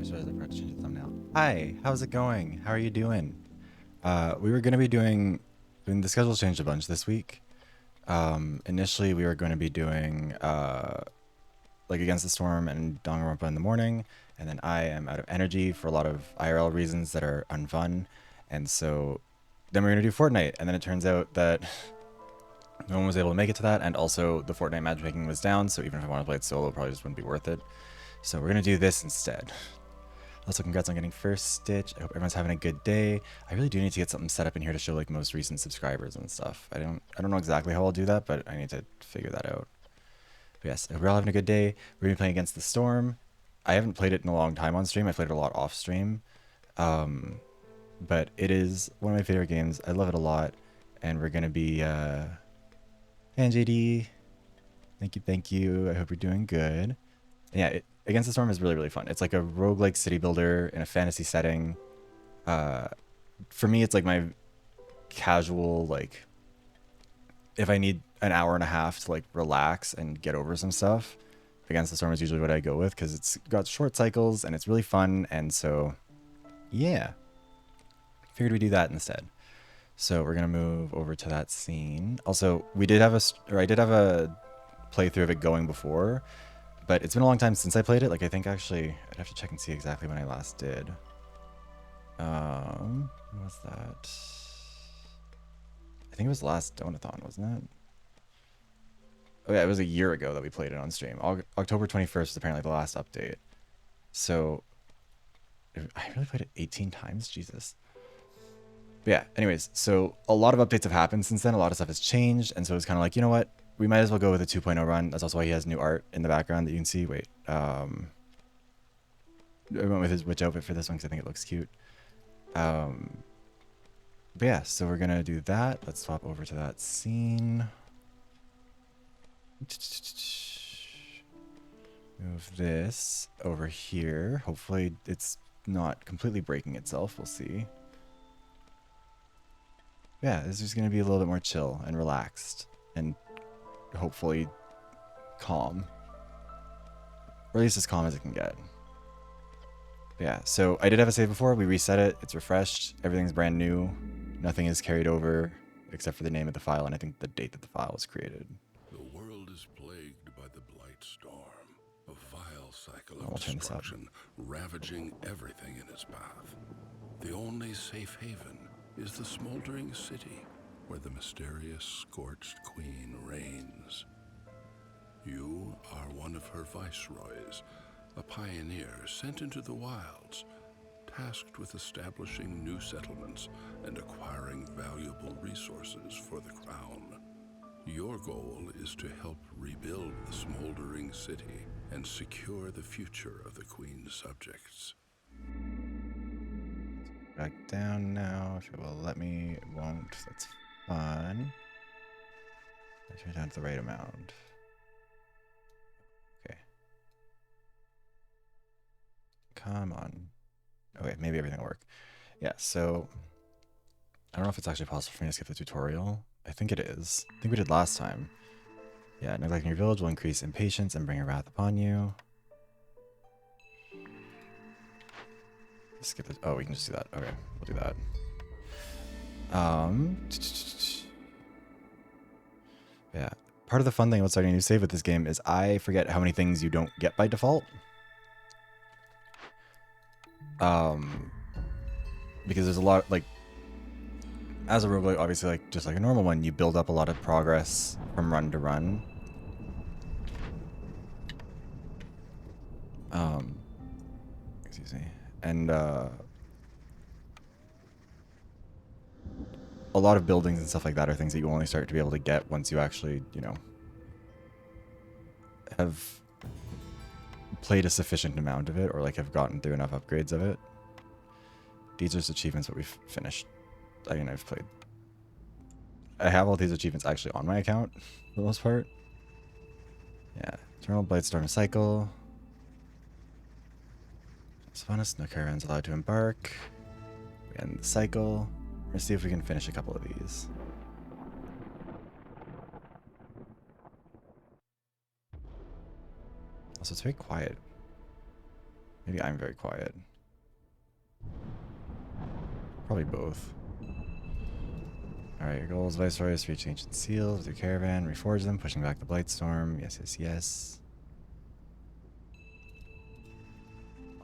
just realized I forgot to change the thumbnail. Hi, how's it going? How are you doing? We were going to be doing the schedule's changed a bunch this week. Initially, we were going to be doing like Against the Storm and Danganronpa in the morning, and then I am out of energy for a lot of IRL reasons that are unfun, and so then we're going to do Fortnite, and then it turns out that no one was able to make it to that, and also the Fortnite matchmaking was down, so even if I wanted to play it solo, it probably just wouldn't be worth it. So we're going to do this instead. Also, congrats on getting first stitch. I hope everyone's having a good day. I really do need to get something set up in here to show like most recent subscribers and stuff. I don't know exactly how I'll do that, but I need to figure that out. But yes, I hope we're all having a good day. We're gonna be playing Against the Storm. I haven't played it in a long time on stream. I played it a lot off stream. But it is one of my favorite games. I love it a lot. And we're gonna be and JD. Thank you. I hope you're doing good. And yeah, Against the Storm is really, really fun. It's like a roguelike city builder in a fantasy setting. For me, it's like my casual, like, if I need an hour and a half to like relax and get over some stuff, Against the Storm is usually what I go with because it's got short cycles and it's really fun. And so, yeah, figured we'd do that instead. So we're gonna move over to that scene. Also, I did have a playthrough of it going before, but it's been a long time since I played it. Like, I think actually, I'd have to check and see exactly when I last did. When was that? I think it was the last Donathon, wasn't it? Oh yeah, it was a year ago that we played it on stream. October 21st is apparently the last update. So, I really played it 18 times? Jesus. But yeah, anyways, so a lot of updates have happened since then. A lot of stuff has changed, and so it's kind of like, you know what? We might as well go with a 2.0 run. That's also why he has new art in the background that you can see. Wait, I went with his witch outfit for this one because I think it looks cute. But yeah, so we're gonna do that. Let's swap over to that scene. Move this over here. Hopefully it's not completely breaking itself. We'll see. Yeah, this is gonna be a little bit more chill and relaxed and hopefully calm, or at least as calm as it can get. But yeah, so I did have a save before. We reset it. It's refreshed. Everything's brand new. Nothing is carried over except for the name of the file and I think the date that the file was created. The world is plagued by the Blight Storm, a vile cycle I'll of turn this up. destruction ravaging everything in its path. The only safe haven is the smoldering city where the mysterious scorched queen reigns. You are one of her viceroys, a pioneer sent into the wilds, tasked with establishing new settlements and acquiring valuable resources for the crown. Your goal is to help rebuild the smoldering city and secure the future of the queen's subjects. Back down now. If it will let me, it won't. That's fun. I turn down to the right amount. Okay. Come on. Okay, maybe everything will work. Yeah, so I don't know if it's actually possible for me to skip the tutorial. I think it is. I think we did last time. Yeah, neglecting your village will increase impatience and bring a wrath upon you. Skip it. Oh, we can just do that. Okay, we'll do that. Yeah. Part of the fun thing about starting a new save with this game is I forget how many things you don't get by default. Because there's a lot, like, as a roguelike, obviously, like, just like a normal one, you build up a lot of progress from run to run. Excuse me. And, a lot of buildings and stuff like that are things that you only start to be able to get once you actually, you know, have played a sufficient amount of it or, like, have gotten through enough upgrades of it. These are just achievements that we've finished. I mean, I have all these achievements actually on my account for the most part. Yeah, Eternal Blightstorm Cycle. As fun as no caravan's allowed to embark. We end the cycle. We're gonna see if we can finish a couple of these. Also, it's very quiet. Maybe I'm very quiet. Probably both. Alright, your goals, Viceroys, reach ancient seals with your caravan, reforge them, pushing back the Blightstorm. Yes, yes, yes.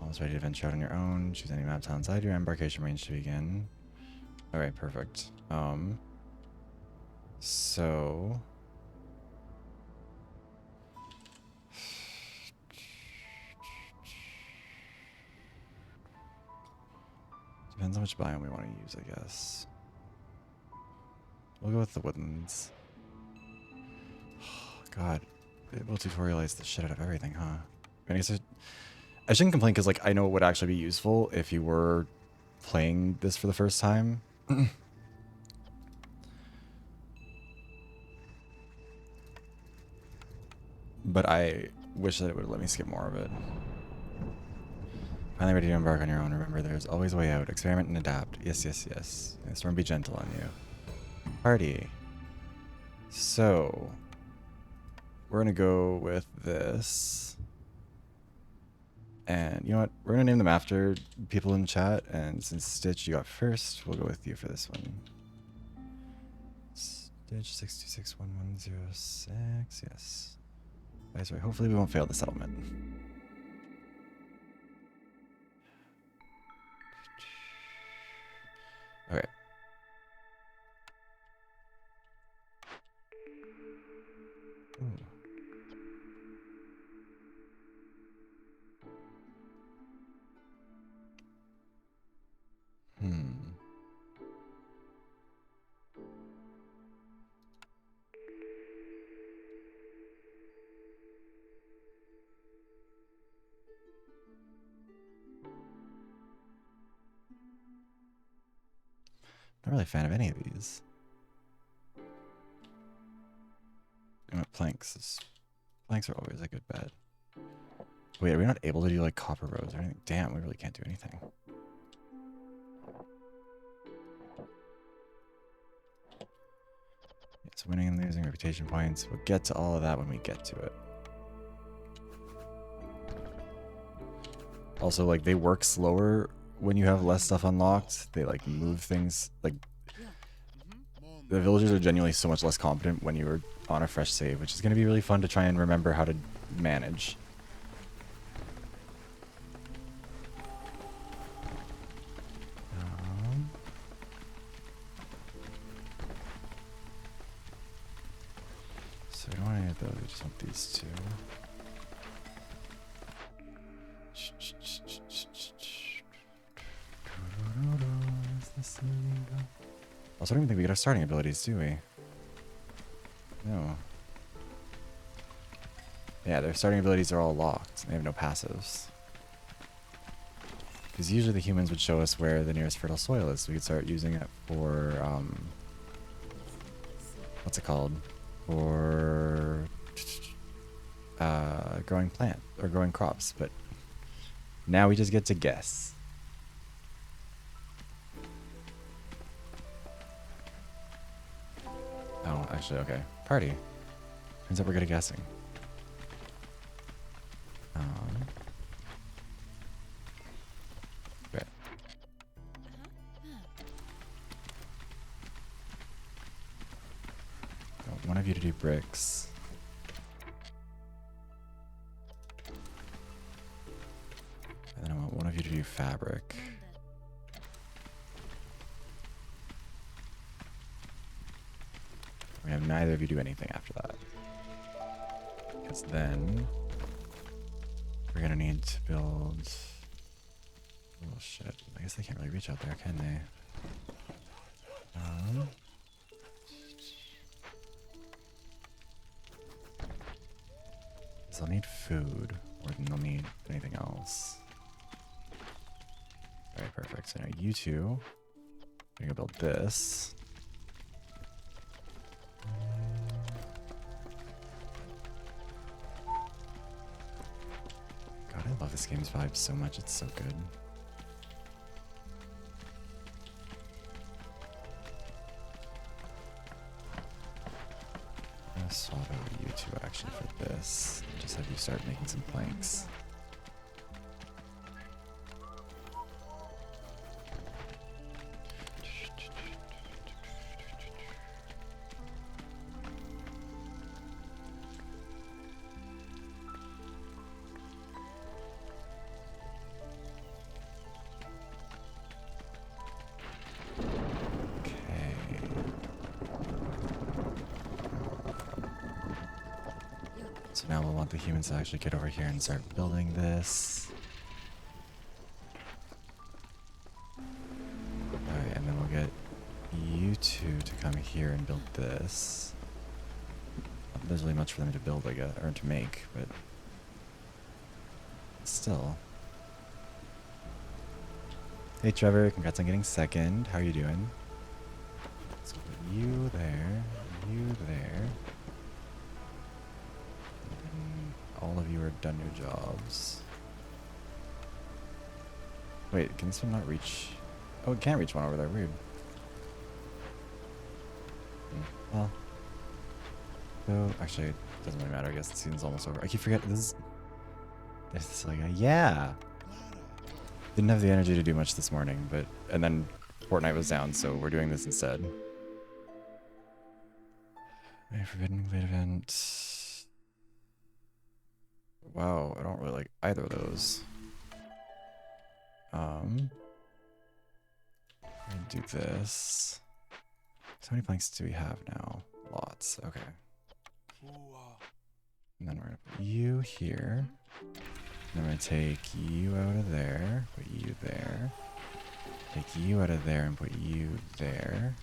Almost ready to venture out on your own. Choose any map tile inside your embarkation range to begin. Alright, perfect. So depends on which biome we want to use, I guess. We'll go with the woodlands. God, it will tutorialize the shit out of everything, huh? I guess I shouldn't complain because, like, I know it would actually be useful if you were playing this for the first time. But I wish that it would let me skip more of it. Finally ready to embark on your own. Remember, there's always a way out. Experiment and adapt. Yes, yes, yes. The storm be gentle on you. Party. So, we're going to go with this. And you know what? We're going to name them after people in chat. And since Stitch, you got first, we'll go with you for this one. Stitch 6261106. Yes. Viceroy. Hopefully we won't fail the settlement. Okay. Ooh. Not really a fan of any of these. I want planks. Planks are always a good bet. Wait, are we not able to do like copper roads or anything? Damn, we really can't do anything. It's winning and losing reputation points. We'll get to all of that when we get to it. Also, like, they work slower when you have less stuff unlocked. They like move things. Like, the villagers are genuinely so much less competent when you are on a fresh save, which is going to be really fun to try and remember how to manage. So we don't want any of those, we just want these two. Also, I don't even think we get our starting abilities, do we? No. Yeah, their starting abilities are all locked. They have no passives. Because usually the humans would show us where the nearest fertile soil is, so we could start using it for, what's it called? For growing plant or growing crops, but now we just get to guess. Oh, actually, okay. Party. Turns out we're good at guessing. Great. I want one of you to do bricks. And then I want one of you to do fabric. We have neither of you do anything after that. Because then we're gonna need to build. Oh shit! I guess they can't really reach out there, can they? They'll need food, or they'll need anything else. Alright, perfect. So now you two, we're gonna build this. God, I love this game's vibe so much. It's so good. I'm gonna swap out you two actually for this. Just have you start making some planks. So now we'll want the humans to actually get over here and start building this. Alright, and then we'll get you two to come here and build this. Not there's really much for them to build, I guess, or to make, but still. Hey Trevor, congrats on getting second. How are you doing? Let's put you there, you there. And all of you are done your jobs. Wait, can this one not reach? Oh, it can't reach one over there. Weird. Well, so actually, it doesn't really matter. I guess the season's almost over. I keep forgetting this. This is like a yeah. Didn't have the energy to do much this morning, but and then Fortnite was down, so we're doing this instead. A Forbidden Glade event. Wow, I don't really like either of those. I'll do this. So many planks do we have now? Lots. Okay. And then we're gonna put you here. And I'm gonna take you out of there, put you there. Take you out of there and put you there.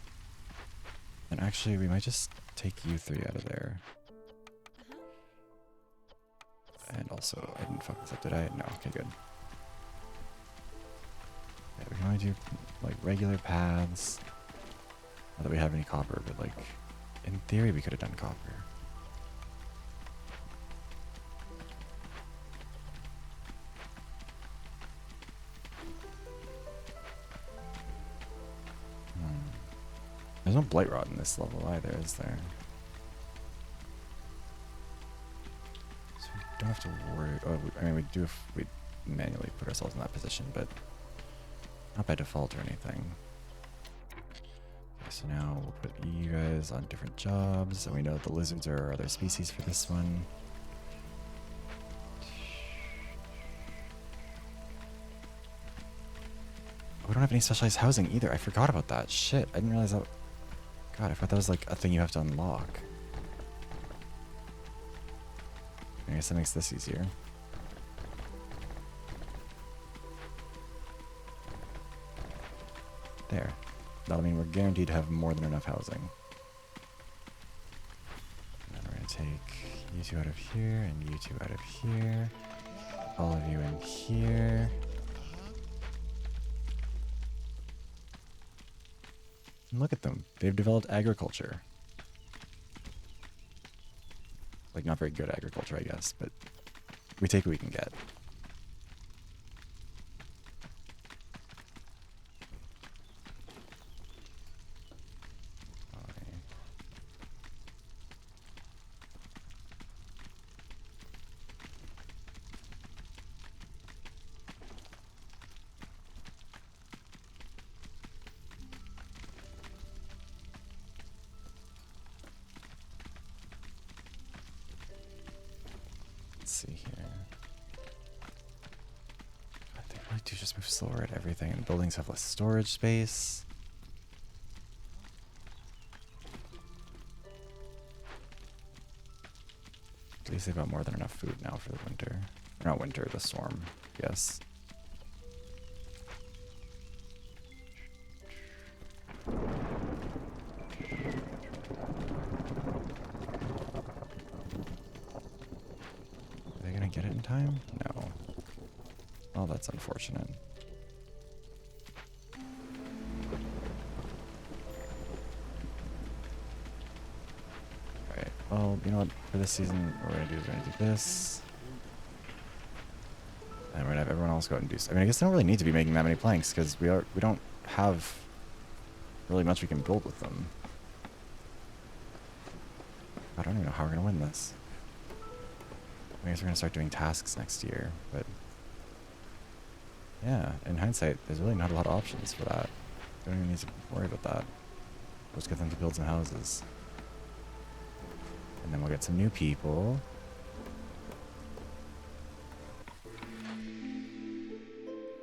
And actually, we might just take you three out of there. And also, I didn't fuck this up, did I? No. Okay, good. Yeah, we can only do like regular paths. Not that we have any copper, but like in theory, we could have done copper. There's no blight rod in this level either, is there? So we don't have to worry. Oh, I mean, we do if we manually put ourselves in that position, but not by default or anything. Okay, so now we'll put you guys on different jobs, and we know that the lizards are our other species for this one. Oh, we don't have any specialized housing either. I forgot about that. Shit, I didn't realize that. God, I thought that was like a thing you have to unlock. I guess that makes this easier. There. That'll mean we're guaranteed to have more than enough housing. And then we're going to take you two out of here and you two out of here. All of you in here. And look at them. They've developed agriculture. Like, not very good agriculture, I guess, but we take what we can get. Let's see here. God, they really do just move slower at everything, and buildings have less storage space. At least they've got more than enough food now for the winter. Or not winter, the storm, yes. Are they gonna get it in time? No. Oh, that's unfortunate. Alright, well, you know what? For this season, what we're gonna do is we're gonna do this. And we're gonna have everyone else go out and do stuff. I mean, I guess they don't really need to be making that many planks, because we don't have really much we can build with them. I don't even know how we're gonna win this. I guess we're gonna start doing tasks next year, but yeah, in hindsight, there's really not a lot of options for that. We don't even need to worry about that. We'll just get them to build some houses. And then we'll get some new people.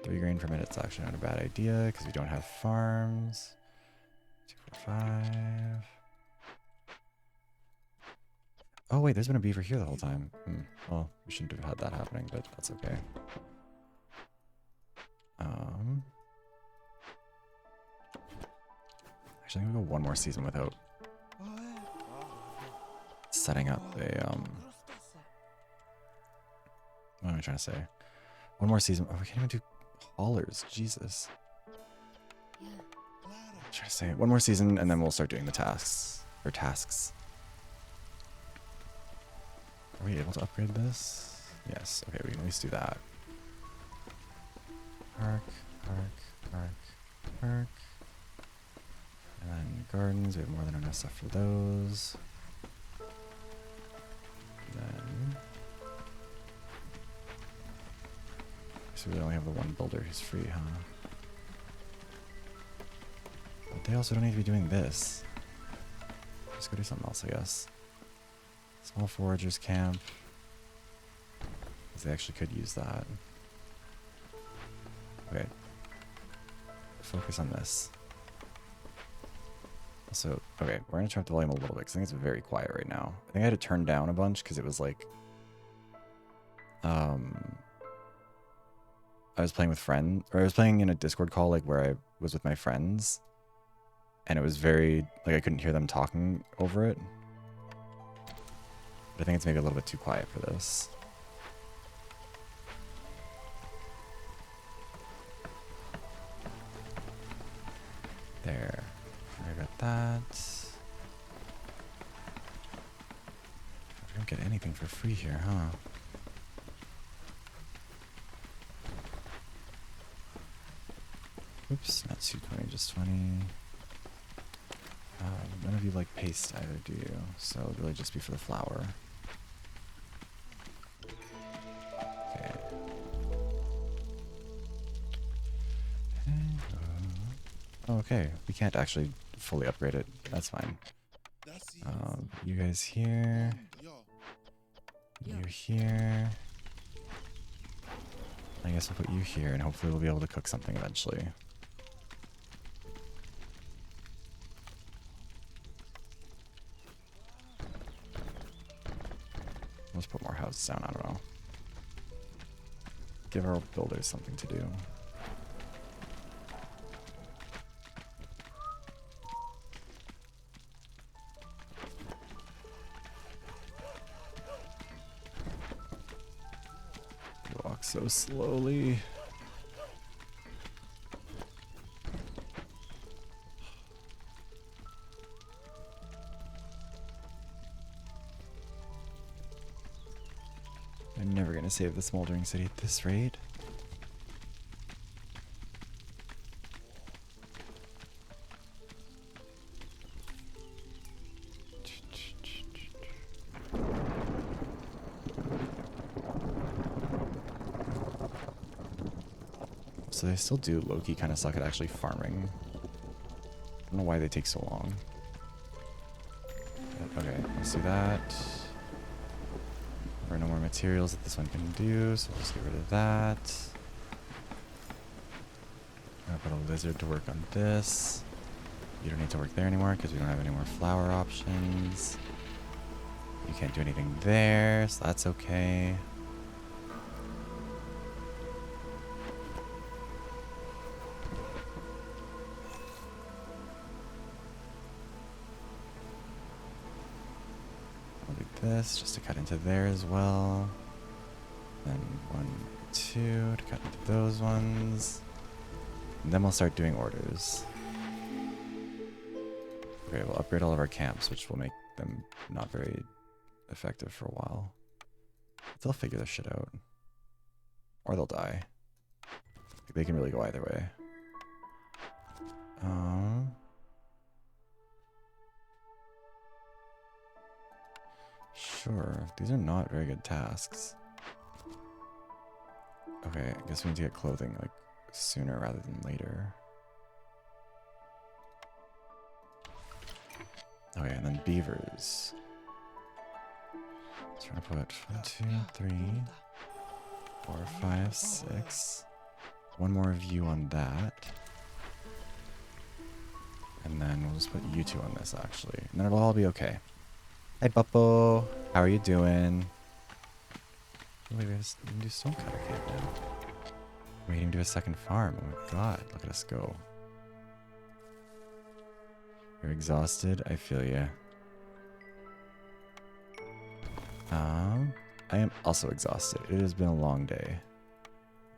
3 grain per minute's actually not a bad idea, because we don't have farms. 2, 4, 5. Oh wait, there's been a beaver here the whole time. Well, we shouldn't have had that happening, but that's okay. Actually, I'm gonna go one more season without setting up a what am I trying to say? One more season. Oh, we can't even do haulers. Jesus. I'm trying to say one more season, and then we'll start doing the tasks or tasks. Are we able to upgrade this? Yes. Okay, we can at least do that. Park, park, park, park. And then gardens, we have more than enough stuff for those. Then so we only have the one builder who's free, huh? But they also don't need to be doing this. Just go do something else, I guess. Small foragers camp. Because they actually could use that. Okay. Focus on this. So, okay, we're going to turn up the volume a little bit because I think it's very quiet right now. I think I had to turn down a bunch because it was like... I was playing with friends, or I was playing in a Discord call like where I was with my friends. And it was very, like I couldn't hear them talking over it. But I think it's maybe a little bit too quiet for this. There. I got that. We don't get anything for free here, huh? Oops, not 220, just 20. None of you like paste either, do you? So it'll really just be for the flour. Okay. Okay, we can't actually fully upgrade it. That's fine. You guys here. You here. I guess we'll put you here, and hopefully we'll be able to cook something eventually. Let's put more houses down, I don't know. Give our builders something to do. Walk so slowly. I'm never gonna save the smoldering city at this rate. So they still do low-key kind of suck at actually farming. I don't know why they take so long. But, okay, let's do that. There are no more materials that this one can do, so we'll just get rid of that. I'm gonna put a lizard to work on this. You don't need to work there anymore because we don't have any more flower options. You can't do anything there, so that's okay. This just to cut into there as well. Then 1, 2 to cut into those ones. And then we'll start doing orders. Okay, we'll upgrade all of our camps, which will make them not very effective for a while. They'll figure this shit out. Or they'll die. They can really go either way. Sure, these are not very good tasks. Okay, I guess we need to get clothing like sooner rather than later. Okay, and then beavers. So we're gonna put 1, 2, 3, 4, 5, 6. One more of you on that. And then we'll just put you two on this actually. And then it'll all be okay. Hi, Buppo. How are you doing? Wait, we can do stone cutter cave now. We can even do a second farm. Oh my god, look at us go. You're exhausted? I feel you. I am also exhausted. It has been a long day.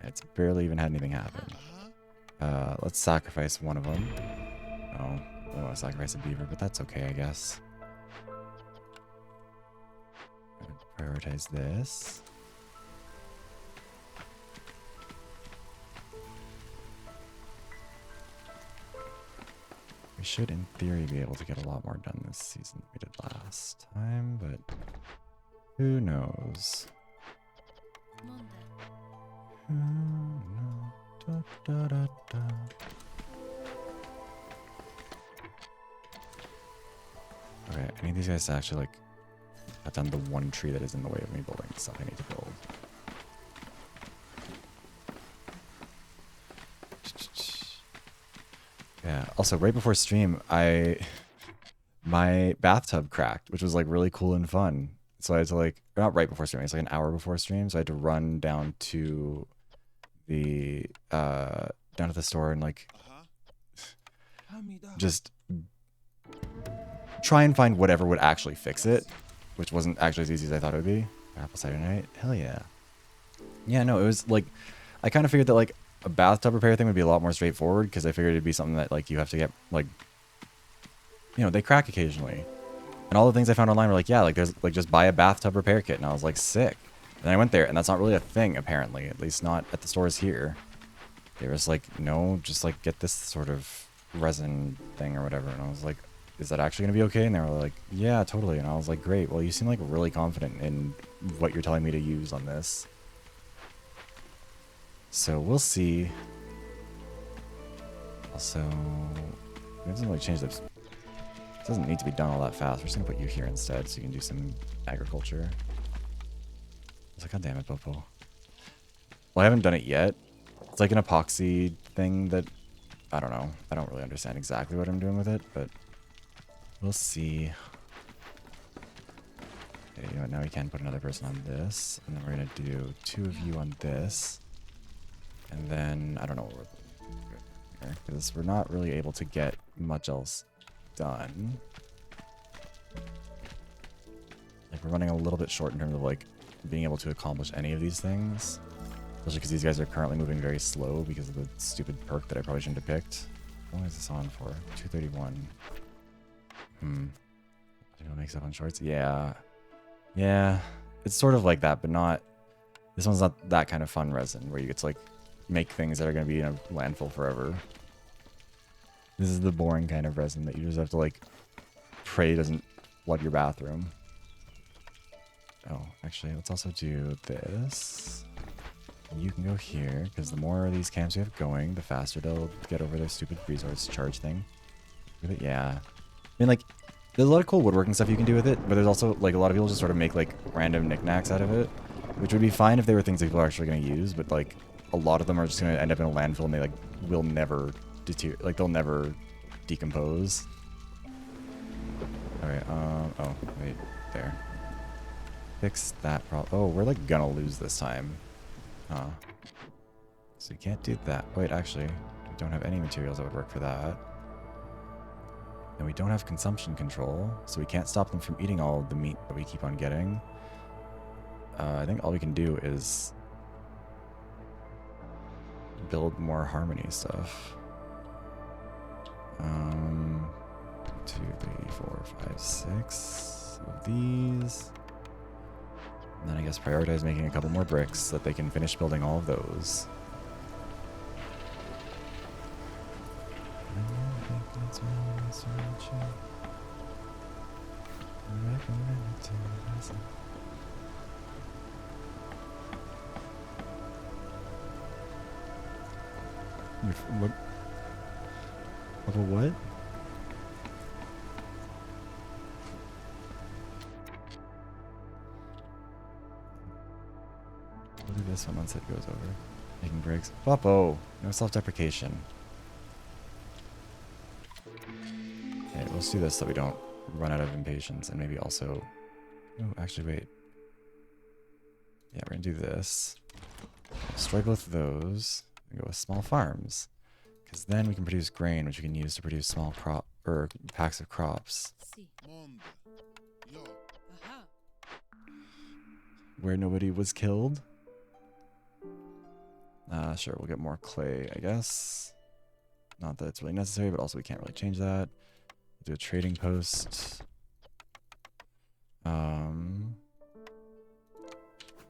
It's barely even had anything happen. Let's sacrifice one of them. Oh, I don't want to sacrifice a beaver, but that's okay, I guess. Prioritize this. We should, in theory, be able to get a lot more done this season than we did last time, but who knows? Okay, I need these guys to actually, like, cut down the one tree that is in the way of me building the stuff I need to build. Yeah, also, right before stream, my bathtub cracked, which was, like, really cool and fun. So I had to, like, not right before stream, it's like an hour before stream, so I had to run down to the store and, like, just try and find whatever would actually fix it, which wasn't actually as easy as I thought it would be. Apple cider night? Hell yeah. Yeah, no, it was, like, I kind of figured that, like, a bathtub repair thing would be a lot more straightforward, because I figured it'd be something that, like, you have to get, like, you know, they crack occasionally. And all the things I found online were like, yeah, like, there's, like, just buy a bathtub repair kit. And I was like, sick. And then I went there, and that's not really a thing, apparently. At least not at the stores here. They were just like, no, just, like, get this sort of resin thing or whatever. And I was like, is that actually going to be okay? And they were like, yeah, totally. And I was like, great. Well, you seem, like, really confident in what you're telling me to use on this. So we'll see. Also, it doesn't really change this. It doesn't need to be done all that fast. We're just going to put you here instead so you can do some agriculture. I was like, god damn it, Popo. Well, I haven't done it yet. It's like an epoxy thing that, I don't know. I don't really understand exactly what I'm doing with it, but we'll see. Okay, you know what? Now we can put another person on this. And then we're going to do 2 of you on this. And then, I don't know what we're doing here, because we're not really able to get much else done. Like, we're running a little bit short in terms of, like, being able to accomplish any of these things. Especially because these guys are currently moving very slow because of the stupid perk that I probably shouldn't have picked. How long is this on for? 231. It makes up on shorts? Yeah. Yeah. It's sort of like that, but not... This one's not that kind of fun resin where you get to, like, make things that are going to be in a landfill forever. This is the boring kind of resin that you just have to, like, pray doesn't flood your bathroom. Oh, actually, let's also do this. You can go here, because the more of these camps we have going, the faster they'll get over their stupid resource charge thing. Yeah. I mean, like, there's a lot of cool woodworking stuff you can do with it, but there's also, like, a lot of people just sort of make, like, random knickknacks out of it, which would be fine if they were things that people are actually going to use, but, like, a lot of them are just going to end up in a landfill and they, like, will never deteriorate, like, they'll never decompose. Alright, oh, wait, there. Fix that problem. Oh, we're, like, gonna lose this time. So you can't do that. Wait, actually, we don't have any materials that would work for that. And we don't have consumption control, so we can't stop them from eating all of the meat that we keep on getting. I think all we can do is build more harmony stuff. 2, 3, 4, 5, 6 of these. And then I guess prioritize making a couple more bricks so that they can finish building all of those. What? What? We'll do this one once it goes over. Making bricks. Boppo! No self-deprecation. Okay, let's do this so we don't run out of impatience and maybe also... Oh, actually, wait. Yeah, we're gonna do this. Destroy both of those and go with small farms. Because then we can produce grain, which we can use to produce small crop or packs of crops. Where nobody was killed. Sure, we'll get more clay, I guess. Not that it's really necessary, but also we can't really change that. We'll do a trading post.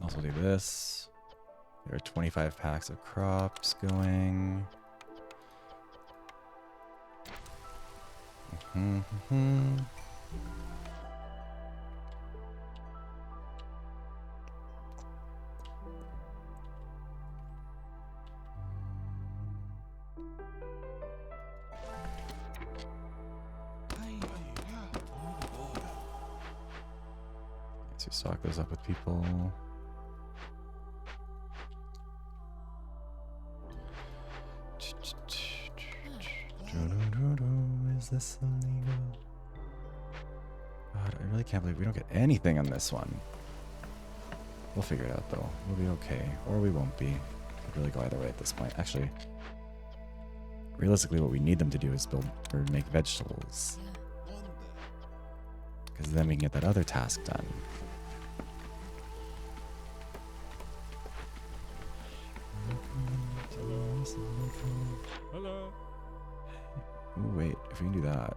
Also do this. There are 25 packs of crops going. So stock those up with people. Is this illegal? God, I really can't believe we don't get anything on this one. We'll figure it out though. We'll be okay. Or we won't be. Could really go either way at this point. Actually, realistically what we need them to do is build or make vegetables. Because then we can get that other task done. Hello. Ooh, wait, if we can do that,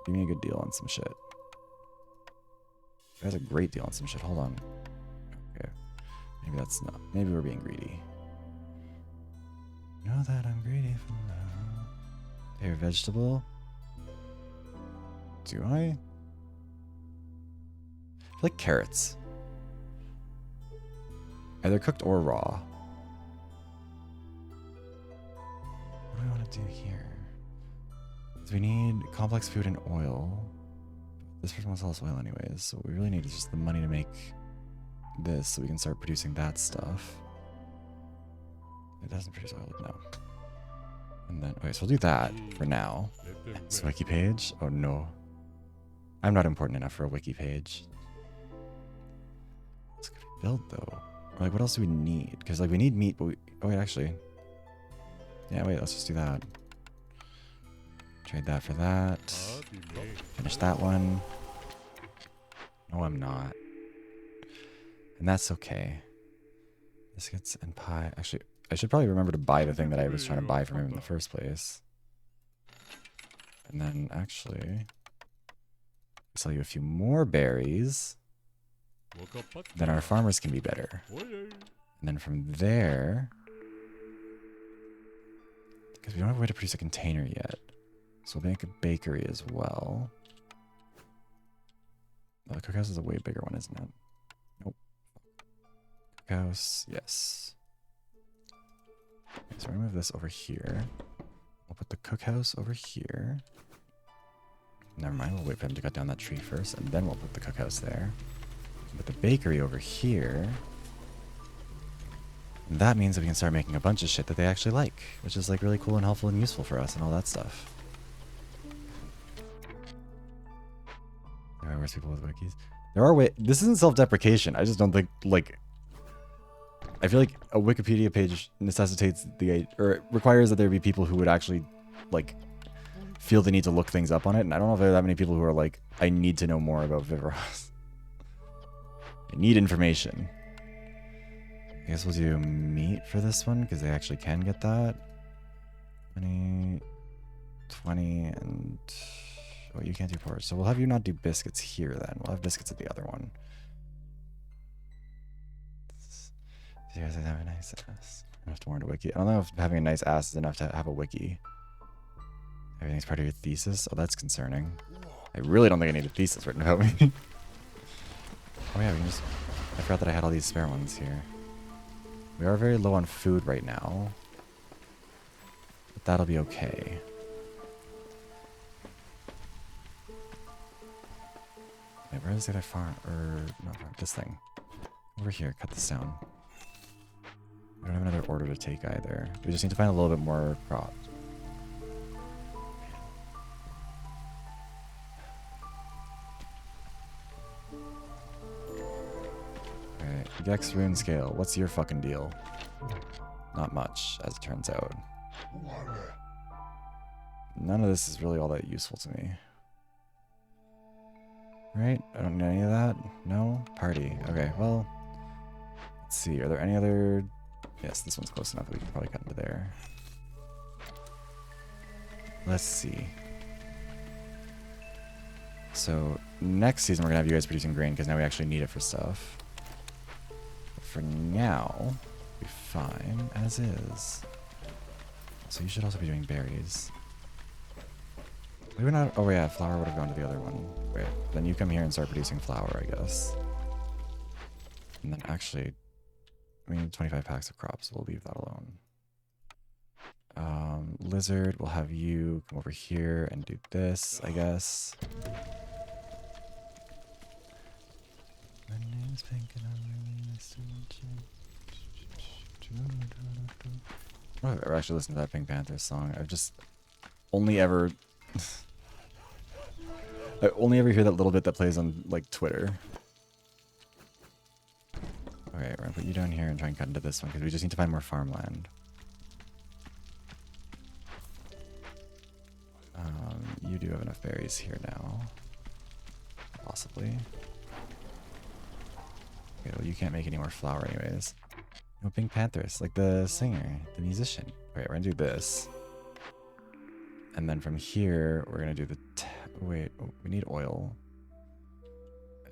give me a good deal on some shit. That's a great deal on some shit. Hold on. Okay. Maybe that's not. Maybe we're being greedy. Know that I'm greedy for now. Here, vegetable. Do I? I feel like carrots. Either cooked or raw. What do I want to do here? So we need complex food and oil. This person wants all this oil anyways, so what we really need is just the money to make this so we can start producing that stuff. It doesn't produce oil, no. And then, okay, so we'll do that for now. This wiki page? Oh no. I'm not important enough for a wiki page. What's gonna be built though? Or like, what else do we need? Because like we need meat, but we, oh wait, actually. Yeah, wait, let's just do that. Trade that for that. Finish that one. No, I'm not. And that's okay. Biscuits and pie. Actually, I should probably remember to buy the thing that I was trying to buy from him in the first place. And then actually, sell you a few more berries. Then our farmers can be better. And then from there, because we don't have a way to produce a container yet. So we'll make a bakery as well. Oh, the cookhouse is a way bigger one, isn't it? Nope. Cookhouse, yes. Okay, so we're gonna move this over here. We'll put the cookhouse over here. Never mind, we'll wait for them to cut down that tree first, and then we'll put the cookhouse there. Put the bakery over here. And that means that we can start making a bunch of shit that they actually like, which is like really cool and helpful and useful for us and all that stuff. There are worse people with wikis. There are this isn't self-deprecation. I just don't think like. I feel like a Wikipedia page necessitates or it requires that there be people who would actually like feel the need to look things up on it, and I don't know if there are that many people who are like, I need to know more about Viveros. I need information. I guess we'll do meat for this one because they actually can get that. 20, and oh, you can't do porridge. So we'll have you not do biscuits here then. We'll have biscuits at the other one. So you guys have a nice ass. I don't have to warrant a wiki. I don't know if having a nice ass is enough to have a wiki. Everything's part of your thesis? Oh, that's concerning. I really don't think I need a thesis written about me. Oh yeah, we can just... I forgot that I had all these spare ones here. We are very low on food right now. But that'll be okay. Wait, where is the other farm? Or, not farm, this thing. Over here, cut this down. We don't have another order to take either. We just need to find a little bit more crops. Gex rune scale. What's your fucking deal? Not much, as it turns out. None of this is really all that useful to me. Right? I don't need any of that. No? Party. Okay, well. Let's see. Are there any other... Yes, this one's close enough. We can probably cut into there. Let's see. So, next season we're going to have you guys producing grain because now we actually need it for stuff. But for now, be fine as is. So you should also be doing berries. Maybe not. Oh yeah, flour would have gone to the other one. Wait, then you come here and start producing flour, I guess. And then actually, we need 25 packs of crops. So we'll leave that alone. Lizard, we'll have you come over here and do this, I guess. My name's Pink and I'm really nice to meet you. I've ever actually listened to that Pink Panther song. I've just only ever... I only ever hear that little bit that plays on, like, Twitter. Okay, we're gonna put you down here and try and cut into this one, because we just need to find more farmland. You do have enough berries here now. Possibly. Okay, well, you can't make any more flour anyways. No, Pink Panthers, like the singer, the musician. Okay, we're gonna do this. And then from here, we're gonna do the... Wait, oh, we need oil.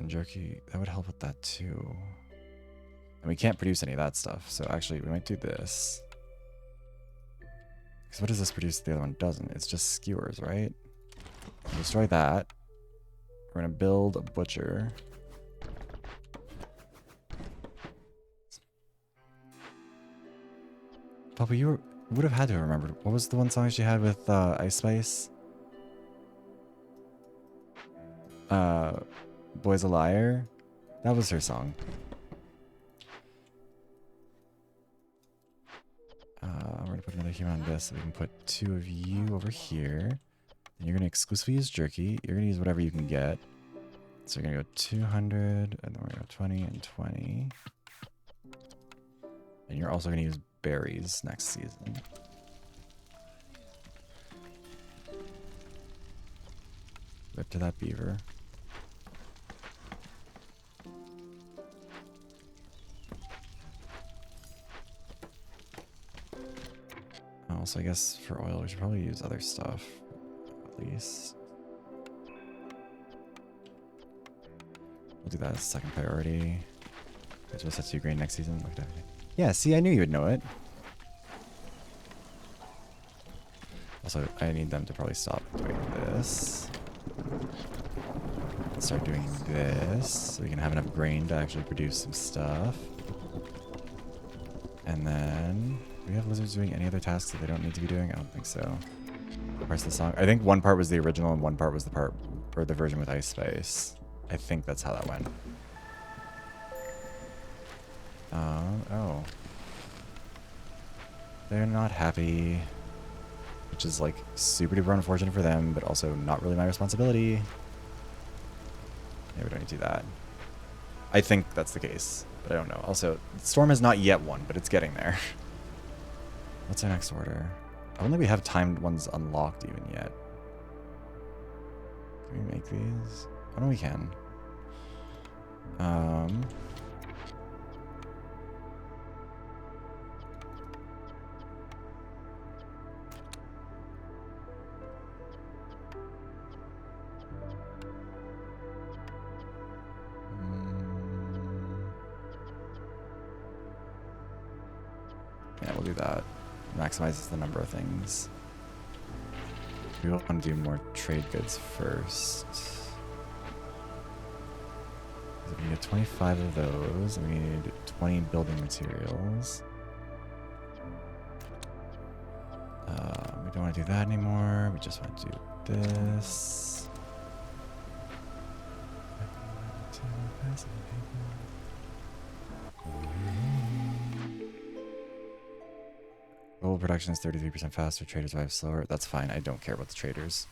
And jerky, that would help with that too. And we can't produce any of that stuff, so actually we might do this. Because what does this produce the other one doesn't? It's just skewers, right? We'll destroy that. We're gonna build a butcher. Papa, you would have had to have remembered. What was the one song she had with Ice Spice? Boy's a Liar? That was her song. We're going to put another human on this so we can put 2 of you over here. And you're going to exclusively use jerky. You're going to use whatever you can get. So you're going to go 200, and then we're going to go 20 and 20. And you're also going to use berries next season. Rip to that beaver. Also, I guess for oil, we should probably use other stuff, at least. We'll do that as a second priority. Because we'll set to grain next season. Look at everything. Yeah, see, I knew you would know it. Also, I need them to probably stop doing this. Start doing this, so we can have enough grain to actually produce some stuff. And then... Do we have lizards doing any other tasks that they don't need to be doing? I don't think so. Parts of the song. I think one part was the original and one part was the part or the version with Ice Spice. I think that's how that went. Oh. They're not happy. Which is like super duper unfortunate for them, but also not really my responsibility. Yeah, we don't need to do that. I think that's the case, but I don't know. Also, Storm has not yet won, but it's getting there. What's our next order? I don't think we have timed ones unlocked even yet. Can we make these? Oh no, we can. Yeah, we'll do that. Maximizes the number of things. We want to do more trade goods first. We need 25 of those, and we need 20 building materials. We don't want to do that anymore. We just want to do this. Global production is 33% faster. Traders arrive slower. That's fine. I don't care about the traders.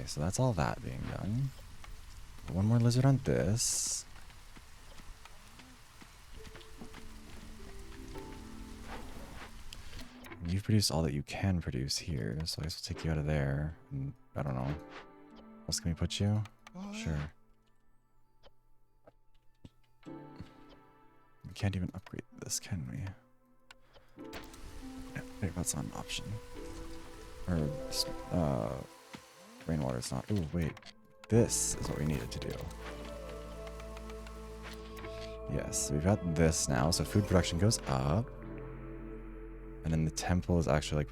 Okay, so that's all that being done. One more lizard on this. You've produced all that you can produce here, so I guess we'll take you out of there. And I don't know. Where else can we put you? Sure. We can't even upgrade this, can we? Yeah, maybe that's not an option. Or, rainwater is not. Ooh, wait. This is what we needed to do. Yes, so we've got this now, so food production goes up. And then the temple is actually like...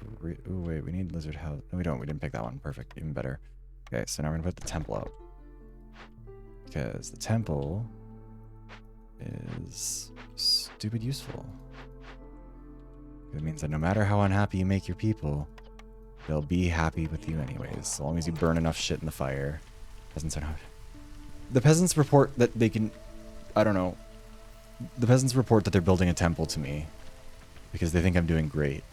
Ooh, wait, we need lizard house. No, we don't. We didn't pick that one. Perfect. Even better. Okay, so now we're going to put the temple up. Because the temple is stupid useful. It means that no matter how unhappy you make your people, they'll be happy with you anyways. So long as you burn enough shit in the fire. Peasants are not... The peasants report that they can... I don't know. The peasants report that they're building a temple to me. Because they think I'm doing great.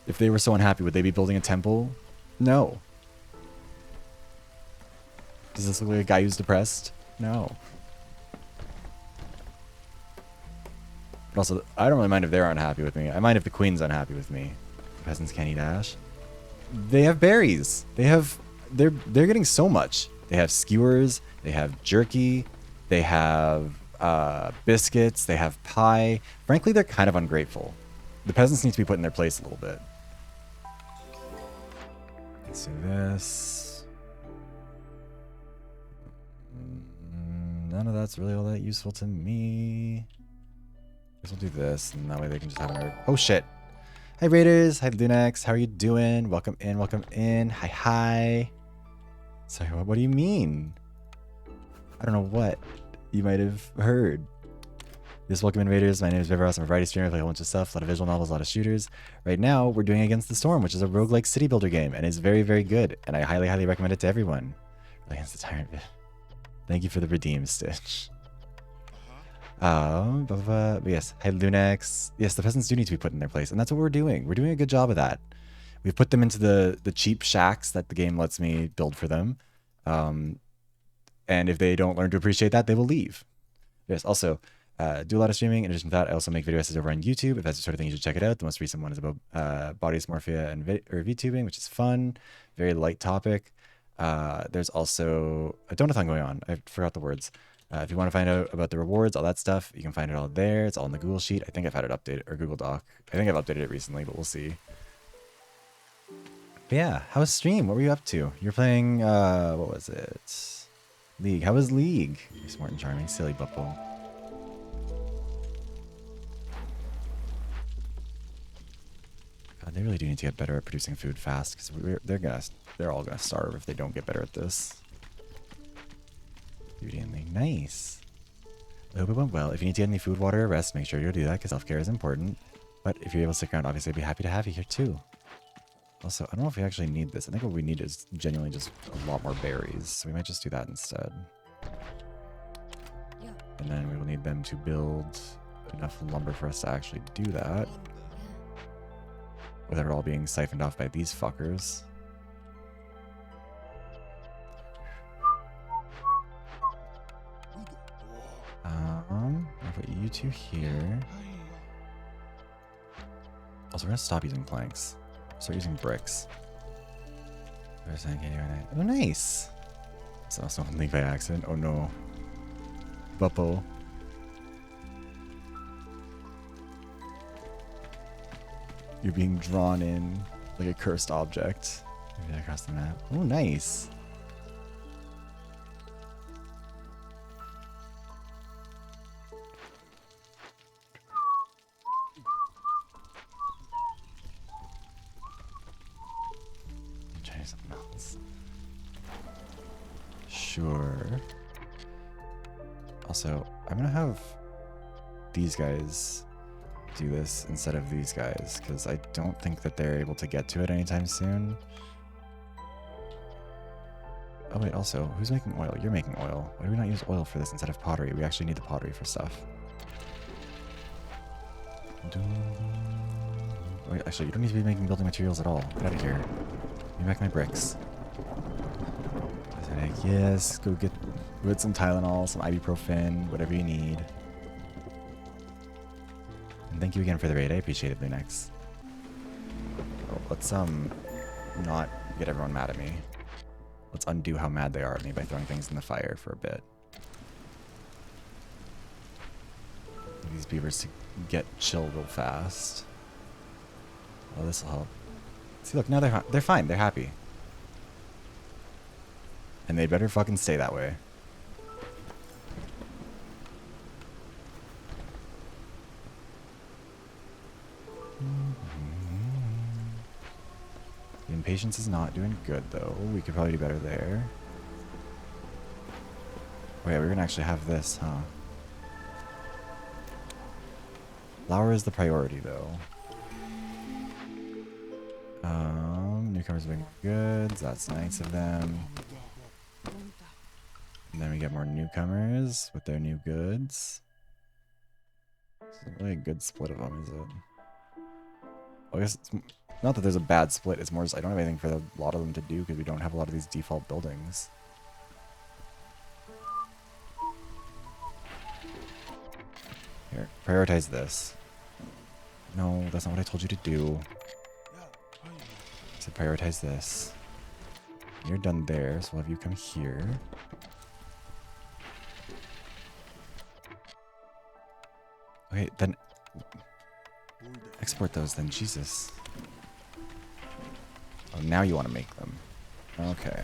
If they were so unhappy, would they be building a temple? No. Does this look like a guy who's depressed? No. But also, I don't really mind if they're unhappy with me. I mind if the queen's unhappy with me. The peasants can't eat ash. They have berries. They're getting so much. They have skewers. They have jerky. They have biscuits. They have pie. Frankly, they're kind of ungrateful. The peasants need to be put in their place a little bit. Let's do this. None of that's really all that useful to me. Guess we'll do this, and that way they can just have an... Oh, shit. Hi, Raiders. Hi, Lunax. How are you doing? Welcome in. Welcome in. Hi, hi. Sorry, what do you mean? I don't know what you might have heard. Just welcome in, Raiders. My name is Viveros. I'm a variety streamer. I play a whole bunch of stuff. A lot of visual novels, a lot of shooters. Right now, we're doing Against the Storm, which is a roguelike city builder game, and is very, very good. And I highly, highly recommend it to everyone. Against the Tyrant. Thank you for the redeem, Stitch. But yes, hi Lunax. Yes, the peasants do need to be put in their place, and that's what we're doing. We're doing a good job of that. We've put them into the cheap shacks that the game lets me build for them. And if they don't learn to appreciate that, they will leave. Yes, also, do a lot of streaming. In addition to that, I also make video essays over on YouTube. If that's the sort of thing, you should check it out. The most recent one is about body dysmorphia and VTubing, which is fun. Very light topic. There's also a donathon going on. I forgot the words. If you want to find out about the rewards, all that stuff, you can find it all there. It's all in the Google Sheet. I think I've had it updated, or Google Doc. I think I've updated it recently, but we'll see. But yeah, how was stream? What were you up to? You're playing, what was it? League. How was League? You're smart and charming. Silly buppo. God, they really do need to get better at producing food fast, because they're all gonna starve if they don't get better at this. Beauty and League. Nice. I hope it went well. If you need to get any food, water, or rest, make sure you do that, because self-care is important. But if you're able to stick around, obviously I'd be happy to have you here too. Also, I don't know if we actually need this. I think what we need is genuinely just a lot more berries. So we might just do that instead. Yeah. And then we will need them to build enough lumber for us to actually do that. Without it all being siphoned off by these fuckers. I'll put you two here. Also, we're gonna stop using planks. Start using bricks. Oh, nice. So that's not leak by accident. Oh no. Buppo. You're being drawn in like a cursed object. Maybe across the map. Oh, nice. Try something else. Sure. Also, I'm gonna have these guys do this instead of these guys, because I don't think that they're able to get to it anytime soon. Oh wait, also, who's making oil? You're making oil. Why do we not use oil for this instead of pottery? We actually need the pottery for stuff. Wait, actually, you don't need to be making building materials at all. Get out of here. Give me back my bricks. Yes, go get some Tylenol, some ibuprofen, whatever you need. And thank you again for the raid. I appreciate it, Lunex. Oh, let's not get everyone mad at me. Let's undo how mad they are at me by throwing things in the fire for a bit. These beavers to get chill real fast. Oh, this will help. See, look, now they're fine. They're happy. And they better fucking stay that way. The impatience is not doing good, though. We could probably do better there. Oh yeah, we're gonna actually have this, huh? Flour is the priority, though. Newcomers bring goods. That's nice of them. And then we get more newcomers with their new goods. This isn't really a good split of them, is it? Well, I guess it's not that there's a bad split. It's more just I don't have anything for a lot of them to do because we don't have a lot of these default buildings. Here, prioritize this. No, that's not what I told you to do. I said prioritize this. You're done there, so we'll have you come here. Okay, then export those then, Jesus. Oh, now you want to make them. Okay.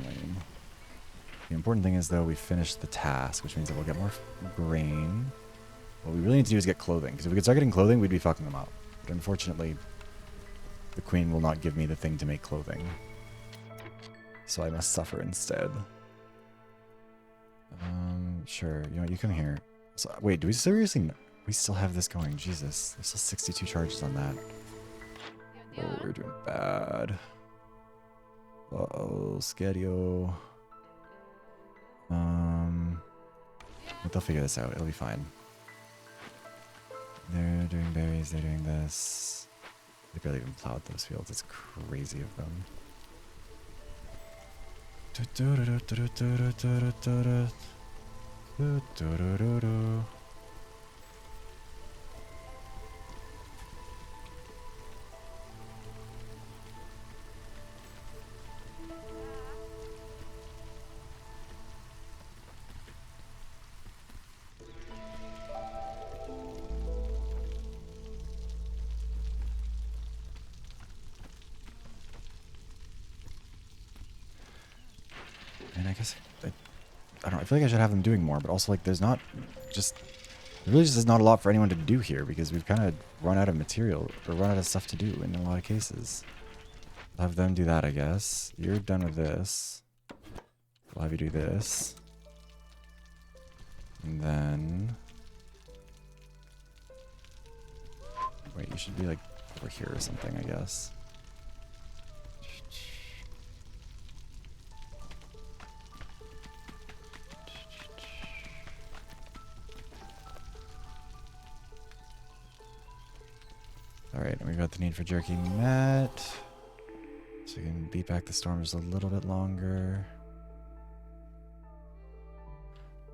Lame. The important thing is, though, we finished the task, which means that we'll get more grain. What we really need to do is get clothing, because if we could start getting clothing, we'd be fucking them up. But unfortunately, the queen will not give me the thing to make clothing. So I must suffer instead. Sure. You know what? You come here. So, wait, do we seriously... We still have this going. Jesus. There's still 62 charges on that. Oh, we're doing bad. Uh-oh. Scadio. But they'll figure this out. It'll be fine. They're doing berries. They're doing this. They barely even plowed those fields. It's crazy of them. And I guess I don't know. I feel like I should have them doing more, but also like there's not just there really just is not a lot for anyone to do here because we've kind of run out of material or run out of stuff to do in a lot of cases. I'll have them do that, I guess. You're done with this. We'll have you do this. And then... Wait, you should be like over here or something, I guess. Alright, and we've got the need for jerky met. So we can beat back the storm just a little bit longer.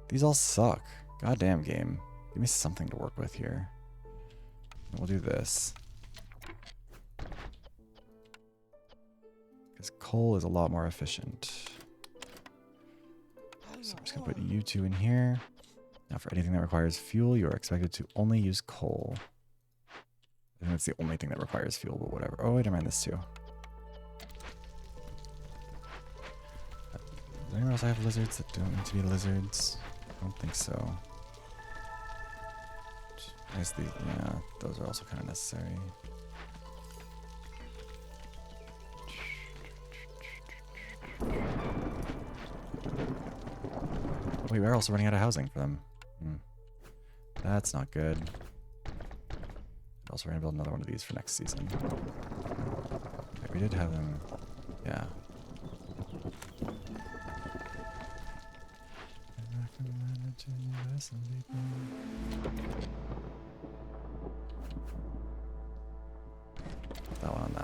These all suck. Goddamn game. Give me something to work with here. We'll do this. Because coal is a lot more efficient. So I'm just going to put you two in here. Now for anything that requires fuel, you are expected to only use coal. I think that's the only thing that requires fuel, but whatever. Oh, wait, I mind this too. Does anyone else have lizards that don't need to be lizards? I don't think so. I guess the, yeah, those are also kind of necessary. Wait, we're also running out of housing for them. That's not good. Also, we're gonna build another one of these for next season. Okay, we did have them, yeah.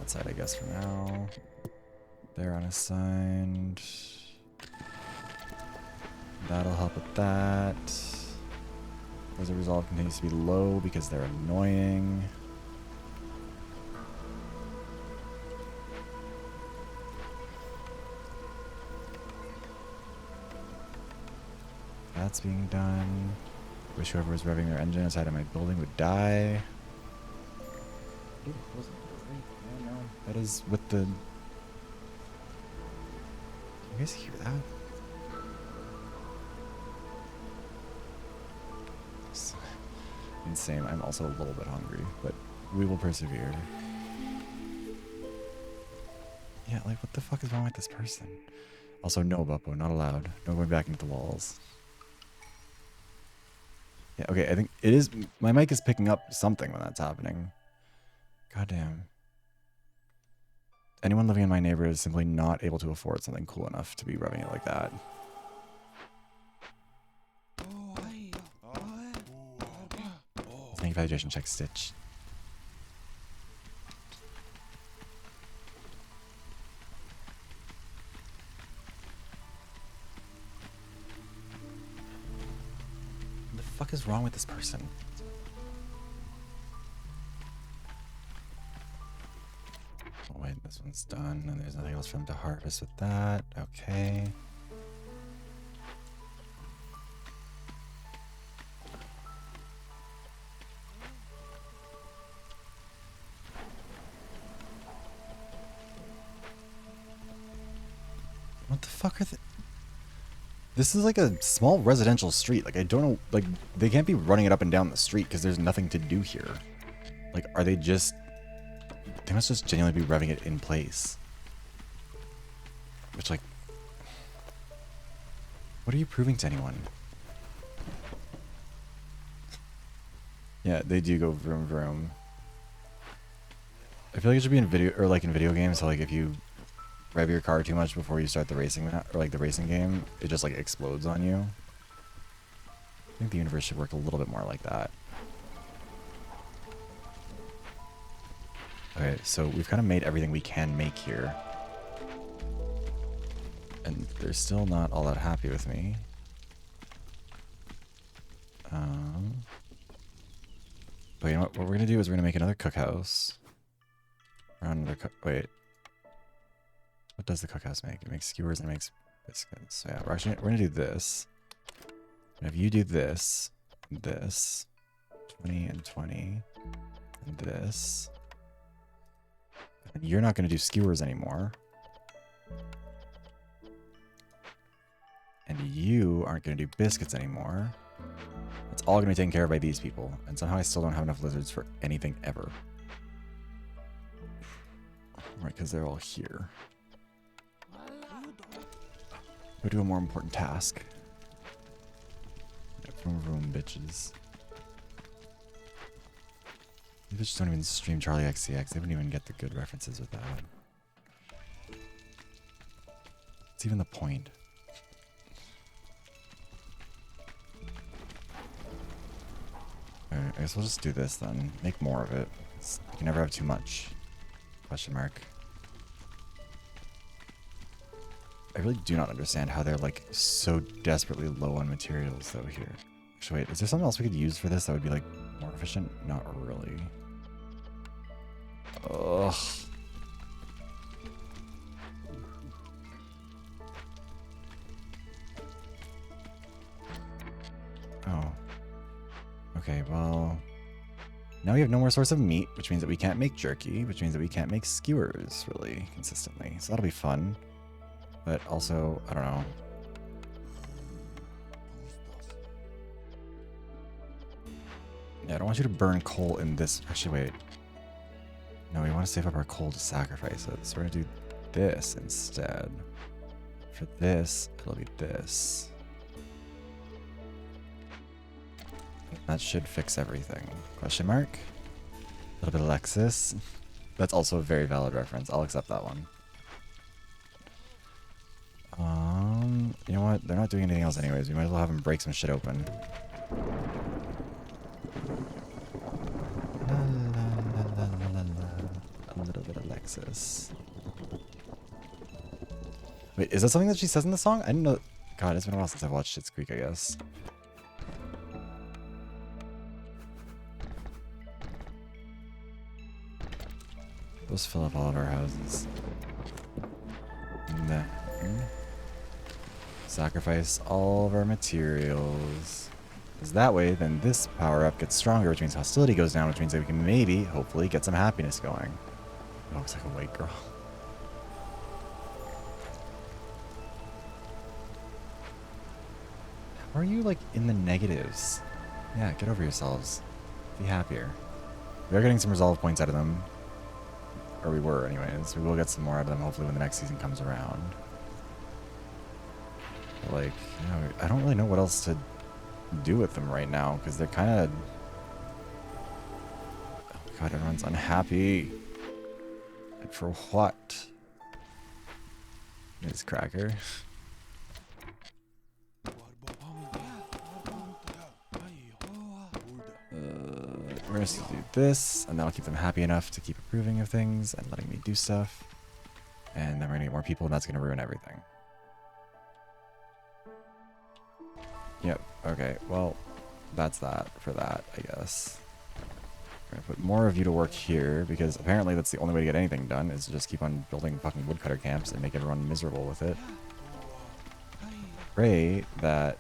that side, I guess, for now. They're unassigned. That'll help with that. Result resolve continues to be low because they're annoying. That's being done. Wish whoever was revving their engine outside of my building would die. Ooh, no, no. That is with the... You guys hear that? Insane. I'm also a little bit hungry, but we will persevere. Yeah, like what the fuck is wrong with this person? Also, no, Buppo, not allowed. No going back into the walls. Yeah, okay, I think it is... My mic is picking up something when that's happening. Goddamn. Anyone living in my neighborhood is simply not able to afford something cool enough to be rubbing it like that. Thank you for the hydration check, Stitch. What the fuck is wrong with this person? Oh wait, this one's done, and there's nothing else for him to harvest with that. Okay. What the fuck are they? This is like a small residential street. Like, I don't know. Like, they can't be running it up and down the street because there's nothing to do here. Like, are they just... They must just genuinely be revving it in place. Which, like... What are you proving to anyone? Yeah, they do go vroom vroom. I feel like it should be in video... Or, like, in video games. So, like, if you... rev your car too much before you start the racing or like the racing game, it just like explodes on you. I think the universe should work a little bit more like that. Okay, so we've kind of made everything we can make here. And they're still not all that happy with me. But you know what we're gonna do is we're gonna make another cookhouse. Or another wait. What does the cookhouse make? It makes skewers and it makes biscuits. So yeah, we're gonna do this. And if you do this, 20 and 20, and this, and you're not gonna do skewers anymore. And you aren't gonna do biscuits anymore. It's all gonna be taken care of by these people. And somehow I still don't have enough lizards for anything ever. Right, because they're all here. Go do a more important task. Vroom vroom, bitches. These bitches don't even stream Charlie XCX. They wouldn't even get the good references with that. What's even the point? Alright, I guess we'll just do this then. Make more of it. You can never have too much. Question mark. I really do not understand how they're like so desperately low on materials though here. Actually, wait, is there something else we could use for this that would be like more efficient? Not really. Ugh. Oh. Okay, well... Now we have no more source of meat, which means that we can't make jerky, which means that we can't make skewers really consistently. So that'll be fun. But also, I don't know. Yeah, I don't want you to burn coal in this. Actually, wait. No, we want to save up our coal to sacrifice it. So we're going to do this instead. For this, it'll be this. That should fix everything. Question mark? A little bit of Alexis. That's also a very valid reference. I'll accept that one. You know what? They're not doing anything else anyways. We might as well have them break some shit open. La, la, la, la, la, la, la. A little bit of Texas. Wait, is that something that she says in the song? I didn't know. God, it's been a while since I've watched Schitt's Creek, I guess. Let's fill up all of our houses. And then sacrifice all of our materials. Because that way, then this power-up gets stronger, which means hostility goes down, which means that we can maybe, hopefully, get some happiness going. It looks like a white girl. How are you, like, in the negatives? Yeah, get over yourselves. Be happier. We are getting some resolve points out of them. Or we were, anyways. We will get some more out of them, hopefully, when the next season comes around. But, like, you know, I don't really know what else to do with them right now, because they're kind of... Oh, God, everyone's unhappy. And for what? It's Cracker. We're going to do this, and that'll keep them happy enough to keep approving of things and letting me do stuff. And then we're going to get more people, and that's going to ruin everything. Yep, okay, well, that's that for that, I guess. We're going to put more of you to work here, because apparently that's the only way to get anything done, is to just keep on building fucking woodcutter camps and make everyone miserable with it. Pray that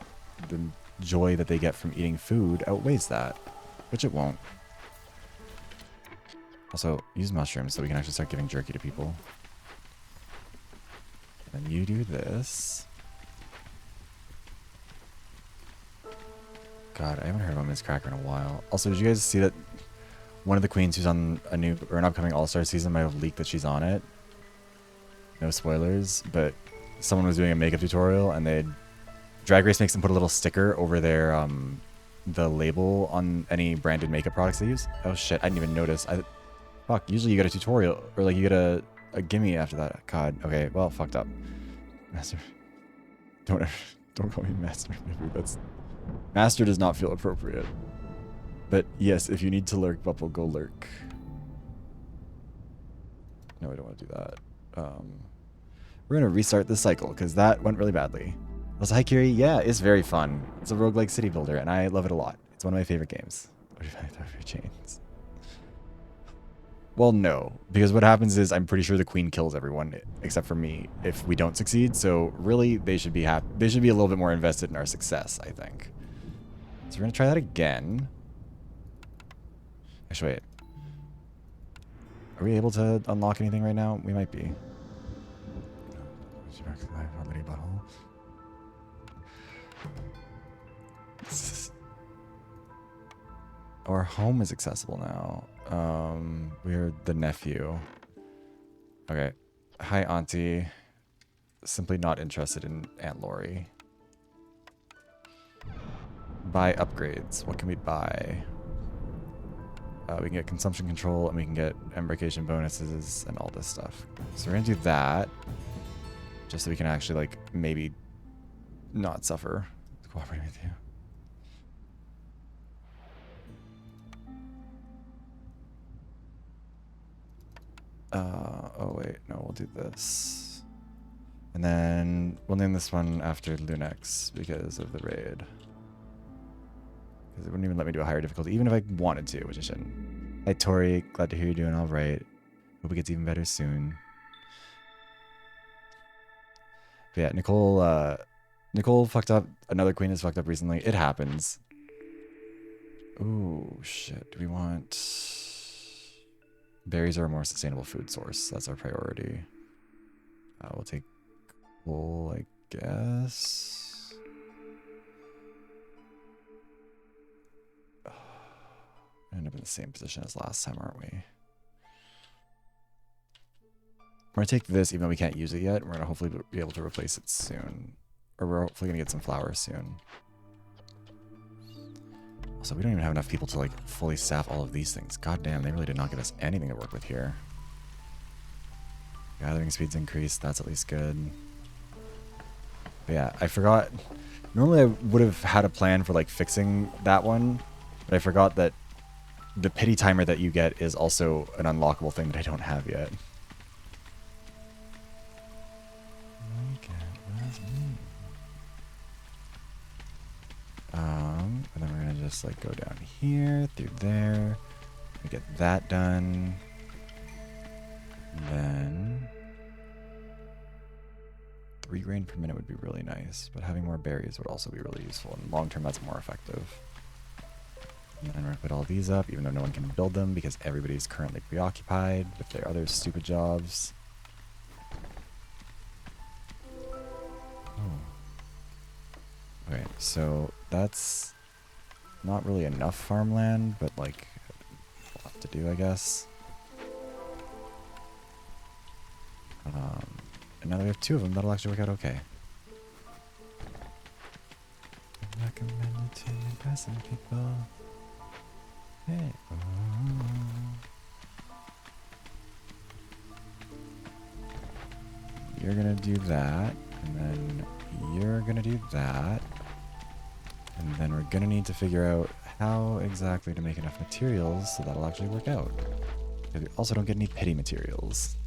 the joy that they get from eating food outweighs that, which it won't. Also, use mushrooms so we can actually start giving jerky to people. Then you do this. God, I haven't heard about Miss Cracker in a while. Also, did you guys see that one of the queens who's on a new or an upcoming All-Star season might have leaked that she's on it? No spoilers, but someone was doing a makeup tutorial and they'd Drag Race makes them put a little sticker over their the label on any branded makeup products they use. Oh shit, I didn't even notice. Fuck, usually you get a tutorial or like you get a gimme after that. God, okay, well, fucked up. Master, don't call me Master. That's Master does not feel appropriate. But yes, if you need to lurk, Bupple, go lurk. No, I don't want to do that. We're gonna restart this cycle because that went really badly. Also, hi Kiri. Yeah, it's very fun. It's a roguelike city builder, and I love it a lot. It's one of my favorite games. 45 chains. Well, no, because what happens is I'm pretty sure the queen kills everyone except for me if we don't succeed. So really, they should be happy. They should be a little bit more invested in our success, I think. So we're gonna try that again. Actually, wait. Are we able to unlock anything right now? We might be. Our home is accessible now. We're the nephew. Okay. Hi, Auntie. Simply not interested in Aunt Lori. Buy upgrades. What can we buy? We can get consumption control, and we can get embarkation bonuses and all this stuff. So we're gonna do that, just so we can actually, like, maybe not suffer cooperating with you. Oh wait, no, we'll do this. And then we'll name this one after Lunex because of the raid. Because it wouldn't even let me do a higher difficulty, even if I wanted to, which I shouldn't. Hi Tori, glad to hear you're doing all right. Hope it gets even better soon. But yeah, Nicole fucked up. Another queen has fucked up recently. It happens. Ooh, shit. Do we want... Berries are a more sustainable food source. That's our priority. We'll take coal, I guess. End up in the same position as last time, aren't we? We're going to take this, even though we can't use it yet. We're going to hopefully be able to replace it soon. Or we're hopefully going to get some flowers soon. Also, we don't even have enough people to, like, fully staff all of these things. God damn, they really did not give us anything to work with here. Gathering speed's increased. That's at least good. But yeah, I forgot. Normally I would have had a plan for, like, fixing that one. But I forgot that the pity timer that you get is also an unlockable thing that I don't have yet. just like go down here, through there. We get that done. And then 3 grain per minute would be really nice, but having more berries would also be really useful. And long term, that's more effective. And then we're gonna put all these up, even though no one can build them because everybody's currently preoccupied with their other stupid jobs. Oh. Okay, so that's not really enough farmland, but like a lot to do, I guess. And now that we have 2 of them, that'll actually work out okay. I recommend it to impress some people. Hey. You're gonna do that, and then you're gonna do that. And then we're gonna need to figure out how exactly to make enough materials so that'll actually work out. Because we also don't get any pity materials.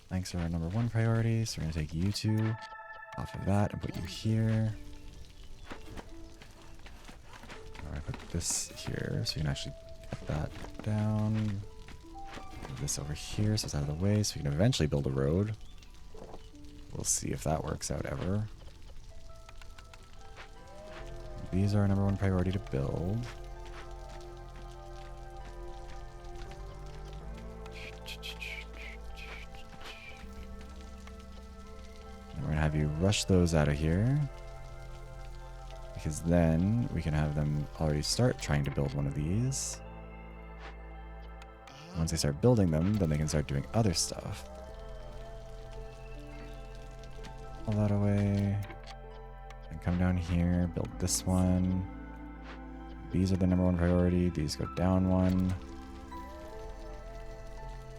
Thanks are our number 1 priority, so we're gonna take you 2 off of that and put you here. Alright, put this here so we can actually put that down. Move this over here so it's out of the way so we can eventually build a road. We'll see if that works out ever. These are our number 1 priority to build. And we're gonna have you rush those out of here. Because then we can have them already start trying to build one of these. Once they start building them, then they can start doing other stuff. Pull that away. And come down here, build this one. These are the number 1 priority. These go down 1.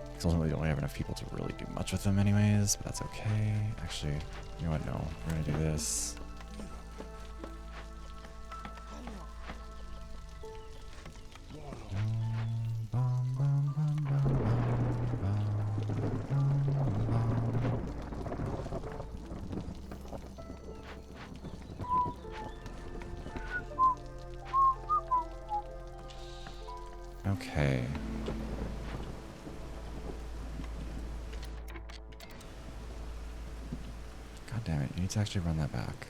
Because ultimately we only have enough people to really do much with them anyways, but that's okay. Actually, you know what? No, we're gonna do this. Okay. God damn it, you need to actually run that back.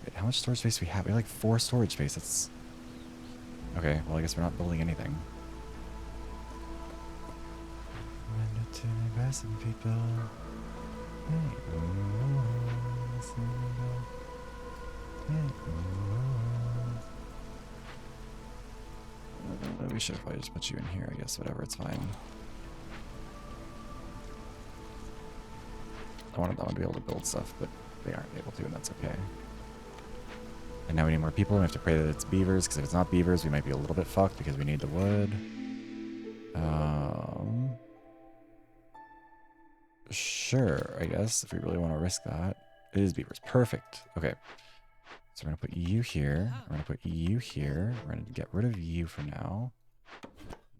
Wait, how much storage space do we have? We have like 4 storage space. That's... Okay, well I guess we're not building anything. We should have probably just put you in here, I guess. Whatever, it's fine. I wanted that one to be able to build stuff, but they aren't able to, and that's okay. And now we need more people, and we have to pray that it's beavers, because if it's not beavers, we might be a little bit fucked because we need the wood. Sure, I guess, if we really want to risk that. It is beavers. Perfect. Okay. So we're going to put you here. We're going to put you here. We're going to get rid of you for now.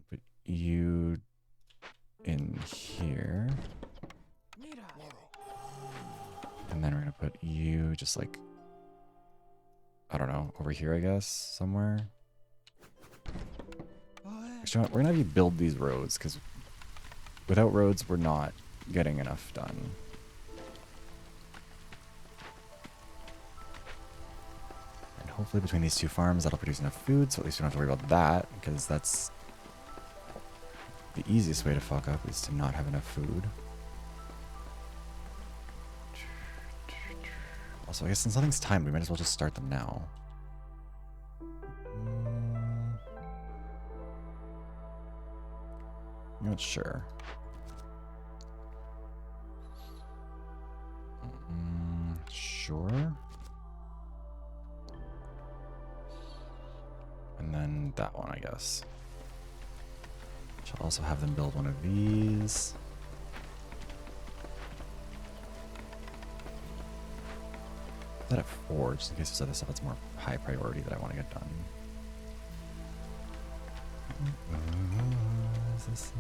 Put you in here. And then we're going to put you just like, I don't know, over here, I guess, somewhere. Actually, we're going to have you build these roads, because without roads, we're not getting enough done. And hopefully between these 2 farms, that'll produce enough food, so at least we don't have to worry about that, because that's the easiest way to fuck up, is to not have enough food. Also, I guess since nothing's timed, we might as well just start them now. I'm not sure. Sure. And then that one, I guess. Shall also have them build one of these. Put that at 4, just in case there's other stuff that's more high priority that I want to get done. Is this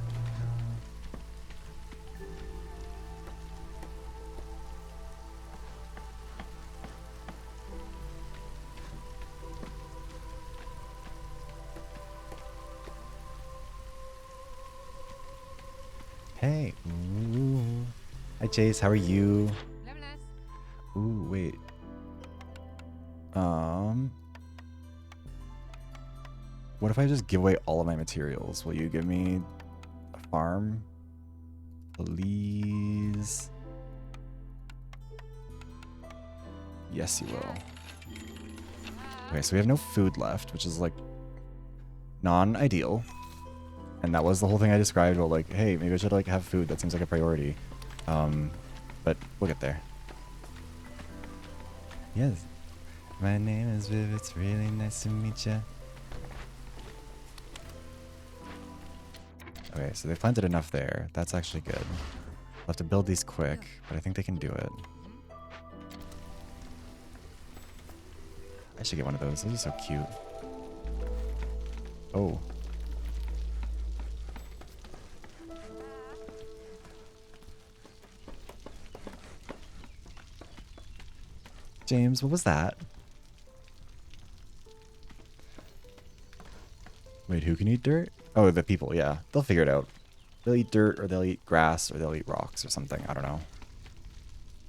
Hey. Ooh. Hi, Chase. How are you? Loveless. Ooh, wait. What if I just give away all of my materials? Will you give me a farm? Please? Yes, you will. Okay, so we have no food left, which is like non-ideal. And that was the whole thing I described about like, hey, maybe I should like have food. That seems like a priority. But we'll get there. Yes. My name is Viv. It's really nice to meet you. Okay, so they've planted enough there. That's actually good. We'll have to build these quick, but I think they can do it. I should get one of those. Those are so cute. Oh. James, what was that? Wait, who can eat dirt? Oh, the people, yeah. They'll figure it out. They'll eat dirt, or they'll eat grass, or they'll eat rocks or something. I don't know.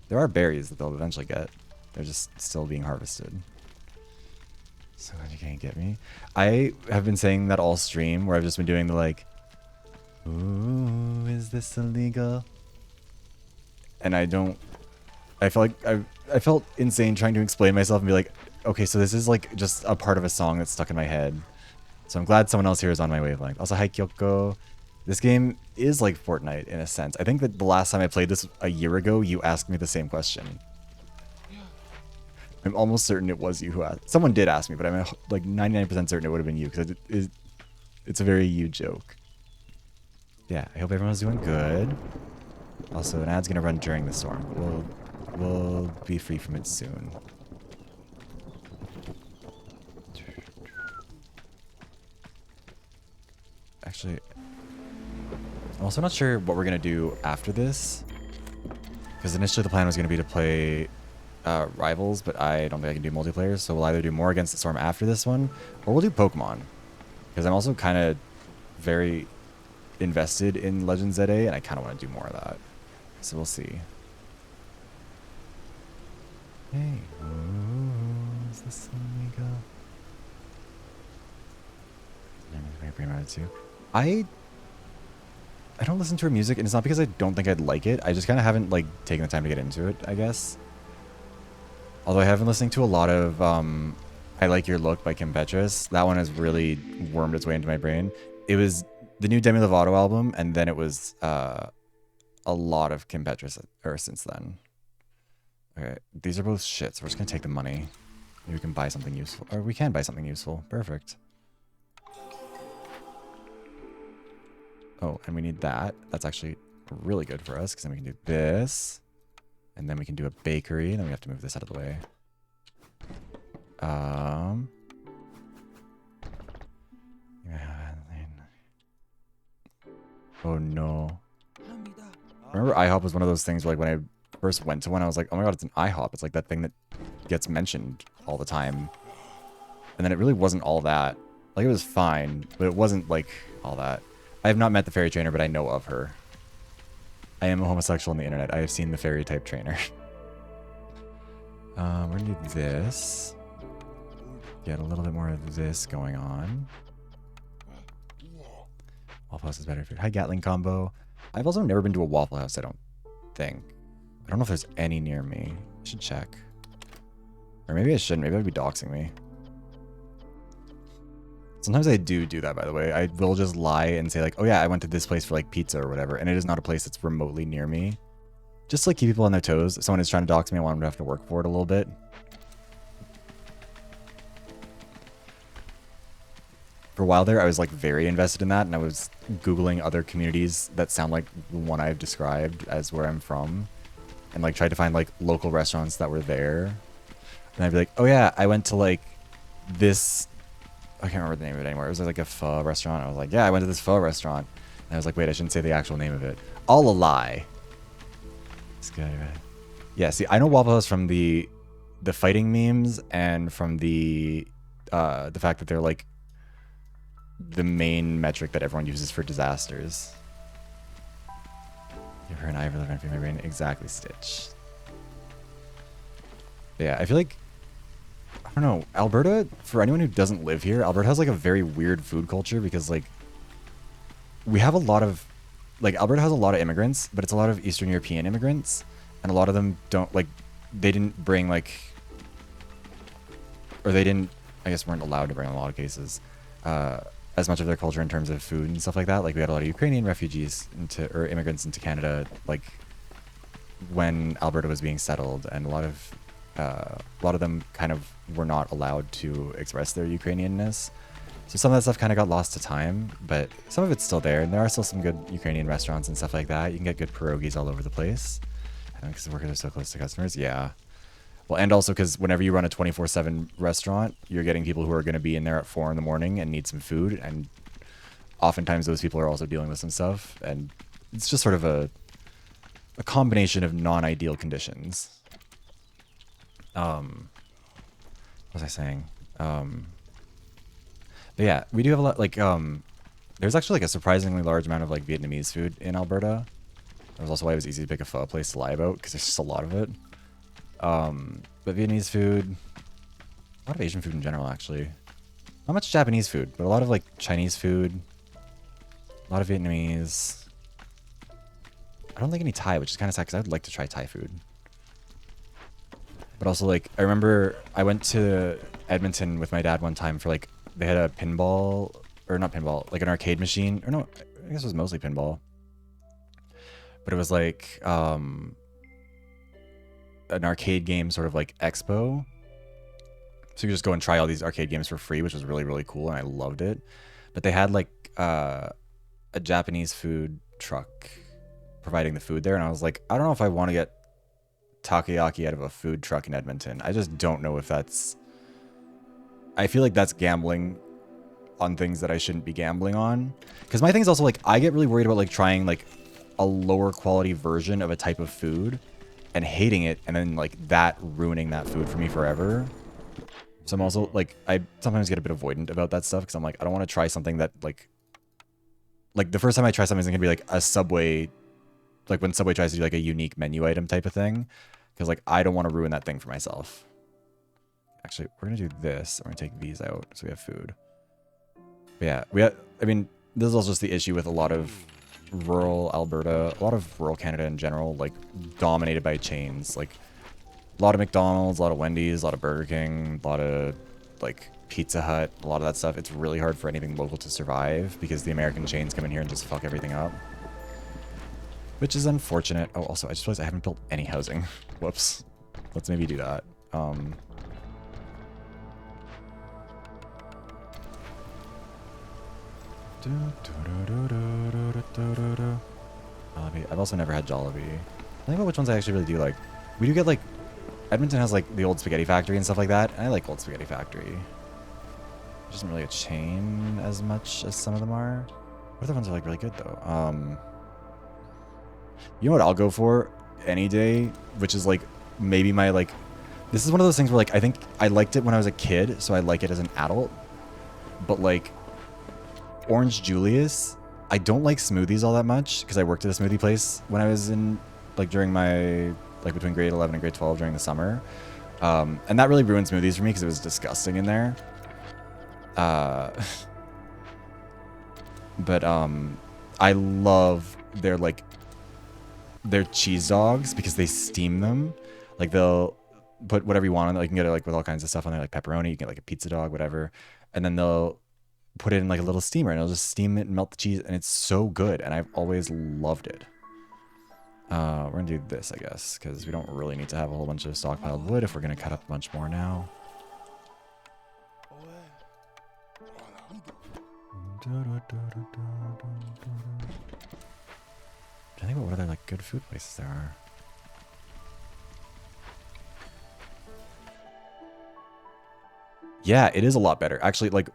There are berries that they'll eventually get. They're just still being harvested. So glad you can't get me. I have been saying that all stream, where I've just been doing the like, ooh, is this illegal? And I don't... I felt like I felt insane trying to explain myself and be like, okay, so this is like just a part of a song that's stuck in my head. So I'm glad someone else here is on my wavelength. Also, hi Kyoko. This game is like Fortnite in a sense. I think that the last time I played this a year ago, you asked me the same question. I'm almost certain it was you who asked. Someone did ask me, but I'm like 99% certain it would have been you because it's a very you joke. Yeah, I hope everyone's doing good. Also, an ad's gonna run during the storm. We'll be free from it soon. Actually, I'm also not sure what we're gonna do after this, because initially the plan was gonna be to play Rivals, but I don't think I can do multiplayer, so we'll either do more Against the Storm after this one, or we'll do Pokemon, because I'm also kind of very invested in Legends ZA, and I kind of want to do more of that. So we'll see. Hey, is this illegal? I don't listen to her music, and it's not because I don't think I'd like it. I just kind of haven't like taken the time to get into it, I guess. Although I have been listening to a lot of I Like Your Look by Kim Petras. That one has really wormed its way into my brain. It was the new Demi Lovato album, and then it was a lot of Kim Petras since then. Okay, these are both shit, so we're just gonna take the money. Maybe we can buy something useful. Or we can buy something useful. Perfect. Oh, and we need that. That's actually really good for us, because then we can do this. And then we can do a bakery, and then we have to move this out of the way. Oh no. Remember IHOP was one of those things where like when I first went to one, I was like, oh my god, it's an IHOP. It's like that thing that gets mentioned all the time. And then it really wasn't all that. Like it was fine, but it wasn't like all that. I have not met the fairy trainer, but I know of her. I am a homosexual on the internet. I have seen the fairy type trainer. We're gonna do this. Get a little bit more of this going on. Waffle House is better food. Hi, Gatling combo. I've also never been to a Waffle House, I don't think. I don't know if there's any near me. I should check. Or maybe I shouldn't. Maybe I'd be doxing me. Sometimes I do that, by the way. I will just lie and say like, oh yeah, I went to this place for like pizza or whatever. And it is not a place that's remotely near me. Just to like keep people on their toes. If someone is trying to dox me, I want them to have to work for it a little bit. For a while there, I was like very invested in that, and I was Googling other communities that sound like the one I've described as where I'm from, and like tried to find like local restaurants that were there. And I'd be like, oh yeah, I went to like this, I can't remember the name of it anymore. It was like a pho restaurant. I was like, yeah, I went to this pho restaurant. And I was like, wait, I shouldn't say the actual name of it. All a lie. It's good, right? Yeah, see, I know Waffle House from the fighting memes and from the fact that they're like the main metric that everyone uses for disasters. Give her an eye for the vent my brain. Exactly, Stitch. Yeah, I feel like, I don't know, Alberta, for anyone who doesn't live here, Alberta has like a very weird food culture because like we have a lot of, like Alberta has a lot of immigrants, but it's a lot of Eastern European immigrants, and a lot of them don't like, they didn't bring like, or they didn't, I guess weren't allowed to bring in a lot of cases, as much of their culture in terms of food and stuff like that. Like we had a lot of Ukrainian refugees or immigrants into Canada, like when Alberta was being settled, and a lot of them kind of were not allowed to express their Ukrainianness. So some of that stuff kind of got lost to time, but some of it's still there, and there are still some good Ukrainian restaurants and stuff like that. You can get good pierogies all over the place. I think because the workers are so close to customers. Yeah. Well, and also because whenever you run a 24/7 restaurant, you're getting people who are going to be in there at 4 in the morning and need some food, and oftentimes those people are also dealing with some stuff, and it's just sort of a combination of non-ideal conditions. What was I saying? But yeah, we do have a lot, like, there's actually like a surprisingly large amount of like Vietnamese food in Alberta. That was also why it was easy to pick a pho place to lie about, because there's just a lot of it. But Vietnamese food, a lot of Asian food in general, actually. Not much Japanese food, but a lot of like Chinese food, a lot of Vietnamese. I don't think any Thai, which is kind of sad because I'd like to try Thai food. But also, like, I remember I went to Edmonton with my dad one time for like, they had a pinball, or not pinball, like an arcade machine, or no, I guess it was mostly pinball. But it was like an arcade game sort of like expo. So you just go and try all these arcade games for free, which was really, really cool, and I loved it. But they had like a Japanese food truck providing the food there, and I was like, I don't know if I want to get takoyaki out of a food truck in Edmonton. I just don't know if that's... I feel like that's gambling on things that I shouldn't be gambling on. Because my thing is also like, I get really worried about like trying like a lower quality version of a type of food and hating it, and then like that ruining that food for me forever. So I'm also like, I sometimes get a bit avoidant about that stuff because I'm like, I don't want to try something that like the first time I try something is gonna be like a Subway, like when Subway tries to do like a unique menu item type of thing, because like I don't want to ruin that thing for myself. Actually, we're gonna do this. We're gonna take these out so we have food. But yeah, I mean, this is also just the issue with a lot of rural Alberta, a lot of rural Canada in general, like dominated by chains. Like a lot of McDonald's, a lot of Wendy's, a lot of Burger King, a lot of like Pizza Hut, a lot of that stuff. It's really hard for anything local to survive because the American chains come in here and just fuck everything up. Which is unfortunate. Oh, also, I just realized I haven't built any housing. Whoops. Let's maybe do that. Jollibee. I've also never had Jollibee. Think about which ones I actually really do like. We do get like, Edmonton has like the old Spaghetti Factory and stuff like that, and I like old Spaghetti Factory. It isn't really a chain as much as some of them are. What other ones are like really good though? You know what I'll go for any day, which is like maybe my like, this is one of those things where like I think I liked it when I was a kid, so I like it as an adult. But like Orange Julius, I don't like smoothies all that much because I worked at a smoothie place when I was in like during my like between grade 11 and grade 12 during the summer. And that really ruined smoothies for me because it was disgusting in there. But I love their like their cheese dogs because they steam them. Like they'll put whatever you want on it. Like you can get it like with all kinds of stuff on there, like pepperoni. You can get like a pizza dog, whatever, and then they'll put it in like a little steamer and it'll just steam it and melt the cheese, and it's so good. And I've always loved it. We're gonna do this, I guess, because we don't really need to have a whole bunch of stockpiled wood if we're gonna cut up a bunch more now. I think about what other like good food places there are. Yeah, it is a lot better. Actually, like,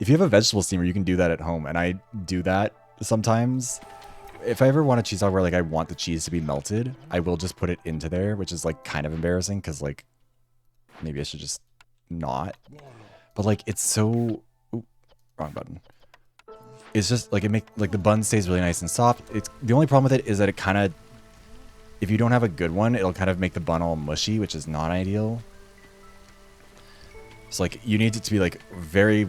if you have a vegetable steamer, you can do that at home, and I do that sometimes. If I ever want a cheese dog where like I want the cheese to be melted, I will just put it into there, which is like kind of embarrassing because like maybe I should just not. But like it's so... Ooh, wrong button. it's just like like the bun stays really nice and soft. It's the only problem with it is that it kind of, if you don't have a good one, it'll kind of make the bun all mushy, which is not ideal. So like you need it to be like very,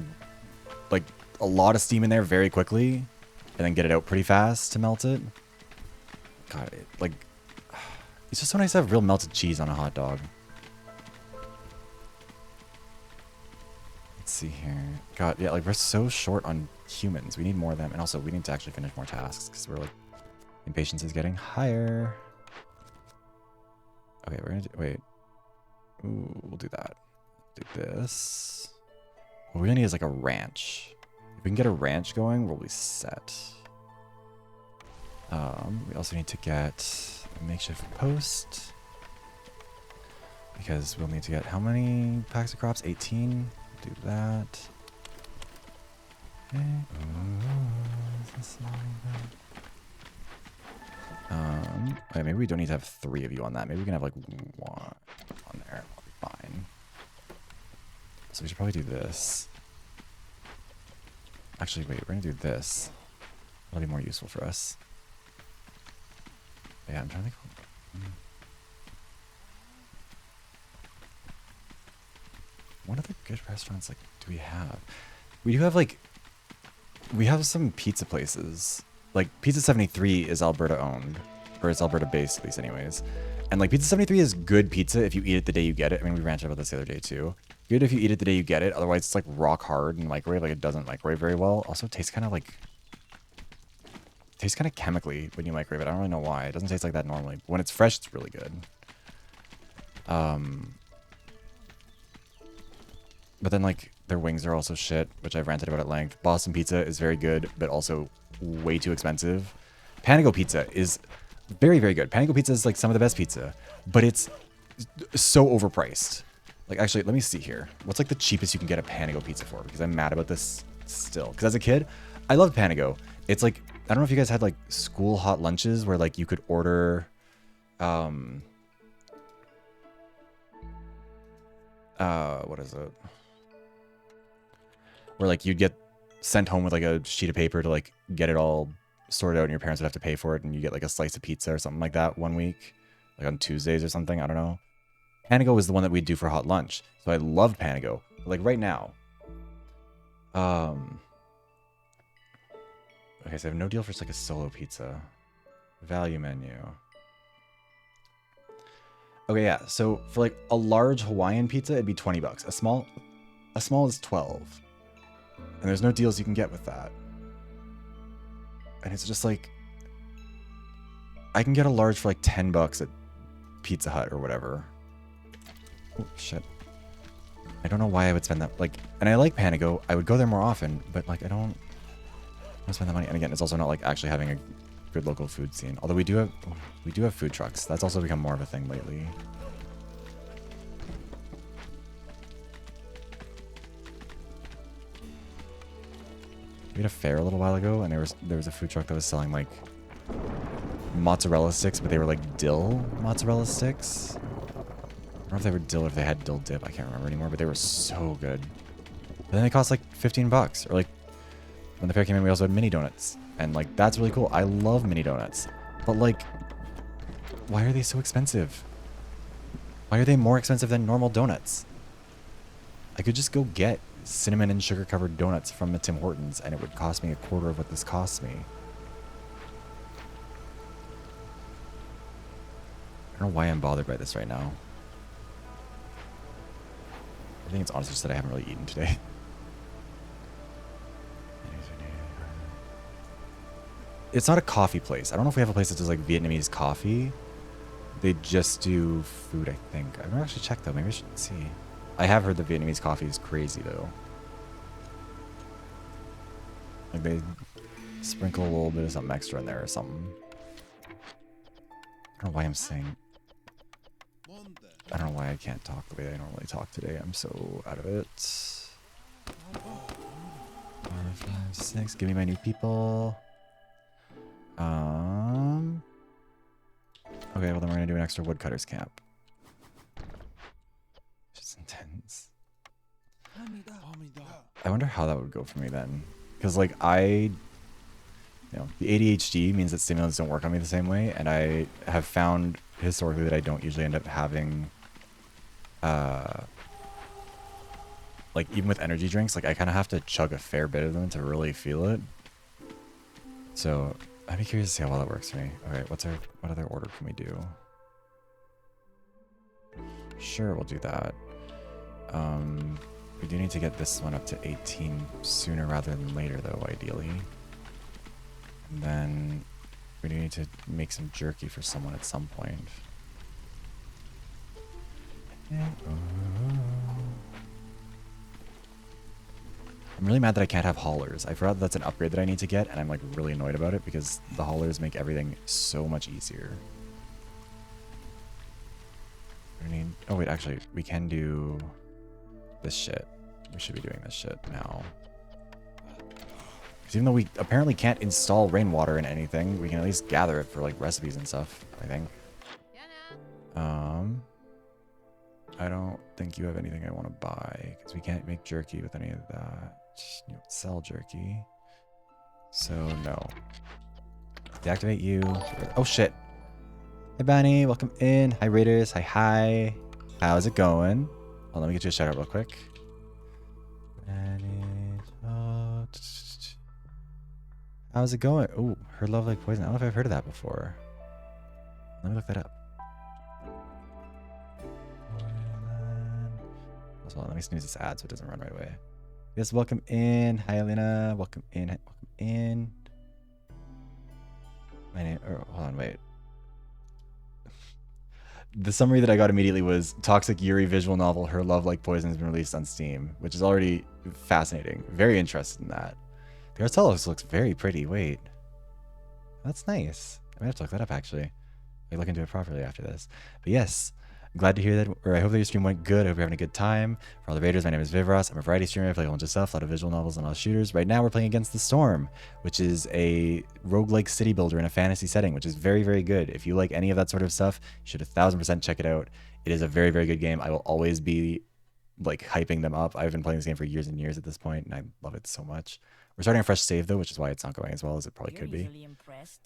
like a lot of steam in there very quickly, and then get it out pretty fast to melt it. God, like it's just so nice to have real melted cheese on a hot dog. Let's see here. God, yeah, like we're so short on humans. We need more of them, and also we need to actually finish more tasks because we're like impatience is getting higher. Okay, we're gonna do, wait. Ooh, we'll do that. Do this. What we're gonna need is like a ranch. If we can get a ranch going, we'll be set. We also need to get a makeshift post. Because we'll need to get how many packs of crops? 18. Do that. Okay. Okay, maybe we don't need to have 3 of you on that. Maybe we can have like 1 on there. I'll be fine. So we should probably do this. Actually, wait, we're gonna do this. That'll be more useful for us. Yeah, I'm trying to think. What other good restaurants like do we have? We do have like, we have some pizza places. Like Pizza 73 is Alberta owned, or it's Alberta based at least anyways. And like Pizza 73 is good pizza if you eat it the day you get it. I mean, we ranted about this the other day too. Good if you eat it the day you get it. Otherwise it's like rock hard and microwave. Like it doesn't microwave very well. Also tastes kind of like, tastes kind of chemically when you microwave it. I don't really know why. It doesn't taste like that normally. But when it's fresh, it's really good. But then like their wings are also shit, which I've ranted about at length. Boston Pizza is very good, but also way too expensive. Panago Pizza is very, very good. Panago Pizza is like some of the best pizza, but it's so overpriced. Like actually, let me see here. What's like the cheapest you can get a Panago Pizza for? Because I'm mad about this still. Because as a kid, I loved Panago. It's like, I don't know if you guys had like school hot lunches where like you could order, what is it? Where like you'd get sent home with like a sheet of paper to like get it all sorted out and your parents would have to pay for it and you get like a slice of pizza or something like that one week, like on Tuesdays or something. I don't know. Panago was the one that we'd do for hot lunch. So I loved Panago. But like right now, okay, so I have no deal for just like a solo pizza. Value menu. Okay, yeah. So for like a large Hawaiian pizza, it'd be 20 bucks. A small is 12. And there's no deals you can get with that. And it's just like, I can get a large for like 10 bucks at Pizza Hut or whatever. Oh, shit. I don't know why I would spend that, like, and I like Panago. I would go there more often, but like, I don't spend that money. And again, it's also not like actually having a good local food scene. Although we do have food trucks. That's also become more of a thing lately. We had a fair a little while ago, and there was a food truck that was selling like mozzarella sticks, but they were like dill mozzarella sticks. I don't know if they were dill or if they had dill dip. I can't remember anymore, but they were so good. But then they cost like 15 bucks. Or like when the fair came in, we also had mini donuts, and like that's really cool. I love mini donuts, but like, why are they so expensive? Why are they more expensive than normal donuts? I could just go get cinnamon and sugar covered donuts from the Tim Hortons and it would cost me a quarter of what this costs me. I don't know why I'm bothered by this right now. I think it's honestly just that I haven't really eaten today. It's not a coffee place. I don't know if we have a place that does like Vietnamese coffee. They just do food, I think. I've never actually checked though. Maybe I should see. I have heard that Vietnamese coffee is crazy though. Like they sprinkle a little bit of something extra in there or something. I don't know why I'm saying. I don't know why I can't talk the way I normally talk today. I'm so out of it. 4, 5, 6. Give me my new people. Okay, well then we're gonna do an extra woodcutters camp. Just intense. I wonder how that would go for me then. Because like I the ADHD means that stimulants don't work on me the same way, and I have found historically that I don't usually end up having, like even with energy drinks, like I kind of have to chug a fair bit of them to really feel it. So I'd be curious to see how well that works for me. Okay, what other order can we do? Sure, we'll do that. We do need to get this one up to 18 sooner rather than later, though, ideally. And then we do need to make some jerky for someone at some point. I'm really mad that I can't have haulers. I forgot that's an upgrade that I need to get, and I'm like really annoyed about it because the haulers make everything so much easier. Oh wait, actually, we can do this shit. We should be doing this shit now. Because even though we apparently can't install rainwater in anything, we can at least gather it for like recipes and stuff, I think. I don't think you have anything I want to buy because we can't make jerky with any of that. You don't sell jerky. So no. Deactivate you. Oh shit. Hey Bunny, welcome in. Hi Raiders. Hi. How's it going? Oh, let me get you a shout out real quick. How's it going? Oh, her love like poison. I don't know if I've heard of that before. Let me look that up. Hold on, let me snooze this ad so it doesn't run right away. Yes, welcome in. Hi, Elena. Welcome in. Welcome in. My name. Oh, hold on, wait. The summary that I got immediately was Toxic Yuri visual novel Her Love Like Poison has been released on Steam, which is already fascinating. Very interested in that. The art style looks very pretty. Wait. That's nice. I might have to look that up actually. I look into it properly after this. But yes, I'm glad to hear that, or I hope that your stream went good. I hope you're having a good time. For all the raiders, my name is Vivros. I'm a variety streamer. I play a bunch of stuff, a lot of visual novels and a lot of shooters. Right now we're playing Against the Storm, which is a roguelike city builder in a fantasy setting, which is very, very good. If you like any of that sort of stuff, you should 1000% check it out. It is a very, very good game. I will always be like hyping them up. I've been playing this game for years and years at this point, and I love it so much. We're starting a fresh save though, which is why it's not going as well as it probably could be.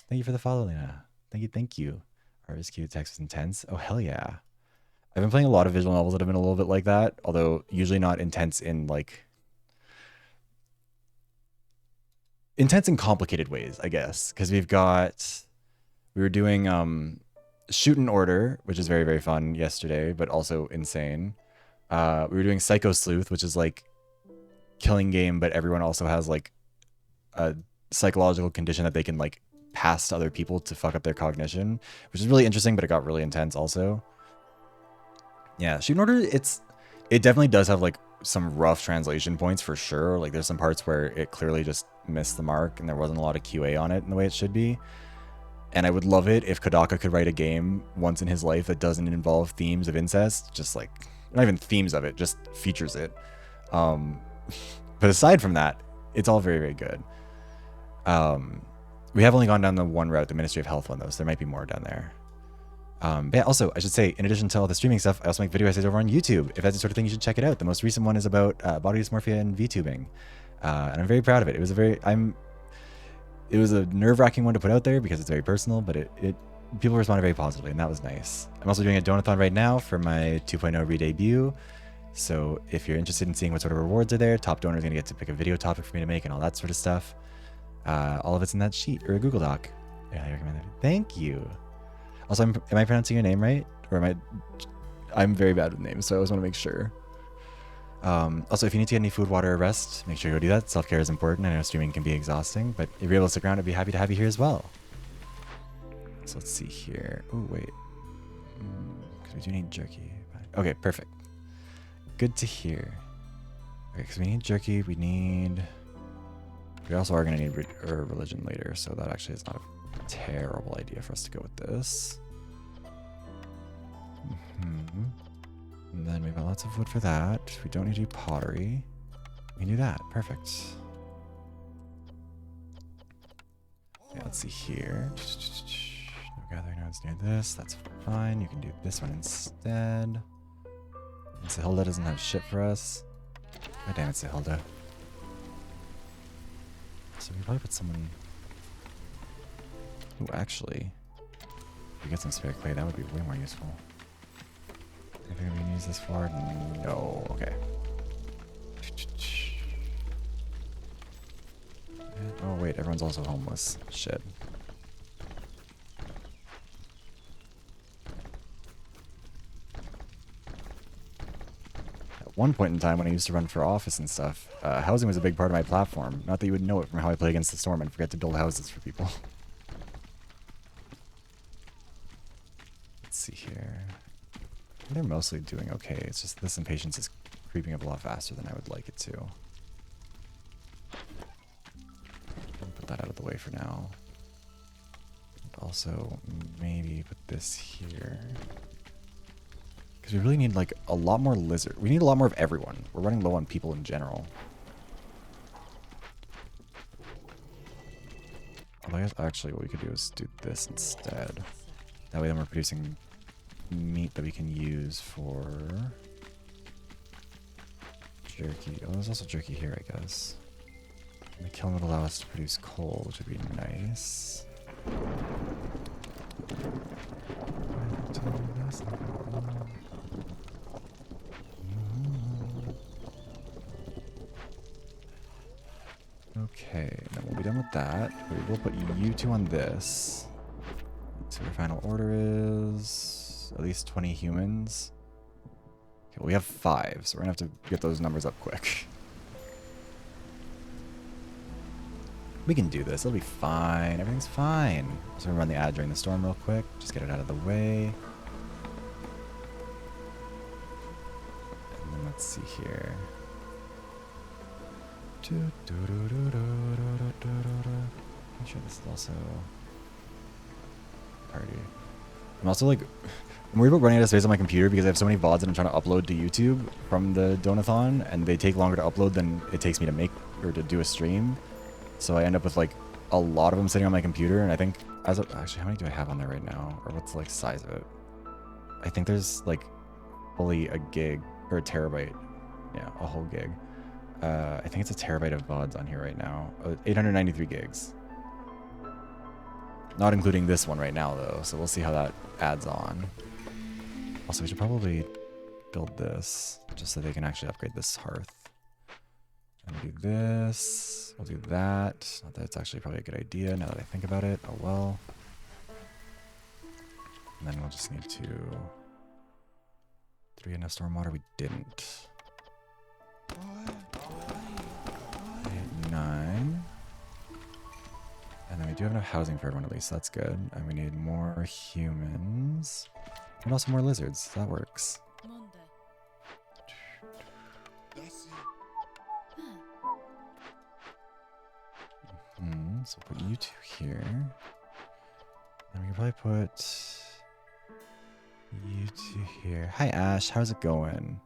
Thank you for the follow, Lena. Thank you. Harvest Q text was intense. Oh hell yeah. I've been playing a lot of visual novels that have been a little bit like that, although usually not intense in like intense in complicated ways, I guess. Because we were doing Shoot in Order, which is very, very fun yesterday, but also insane. We were doing Psycho Sleuth, which is like killing game, but everyone also has like a psychological condition that they can like pass to other people to fuck up their cognition, which is really interesting, but it got really intense also. Yeah, Shoot in Order, it definitely does have like some rough translation points for sure. Like there's some parts where it clearly just missed the mark and there wasn't a lot of QA on it in the way it should be. And I would love it if Kodaka could write a game once in his life that doesn't involve themes of incest, just like, not even themes of it, just features it. But aside from that, it's all very, very good. We have only gone down the one route, the Ministry of Health one though, so there might be more down there. But yeah, also, I should say, in addition to all the streaming stuff, I also make video essays over on YouTube. If that's the sort of thing, you should check it out. The most recent one is about body dysmorphia and VTubing. And I'm very proud of it. It was a nerve-wracking one to put out there because it's very personal, but people responded very positively, and that was nice. I'm also doing a donathon right now for my 2.0 re-debut. So if you're interested in seeing what sort of rewards are there, top donor is going to get to pick a video topic for me to make and all that sort of stuff. All of it's in that sheet, or a Google Doc. Yeah, I recommend it. Thank you. Also, am I pronouncing your name right? Or I'm very bad with names, so I always want to make sure. Also, if you need to get any food, water, or rest, make sure you go do that. Self-care is important. I know streaming can be exhausting, but if you're able to stick around, I'd be happy to have you here as well. So let's see here. Oh, wait. Because we do need jerky. Okay, perfect. Good to hear. Okay, because we need jerky. We also are going to need religion later, so that actually is not a terrible idea for us to go with this. And then we've got lots of wood for that. We don't need to do pottery. We can do that. Perfect. Yeah, let's see here. No gathering nodes near this. That's fine. You can do this one instead. And Sahilda doesn't have shit for us. God damn it, Sahilda. So we probably put someone Ooh, actually, if we get some spare clay, that would be way more useful. Anything we can use this for? No. Okay. Oh wait, everyone's also homeless. Shit. At one point in time when I used to run for office and stuff, housing was a big part of my platform. Not that you would know it from how I play Against the Storm and forget to build houses for people. Let's see here. They're mostly doing okay. It's just this impatience is creeping up a lot faster than I would like it to. Put that out of the way for now. And also, maybe put this here. Because we really need, like, a lot more lizard. We need a lot more of everyone. We're running low on people in general. Although I guess actually what we could do is do this instead. That way then we're producing meat that we can use for jerky. Oh, there's also jerky here, I guess. And the kiln would allow us to produce coal, which would be nice. Okay, then we'll be done with that. We will put you two on this. So our final order is at least 20 humans. Okay, well, we have 5, so we're gonna have to get those numbers up quick. We can do this. It'll be fine. Everything's fine. So we're gonna run the ad during the storm real quick. Just get it out of the way. And then let's see here. I'm sure this is also party. I'm also like, I'm worried about running out of space on my computer because I have so many VoDs that I'm trying to upload to YouTube from the Donathon, and they take longer to upload than it takes me to make or to do a stream. So I end up with like a lot of them sitting on my computer, and I think as of, actually, how many do I have on there right now, or what's the like size of it? I think there's like fully a gig or a terabyte. Yeah, a whole gig. I think it's a terabyte of VoDs on here right now. 893 gigs. Not including this one right now, though, so we'll see how that adds on. Also, we should probably build this, just so they can actually upgrade this hearth. And we'll do this. We'll do that. Not that it's actually probably a good idea, now that I think about it. Oh, well. And then we'll just need to... 3 enough stormwater? We didn't. 8, 9. And then we do have enough housing for everyone at least, so that's good. And we need more humans. And also more lizards, that works. So put you two here. And we can probably put you two here. Hi Ash, how's it going?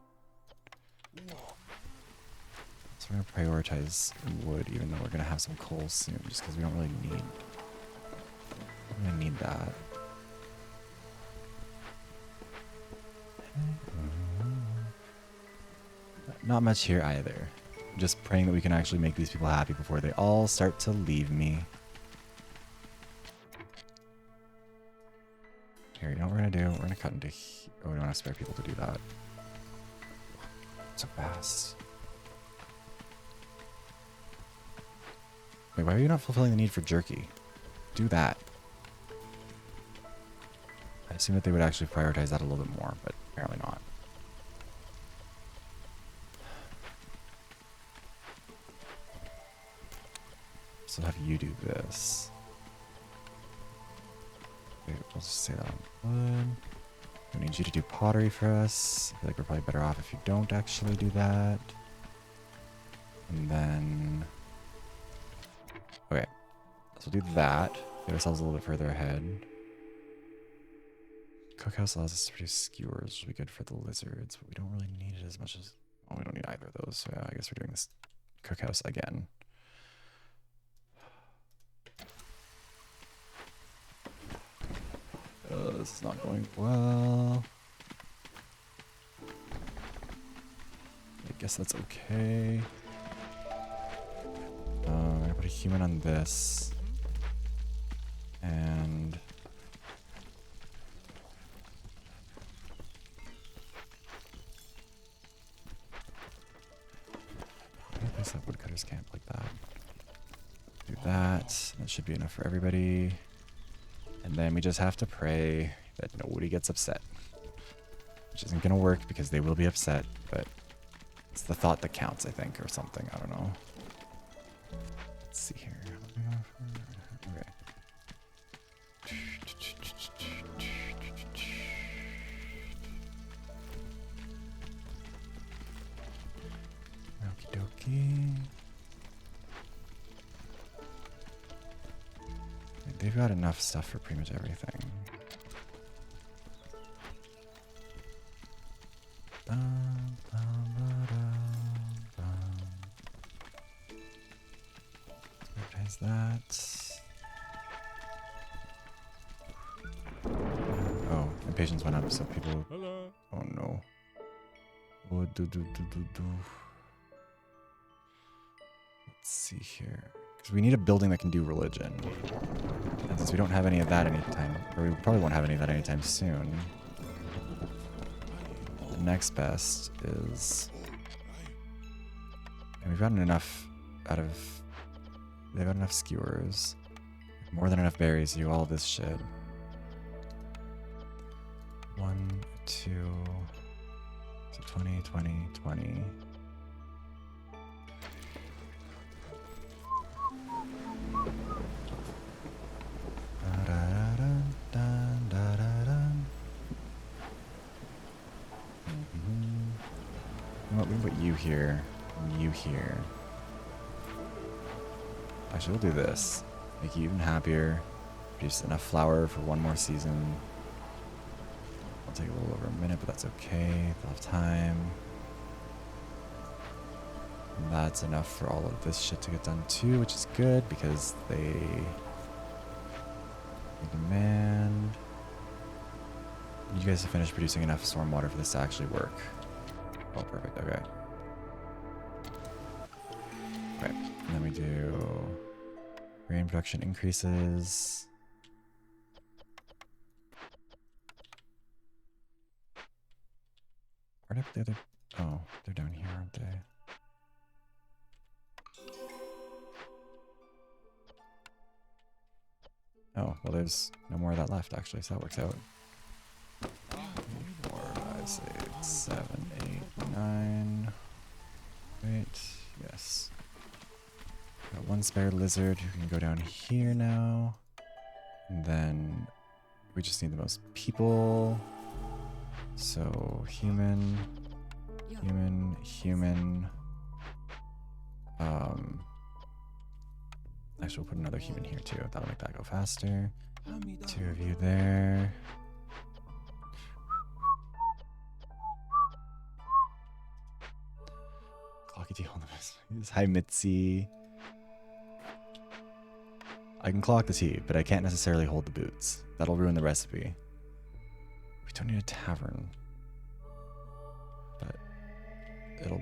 So we're gonna prioritize wood, even though we're gonna have some coal soon, just because we don't really need. We're gonna need that. Not much here either. Just praying that we can actually make these people happy before they all start to leave me. Here, you know what we're gonna do? We're gonna cut into. Oh, we don't have spare people to do that. So fast. Wait, why are you not fulfilling the need for jerky? Do that. I assume that they would actually prioritize that a little bit more, but apparently not. So have you do this. Wait, we'll just say that on wood. We need you to do pottery for us. I feel like we're probably better off if you don't actually do that. And then... Okay, so we'll do that. Get ourselves a little bit further ahead. Cookhouse allows us to produce skewers, which will be good for the lizards, but we don't really need it as much as... Oh, we don't need either of those, so yeah, I guess we're doing this cookhouse again. This is not going well. I guess that's okay. I'm gonna put a human on this. And let's have woodcutters camp like that. Do that. That should be enough for everybody. And then we just have to pray that nobody gets upset. Which isn't going to work because they will be upset, but it's the thought that counts, I think, or something. I don't know. Let's see here. Okay. Okie dokie. They've got enough stuff for pretty much everything. Advertise that. Oh, impatience went up, so people. Hello. Oh no. What do. Let's see here. Because we need a building that can do religion. And since we don't have any of that anytime, or we probably won't have any of that anytime soon, the next best is. And we've gotten enough out of. They've got enough skewers. More than enough berries to do all this shit. 1, 2. So 20, 20, 20. What, we can put you here, and you here. Actually, we'll do this. Make you even happier. Produce enough flour for one more season. It'll take a little over a minute, but that's okay. They'll have time. And that's enough for all of this shit to get done too, which is good because they demand. You guys have finished producing enough stormwater for this to actually work. Oh, perfect. Okay. Okay. And then we do grain production increases. Where'd I put the other? Oh, they're down here, aren't they? Oh, well, there's no more of that left, actually, so that works out. 4, 5, 6, 7, 8, 9. Wait, yes. Got one spare lizard who can go down here now. And then we just need the most people. So human, human, human. Actually, we'll put another human here too. That'll make that go faster. 2 of you there. Clocky T on the best. Hi, Mitzi. I can clock the tea, but I can't necessarily hold the boots. That'll ruin the recipe. We don't need a tavern. But it'll...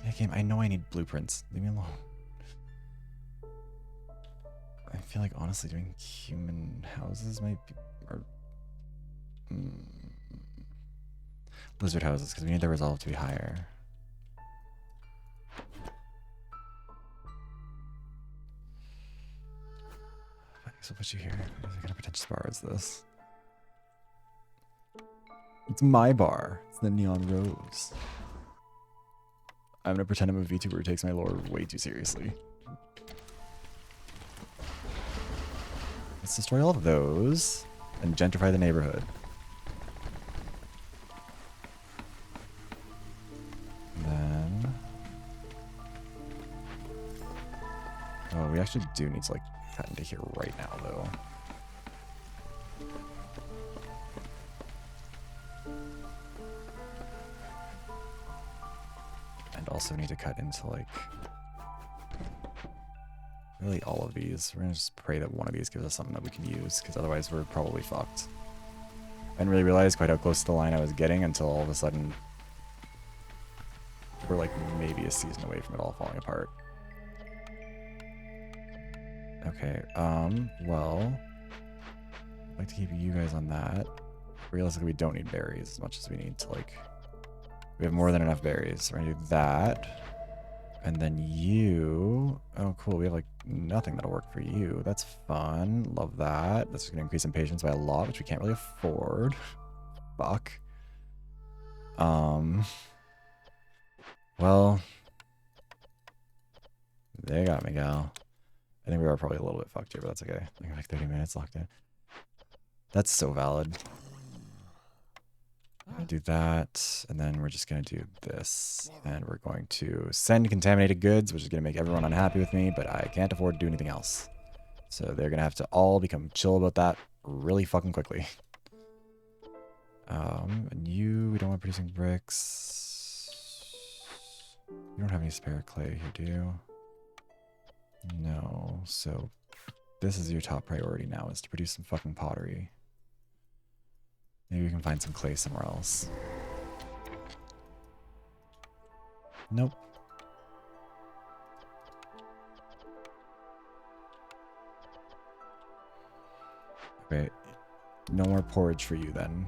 Yeah, game, I know I need blueprints. Leave me alone. I feel like, honestly, doing human houses might be... Or, lizard houses, because we need the resolve to be higher. So I'll put you here. What kind of pretentious bar is this? It's my bar. It's the Neon Rose. I'm gonna pretend I'm a VTuber who takes my lore way too seriously. Let's destroy all of those and gentrify the neighborhood. And then... Oh, we actually do need to, like, cut into here right now, though. And also need to cut into, like, really all of these. We're gonna just pray that one of these gives us something that we can use, because otherwise we're probably fucked. I didn't really realize quite how close to the line I was getting until all of a sudden we're like maybe a season away from it all falling apart. Okay, well, I'd like to keep you guys on that. Realistically, we don't need berries as much as we need to, like, We have more than enough berries. We're gonna do that. And then you... Oh, cool. We have, like, nothing that'll work for you. That's fun. Love that. That's gonna increase impatience by a lot, which we can't really afford. Fuck. Well... They got me, gal. I think we are probably a little bit fucked here, but that's okay. I got like 30 minutes locked in. That's so valid. I'm gonna do that, and then we're just gonna do this. And we're going to send contaminated goods, which is gonna make everyone unhappy with me, but I can't afford to do anything else. So they're gonna have to all become chill about that really fucking quickly. And you, we don't want producing bricks. You don't have any spare clay here, do you? No, so this is your top priority now, is to produce some fucking pottery. Maybe we can find some clay somewhere else. Nope. Okay, no more porridge for you then.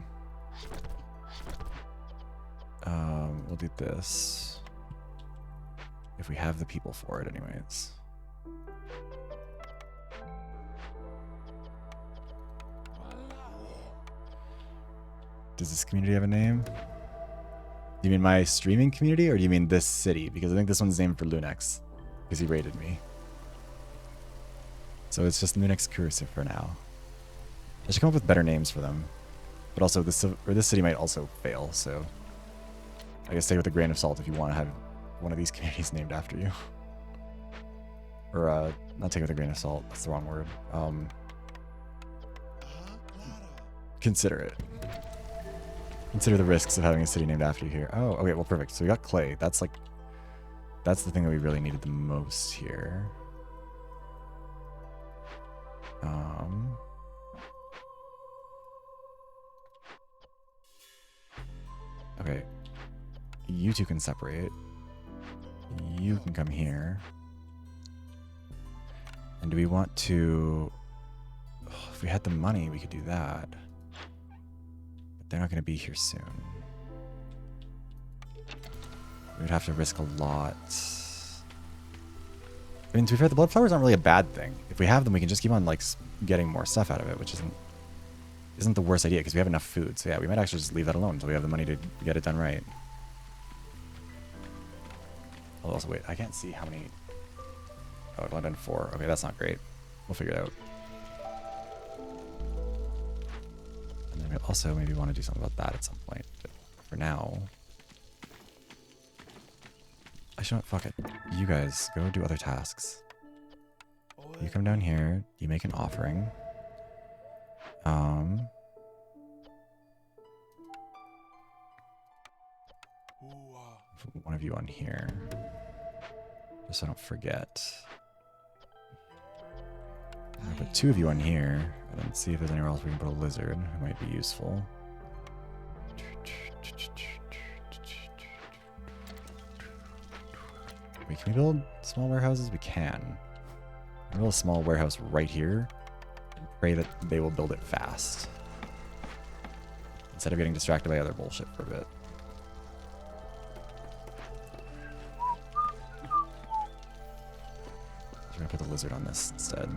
We'll do this. If we have the people for it anyways. Does this community have a name? Do you mean my streaming community, or do you mean this city? Because I think this one's named for Lunex, because he raided me. So it's just Lunex Cursive for now. I should come up with better names for them. But also, this city might also fail, so... I guess take it with a grain of salt if you want to have one of these communities named after you. Or, not take it with a grain of salt, that's the wrong word. Consider it. Consider the risks of having a city named after you here. Oh, okay, well, perfect. So we got clay. That's like... That's the thing that we really needed the most here. Okay. You two can separate. You can come here. And do we want to... Oh, if we had the money, we could do that. But they're not going to be here soon. We would have to risk a lot. I mean, to be fair, the blood flowers aren't really a bad thing. If we have them, we can just keep on, like, getting more stuff out of it, which isn't the worst idea, because we have enough food. So yeah, we might actually just leave that alone until we have the money to get it done right. Oh, also, wait, I can't see how many... Oh, I've only done 4. Okay, that's not great. We'll figure it out. And then we also maybe want to do something about that at some point. But for now... Actually, fuck it. You guys, go do other tasks. You come down here, you make an offering. One of you on here. Just so I don't forget. I'm gonna put 2 of you on here, and then see if there's anywhere else we can put a lizard. It might be useful. Wait, can we build small warehouses? We can. We'll build a small warehouse right here and pray that they will build it fast. Instead of getting distracted by other bullshit for a bit. We're gonna put the lizard on this instead.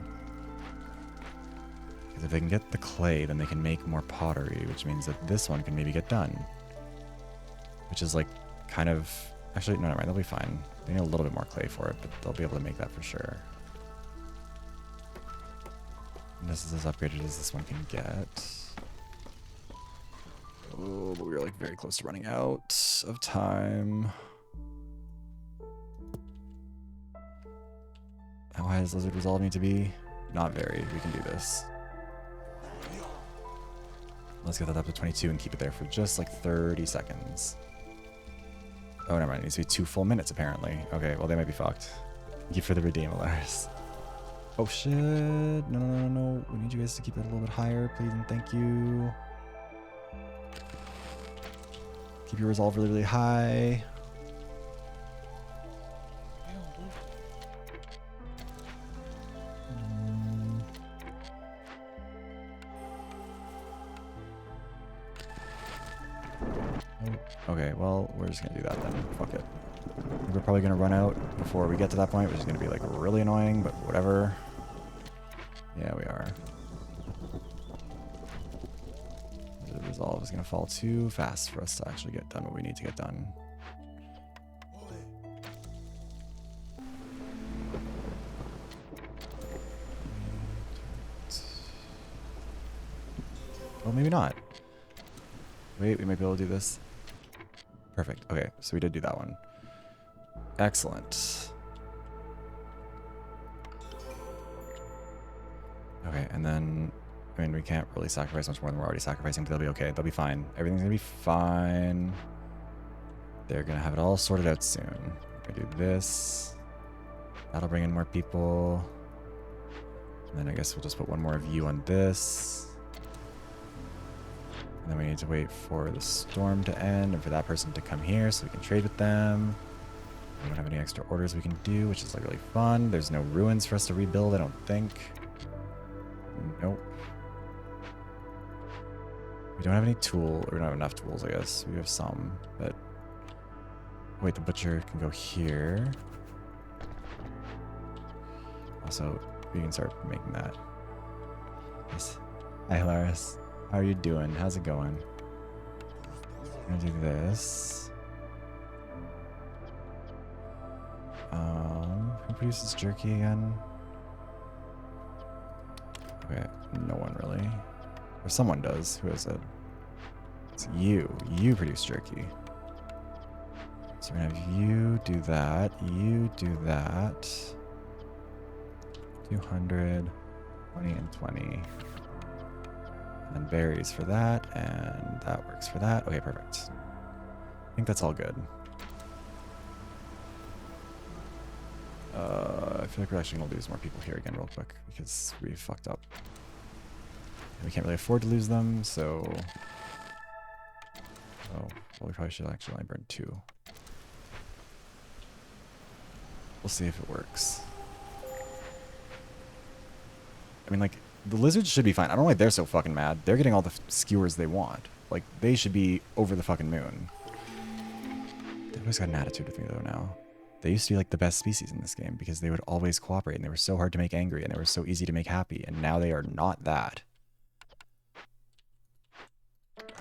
Because if they can get the clay, then they can make more pottery, which means that this one can maybe get done. Which is like kind of... Actually, no, never mind, they'll be fine. They need a little bit more clay for it, but they'll be able to make that for sure. And this is as upgraded as this one can get. Oh, but we're like very close to running out of time. How high does Lizard Resolve need to be? Not very. We can do this. Let's get that up to 22 and keep it there for just like 30 seconds. Oh, never mind. It needs to be 2 full minutes, apparently. Okay, well, they might be fucked. Thank you for the redeem alerts. Oh, shit. No. We need you guys to keep it a little bit higher, please, and thank you. Keep your resolve really, really high. Okay, well, we're just gonna do that then. Fuck it. We're probably gonna run out before we get to that point, which is gonna be like really annoying, but whatever. Yeah, we are. The resolve is gonna fall too fast for us to actually get done what we need to get done. Well, maybe not. Wait, we might be able to do this. Perfect. Okay, so we did do that one. Excellent. Okay, and then, I mean, we can't really sacrifice much more than we're already sacrificing, but they'll be okay. They'll be fine. Everything's gonna be fine. They're gonna have it all sorted out soon. We're gonna do this. That'll bring in more people. And then I guess we'll just put one more view on this. And then we need to wait for the storm to end and for that person to come here so we can trade with them. We don't have any extra orders we can do, which is like really fun. There's no ruins for us to rebuild, I don't think. Nope. We don't have any tool, or we don't have enough tools, I guess. We have some, but... Wait, the butcher can go here. Also, we can start making that. Yes. Hi, Hilaris. How are you doing? How's it going? I'm gonna do this. Who produces jerky again? Okay, no one really. Or someone does. Who is it? It's you. You produce jerky. So we're gonna have you do that. You do that. 200, 20, and 20. And then berries for that, and that works for that. Okay, perfect. I think that's all good. I feel like we're actually going to lose more people here again real quick because we fucked up. And we can't really afford to lose them, so... Oh, well, we probably should actually only burn 2. We'll see if it works. I mean, like, the lizards should be fine. I don't know why they're so fucking mad. They're getting all the skewers they want. Like, they should be over the fucking moon. They've always got an attitude with me, though, now. They used to be, like, the best species in this game because they would always cooperate, and they were so hard to make angry, and they were so easy to make happy, and now they are not that.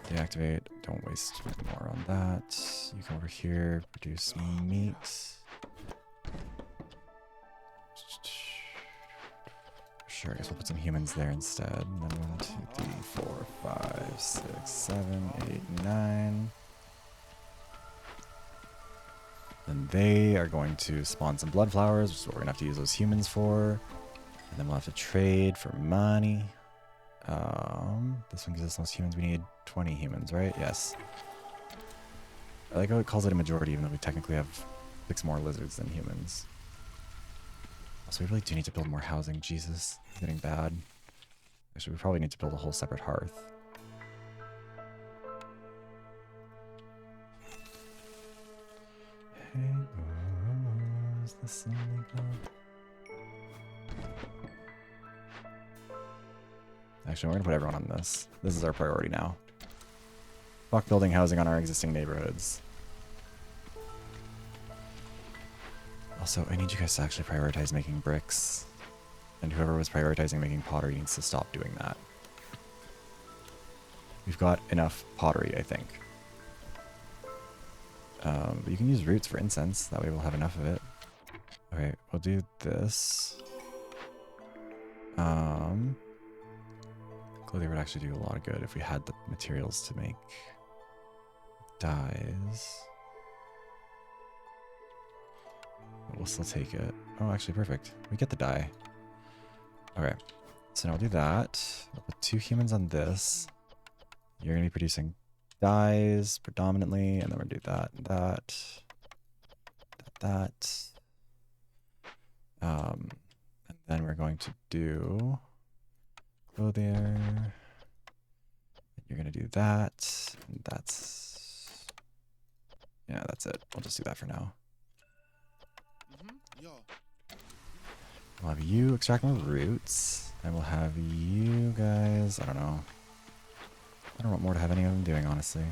Deactivate. Don't waste more on that. You come over here, produce meat. Sure, I guess we'll put some humans there instead. And then 1, 2, 3, 4, 5, 6, 7, 8, 9. Then they are going to spawn some blood flowers, which is what we're going to have to use those humans for. And then we'll have to trade for money. This one gives us most humans. We need 20 humans, right? Yes. I like how it calls it a majority, even though we technically have 6 more lizards than humans. Also, we really do need to build more housing. Jesus, it's getting bad. Actually, we probably need to build a whole separate hearth. Hey, where's the sun go? Actually, we're gonna put everyone on this. This is our priority now. Fuck building housing on our existing neighborhoods. Also, I need you guys to actually prioritize making bricks. And whoever was prioritizing making pottery needs to stop doing that. We've got enough pottery, I think. But you can use roots for incense. That way we'll have enough of it. Okay, we'll do this. Clothing would actually do a lot of good if we had the materials to make dyes. But we'll still take it. Oh, actually, perfect. We get the dye. Okay, so now we'll do that. We'll put 2 humans on this. You're going to be producing dyes predominantly, and then we're going to do that, that. And then we're going to do... Go there. You're going to do that, and that's... Yeah, that's it. We'll just do that for now. We'll have you extract more roots, and we'll have you guys, I don't know what more to have any of them doing, honestly.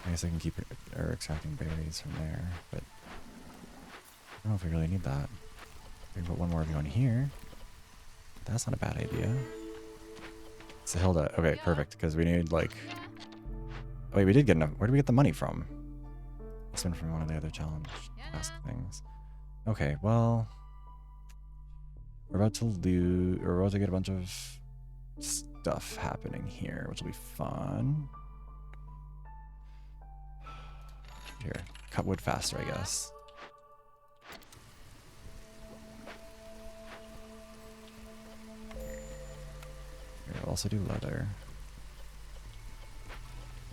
I guess I can keep extracting berries from there, but I don't know if we really need that. We can put one more of you on here. That's not a bad idea. It's a Hilda. Okay, perfect, because we need like... Oh, wait, we did get enough. Where did we get the money from? This one from one of the other challenge task things. Okay, well... We're about to get a bunch of stuff happening here, which will be fun. Here, cut wood faster, I guess. Here, we'll also do leather.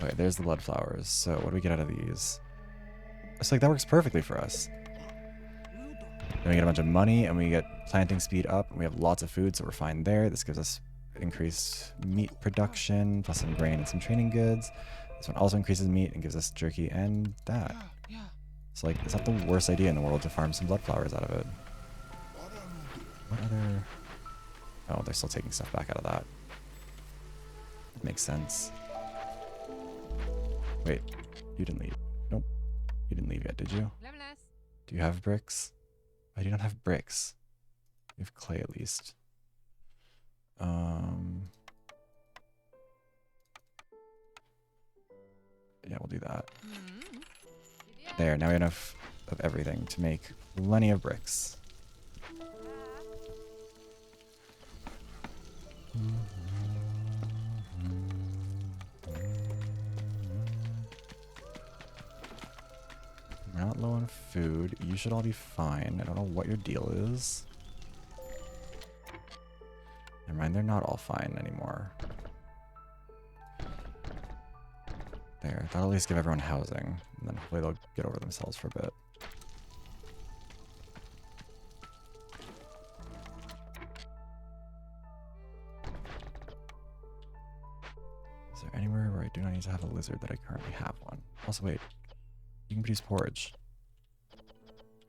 Okay, there's the blood flowers. So what do we get out of these? It's like that works perfectly for us. Then we get a bunch of money and we get planting speed up and we have lots of food, so we're fine there. This gives us increased meat production, plus some grain and some training goods. This one also increases meat and gives us jerky and that. So like, it's not the worst idea in the world to farm some blood flowers out of it. What other... Oh, they're still taking stuff back out of that. Makes sense. Wait, you didn't leave. Nope. You didn't leave yet, did you? Do you have bricks? I do not have bricks. You have clay at least. Yeah, we'll do that. There, now we have enough of everything to make plenty of bricks. We're not low on food. You should all be fine. I don't know what your deal is. Never mind, they're not all fine anymore. There, that'll at least give everyone housing. And then hopefully they'll get over themselves for a bit. Is there anywhere where I do not need to have a lizard that I currently have one? Also, wait. You can produce porridge.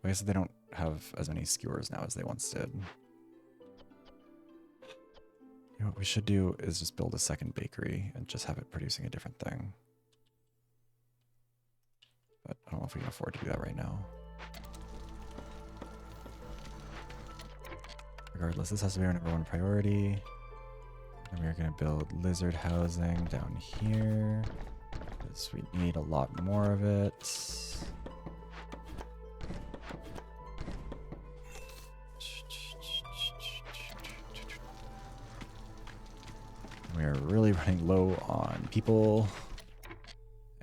I guess they don't have as many skewers now as they once did. You know what we should do is just build a second bakery and just have it producing a different thing. But I don't know if we can afford to do that right now. Regardless, this has to be our #1 priority. And we're going to build lizard housing down here. Because we need a lot more of it. We are really running low on people.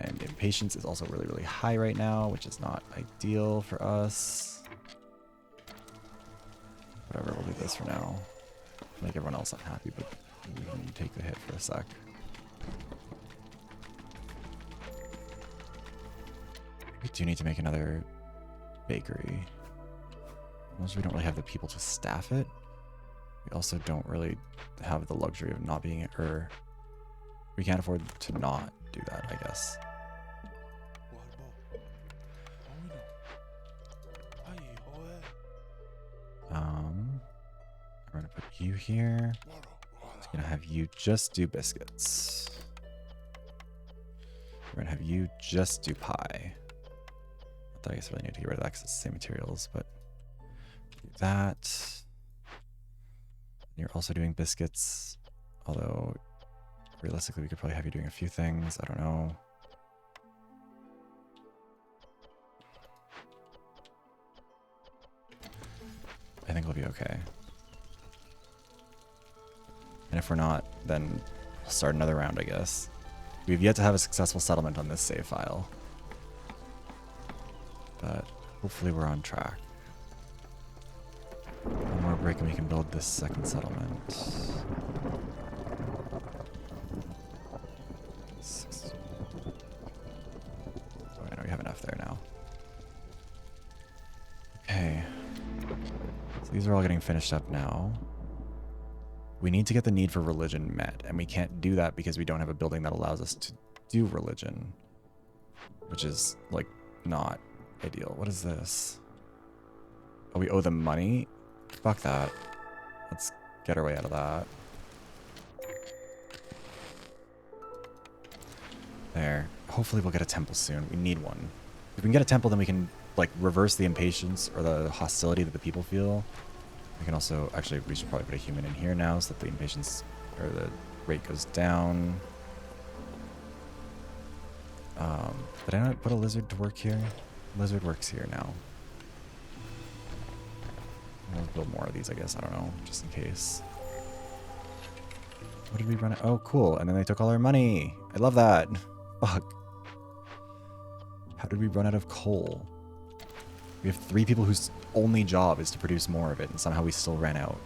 And impatience is also really, really high right now, which is not ideal for us. Whatever, we'll do this for now. Make everyone else unhappy, but we can take the hit for a sec. We do need to make another bakery. Most we don't really have the people to staff it. We also don't really have the luxury of not being, or we can't afford to not do that, I guess. We're gonna put you here. It's gonna have you just do biscuits. We're gonna have you just do pie. I thought I guess I really need to get rid of that because it's the same materials, but do that. You're also doing biscuits, although realistically we could probably have you doing a few things. I don't know. I think we'll be okay. And if we're not, then we'll start another round, I guess. We've yet to have a successful settlement on this save file. But hopefully we're on track. One more break and we can build this second settlement. Oh, I know we have enough there now. Okay. So these are all getting finished up now. We need to get the need for religion met, and we can't do that because we don't have a building that allows us to do religion. Which is, like, not ideal. What is this? Oh, we owe them money? Fuck that. Let's get our way out of that. There. hopefully we'll get a temple soon. We need one. If we can get a temple, then we can like reverse the impatience or the hostility that the people feel. We can also, actually, we should probably put a human in here now so that the impatience or the rate goes down. Did I not put a lizard to work here? Lizard works here now. We'll build more of these, I guess. I don't know, just in case. What did we run out? Oh, cool. And then they took all our money. I love that. Fuck. How did we run out of coal? We have 3 people whose only job is to produce more of it, and somehow we still ran out.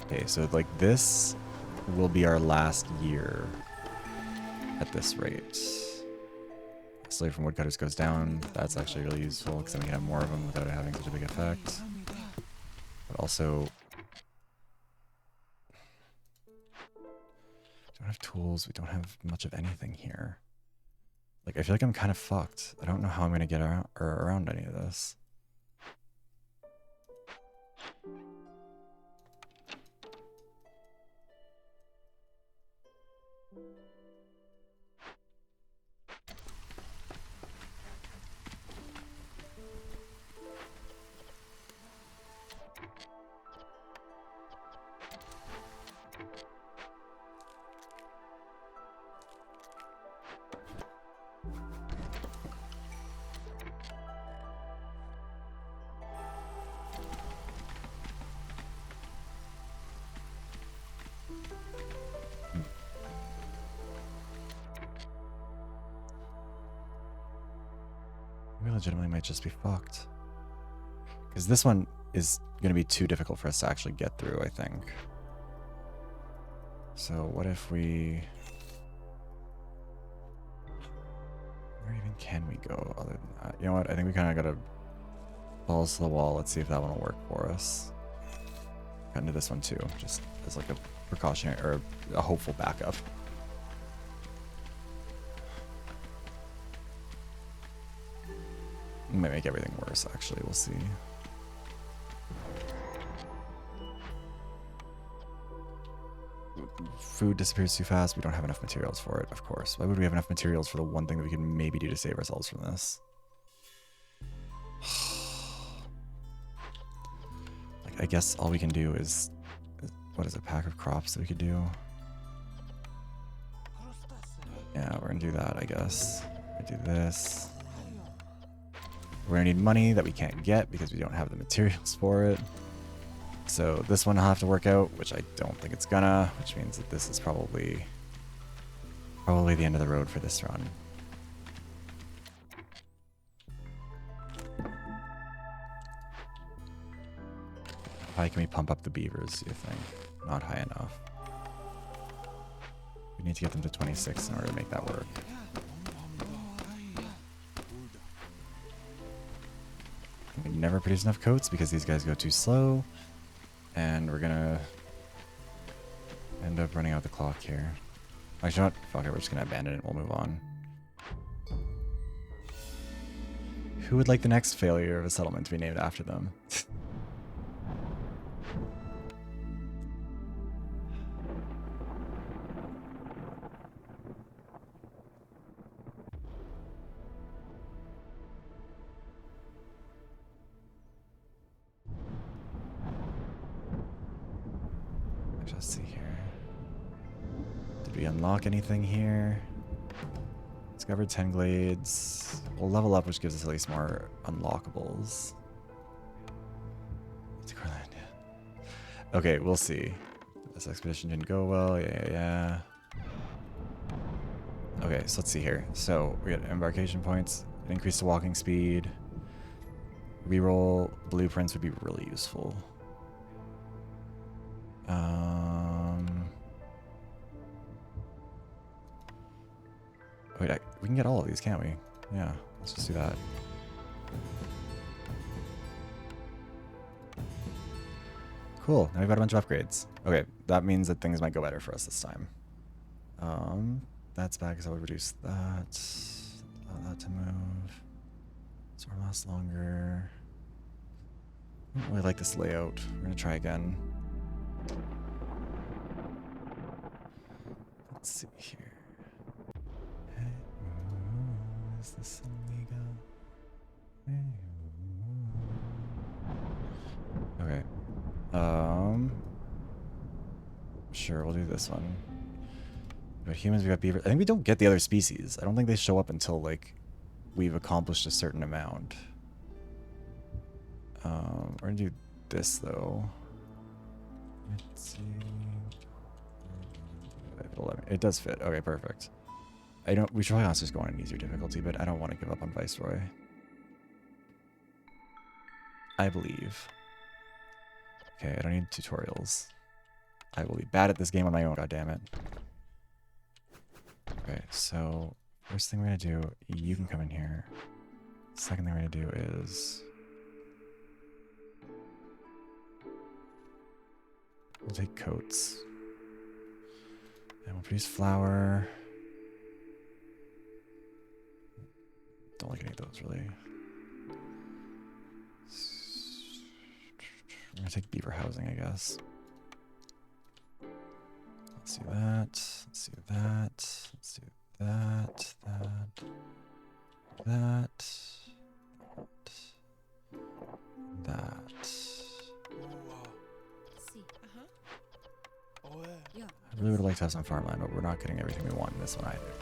Okay, so like this will be our last year at this rate. Slave from woodcutters goes down. That's actually really useful because then we can have more of them without it having such a big effect. But also, we don't have tools. We don't have much of anything here. Like, I feel like I'm kind of fucked. I don't know how I'm going to get around any of this. We legitimately might just be fucked. Because this one is going to be too difficult for us to actually get through, I think. So what if we... Where even can we go other than that? You know what? I think we kind of got to balls to the wall. Let's see if that one will work for us. Got into this one too, just as like a precautionary or a hopeful backup. It might make everything worse, actually. We'll see. Food disappears too fast. We don't have enough materials for it, of course. Why would we have enough materials for the one thing that we could maybe do to save ourselves from this? Like, I guess all we can do is... What is a pack of crops that we could do? Yeah, we're gonna do that, I guess. We're gonna do this. We're gonna need money that we can't get because we don't have the materials for it. So this one will have to work out, which I don't think it's gonna, which means that this is probably the end of the road for this run. How high can we pump up the beavers, do you think? Not high enough. We need to get them to 26 in order to make that work. We never produce enough coats because these guys go too slow. And we're gonna end up running out the clock here. Actually, not. Fuck it, we're just gonna abandon it. We'll move on. Who would like the next failure of a settlement to be named after them? Let's see here. Did we unlock anything here? Discovered 10 glades. We'll level up, which gives us at least more unlockables. Okay, we'll see. This expedition didn't go well. Yeah. Okay, so let's see here. So we got embarkation points, an increase to walking speed. Reroll blueprints would be really useful. Wait, we can get all of these, can't we? Yeah, let's just do that. Cool, now we've got a bunch of upgrades. Okay, that means that things might go better for us this time. That's bad because I would reduce that. Allow that to move. Storm lasts longer. I don't really like this layout. We're gonna try again. Let's see here. Hey, ooh, is this illegal? Hey, ooh. Okay. Sure, we'll do this one. We got humans, we got beavers. I think we don't get the other species. I don't think they show up until, like, we've accomplished a certain amount. We're gonna do this, though. Let's see. It does fit. Okay, perfect. We should probably also just go on an easier difficulty, but I don't want to give up on Viceroy. I believe. Okay, I don't need tutorials. I will be bad at this game on my own, goddammit. Okay, so first thing we're gonna do, you can come in here. Second thing we're gonna do is we'll take coats. And we'll produce flour. Don't like any of those really. We're gonna take beaver housing, I guess. Let's do that. Let's do that. Let's do that. That. I really would like to have some farmland, but we're not getting everything we want in this one either.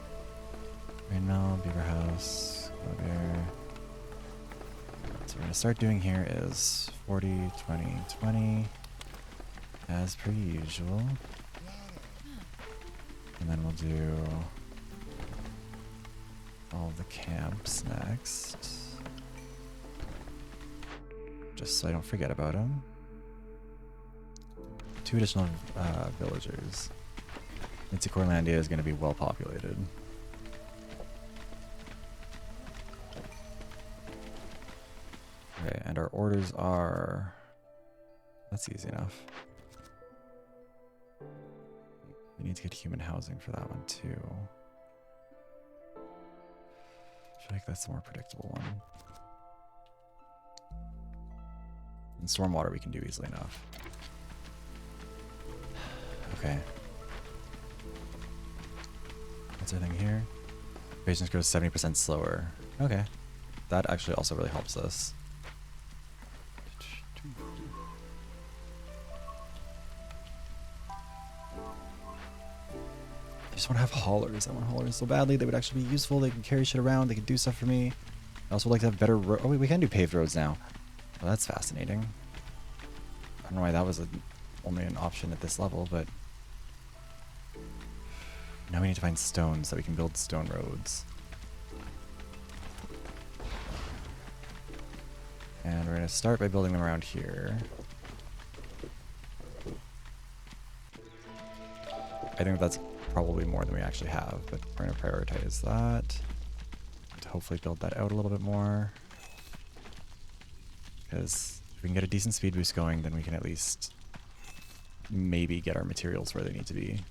Right now, beaver house, go there. So we're gonna start doing here is 40, 20, 20, as per usual. And then we'll do all the camps next. Just so I don't forget about them. 2 additional villagers. Mitsukorlandia is going to be well populated. Okay, and our orders are... That's easy enough. We need to get human housing for that one too. I feel like that's the more predictable one. And stormwater we can do easily enough. Okay. What's everything here? Patience grows 70% slower. Okay. That actually also really helps us. I just want to have haulers. I want haulers so badly. They would actually be useful. They can carry shit around. They can do stuff for me. I also would like to have better oh wait, we can do paved roads now. Well, that's fascinating. I don't know why that was only an option at this level, but... Now we need to find stones so we can build stone roads. And we're going to start by building them around here. I think that's probably more than we actually have, but we're going to prioritize that. To hopefully build that out a little bit more. Because if we can get a decent speed boost going, then we can at least maybe get our materials where they need to be.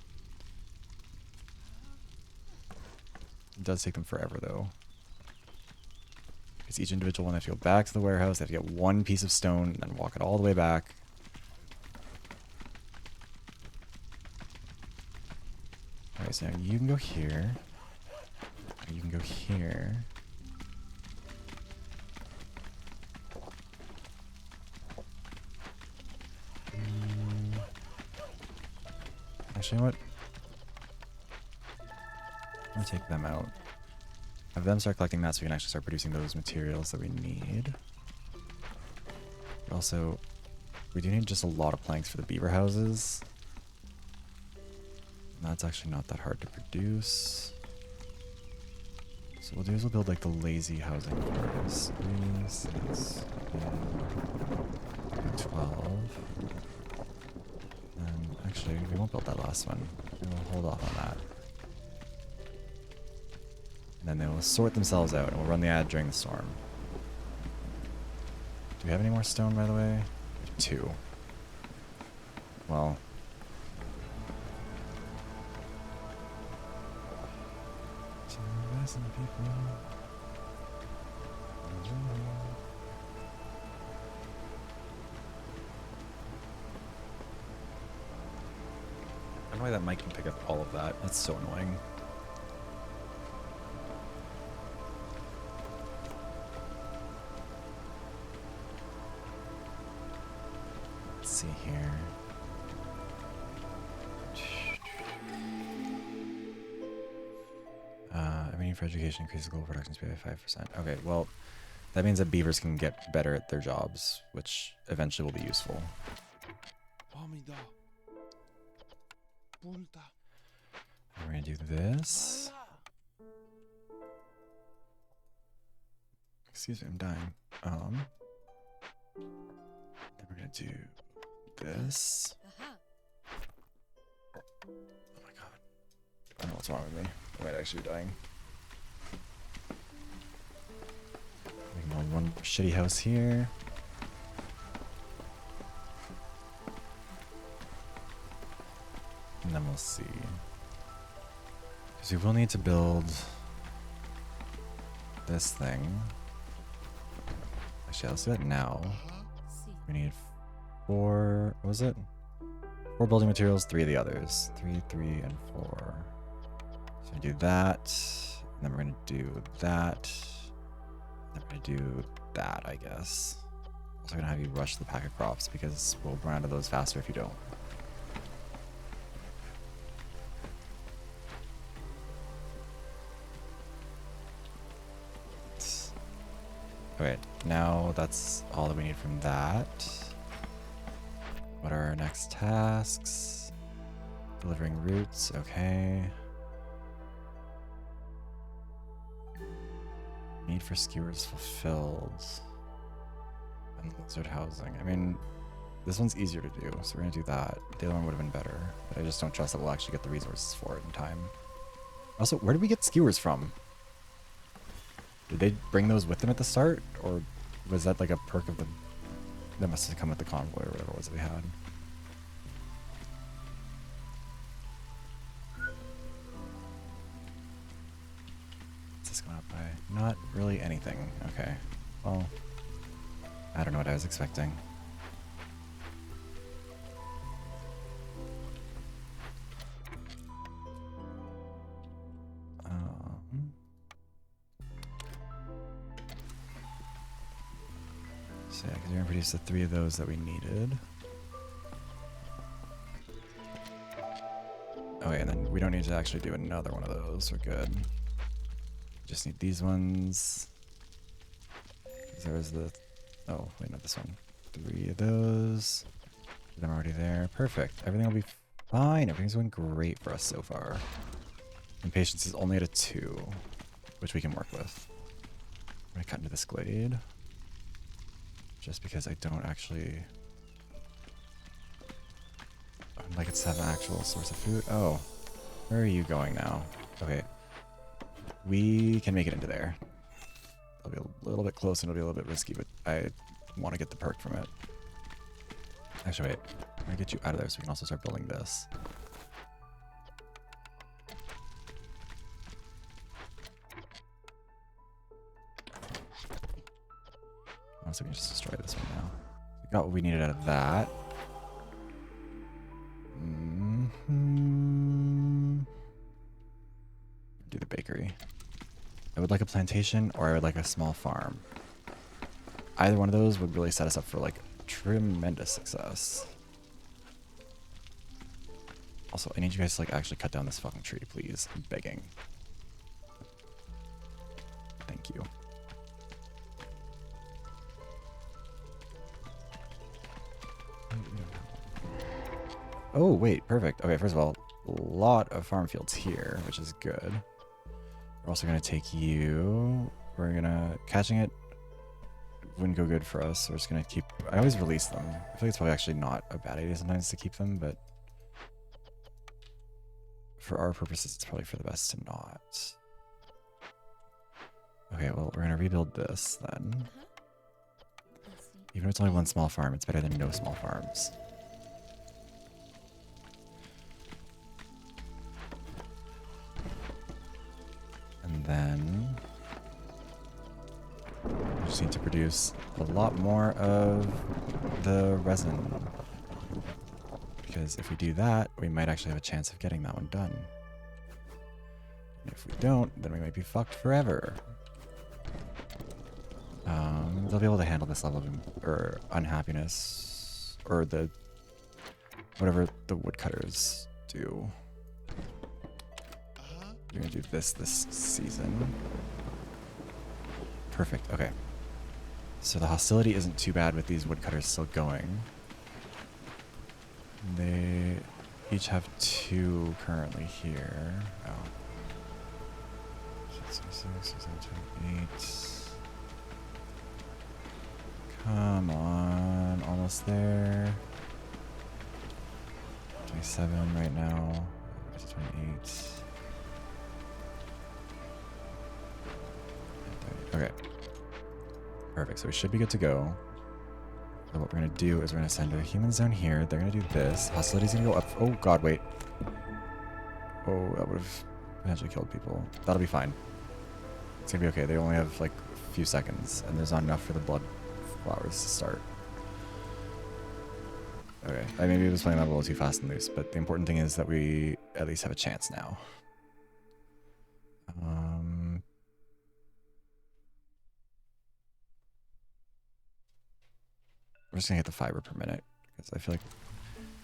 It does take them forever, though. Because each individual one, they have to go back to the warehouse, they have to get one piece of stone, and then walk it all the way back. Alright, so now you can go here. You can go here. Actually, you know what? I'm gonna take them out. Have them start collecting that so we can actually start producing those materials that we need. But also, we do need just a lot of planks for the beaver houses. And that's actually not that hard to produce. So what we'll do is we'll build like the lazy housing first. 3, 6, 8, 12. And actually, we won't build that last one. We'll hold off on that. And then they will sort themselves out, and we'll run the ad during the storm. Do we have any more stone, by the way? We have 2. Well... know why that mic can pick up all of that. That's so annoying. Let's see here. Everything for education increases global production speed by 5%. Okay, well, that means that beavers can get better at their jobs, which eventually will be useful. And we're gonna do this. Excuse me, I'm dying. Then we're gonna do this. Oh my god. I don't know what's wrong with me. I might actually be dying. Making one shitty house here. And then we'll see. Because we will need to build this thing. Actually, let's do that now. We need 4, what was it? 4 building materials, 3 of the others. 3, 3, and 4. So we do that. And then we're going to do that. And then we're going to do that, I guess. Also going to have you rush the pack of crops because we'll run out of those faster if you don't. Okay, now that's all that we need from that. What are our next tasks? Delivering roots, okay. Need for skewers fulfilled. And lizard housing. I mean, this one's easier to do, so we're gonna do that. The other one would have been better, but I just don't trust that we'll actually get the resources for it in time. Also, where did we get skewers from? Did they bring those with them at the start? Or was that like a perk of the... That must have come with the convoy or whatever it was that we had. What's this going up by? Not really anything. Okay. Well, I don't know what I was expecting. So yeah, because we're going to produce the 3 of those that we needed. Okay, and then we don't need to actually do another one of those. We're good. Just need these ones. There's the... Oh, wait, not this one. 3 of those. I'm already there. Perfect. Everything will be fine. Everything's going great for us so far. Impatience is only at a 2, which we can work with. I'm going to cut into this glade. Just because I don't actually... I'd like it to have an actual source of food. Oh, where are you going now? Okay. We can make it into there. It'll be a little bit close and it'll be a little bit risky, but I want to get the perk from it. Actually, wait. I'm going to get you out of there so we can also start building this. So we can just destroy this one now. We got what we needed out of that. Do the bakery. I would like a plantation or I would like a small farm. Either one of those would really set us up for like tremendous success. Also, I need you guys to like actually cut down this fucking tree, please. I'm begging. Thank you. Oh, wait, perfect. Okay, first of all, a lot of farm fields here, which is good. We're also going to take you. We're going to... Catching it wouldn't go good for us. We're just going to keep... I always release them. I feel like it's probably actually not a bad idea sometimes to keep them, but... For our purposes, it's probably for the best to not. Okay, well, we're going to rebuild this then. Even if it's only one small farm, it's better than no small farms. And then we just need to produce a lot more of the resin. Because if we do that, we might actually have a chance of getting that one done. And if we don't, then we might be fucked forever. They'll be able to handle this level of unhappiness, or the whatever the woodcutters do. You're gonna do this season. Perfect. Okay. So the hostility isn't too bad with these woodcutters still going. They each have 2 currently here. Oh. 6, 7, 8. Come on, almost there. 27 right now. 28. Okay. Perfect. So we should be good to go. So what we're going to do is we're going to send a human zone here. They're going to do this. Hostility's going to go up. Oh, God, wait. Oh, that would have potentially killed people. That'll be fine. It's going to be okay. They only have, like, a few seconds, and there's not enough for the blood flowers to start. Okay. I maybe was playing that a little too fast and loose, but the important thing is that we at least have a chance now. We're just going to hit the fiber per minute, because I feel like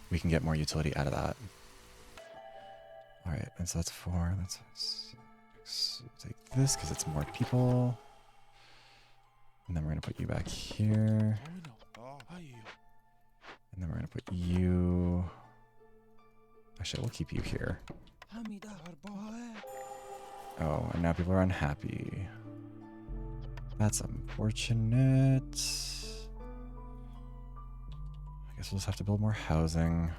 we can get more utility out of that. Alright, and so that's 4. That's 6. We'll take this, because it's more people. And then we're going to put you back here. And then we're going to put you... Actually, we'll keep you here. Oh, and now people are unhappy. That's unfortunate. I guess we'll just have to build more housing.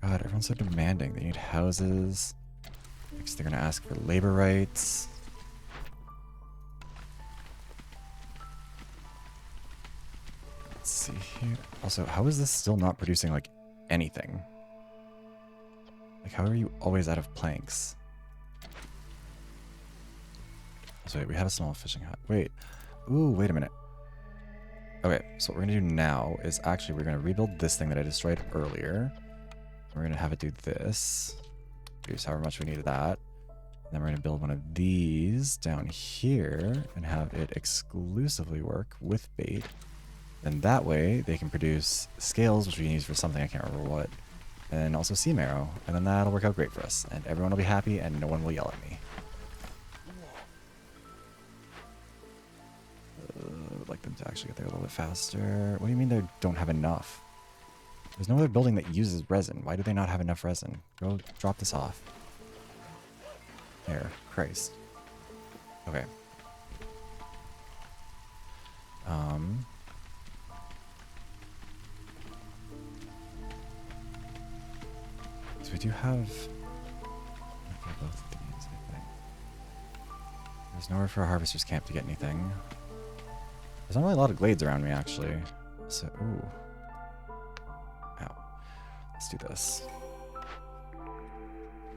God, everyone's so demanding. They need houses. Next, they're going to ask for labor rights. Let's see here. Also, how is this still not producing, like, anything? Like, how are you always out of planks? So wait, we have a small fishing hut. Wait. Ooh, wait a minute. Okay, so what we're going to do now is actually we're going to rebuild this thing that I destroyed earlier. We're going to have it do this. Produce however much we need of that. And then we're going to build one of these down here and have it exclusively work with bait. And that way they can produce scales, which we can use for something, I can't remember what. And also sea marrow. And then that'll work out great for us. And everyone will be happy and no one will yell at me. I'd like them to actually get there a little bit faster. What do you mean they don't have enough? There's no other building that uses resin. Why do they not have enough resin? Go drop this off. There. Christ. Okay. So we do have both of these, I think. There's nowhere for a harvester's camp to get anything. There's not really a lot of glades around me, actually. So, ooh. Ow. Let's do this.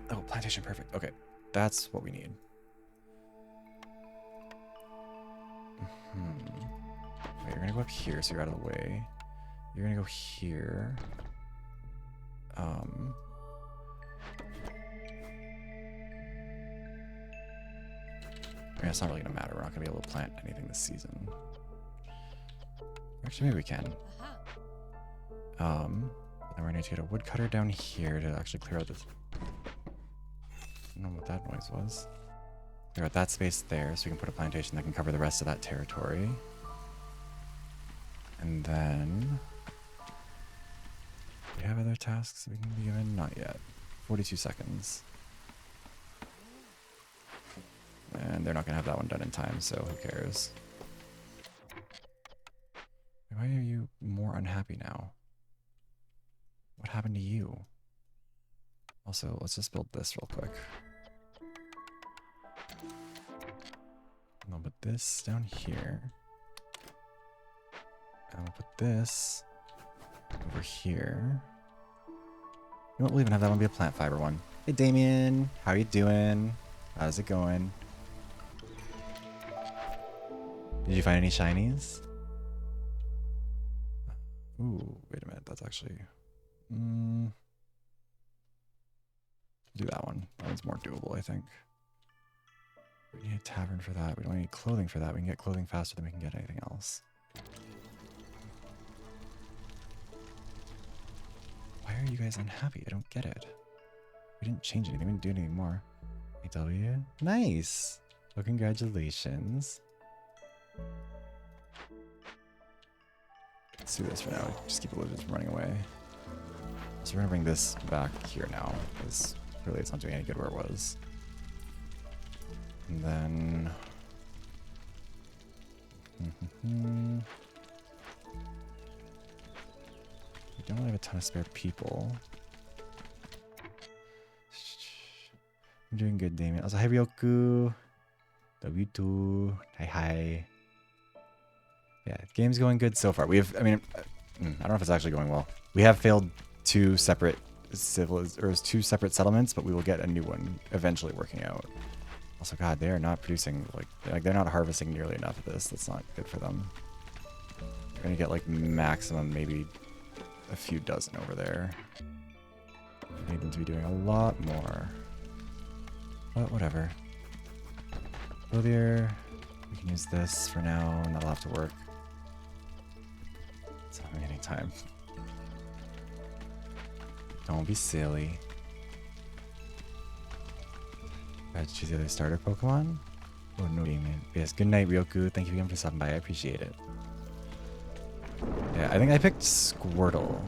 Oh, plantation, perfect. Okay, that's what we need. Wait, you're gonna go up here, so you're out of the way. You're gonna go here. I mean, it's not really gonna matter. We're not gonna be able to plant anything this season. Actually, maybe we can. Then we're gonna need to get a woodcutter down here to actually clear out this. I don't know what that noise was. Clear out that space there, so we can put a plantation that can cover the rest of that territory. And then, do we have other tasks that we can be given? Not yet. 42 seconds. And they're not gonna have that one done in time, so who cares? Why are you more unhappy now? What happened to you? Also, let's just build this real quick. And I'll put this down here. And I'll put this over here. You know what, we'll even have that one be a plant fiber one. Hey Damien, how you doing? How's it going? Did you find any shinies? Ooh, wait a minute, that's actually Do that one. That one's more doable, I think. We need a tavern for that. We don't need clothing for that. We can get clothing faster than we can get anything else. Why are you guys unhappy? I don't get it. We didn't change anything. We didn't do anything more. AW? Nice! Well, congratulations. Let's do this for now. Just keep the lizards from running away. So we're gonna bring this back here now, because really it's not doing any good where it was. And then... we don't have a ton of spare people. I'm doing good, Damien. Also, hi Ryoku. W2. Hi. Yeah, the game's going good so far. We have, I mean, I don't know if it's actually going well. We have failed two separate settlements, but we will get a new one eventually working out. Also, God, they are not producing, like they're not harvesting nearly enough of this. That's not good for them. They're gonna get like maximum maybe a few dozen over there. We need them to be doing a lot more. But whatever. Clothier, we can use this for now, and that'll have to work. It's not having any time. Don't be silly. Alright, choose the other starter Pokemon. Oh no, Damien. Yes, good night, Ryoku. Thank you again for stopping by. I appreciate it. Yeah, I think I picked Squirtle.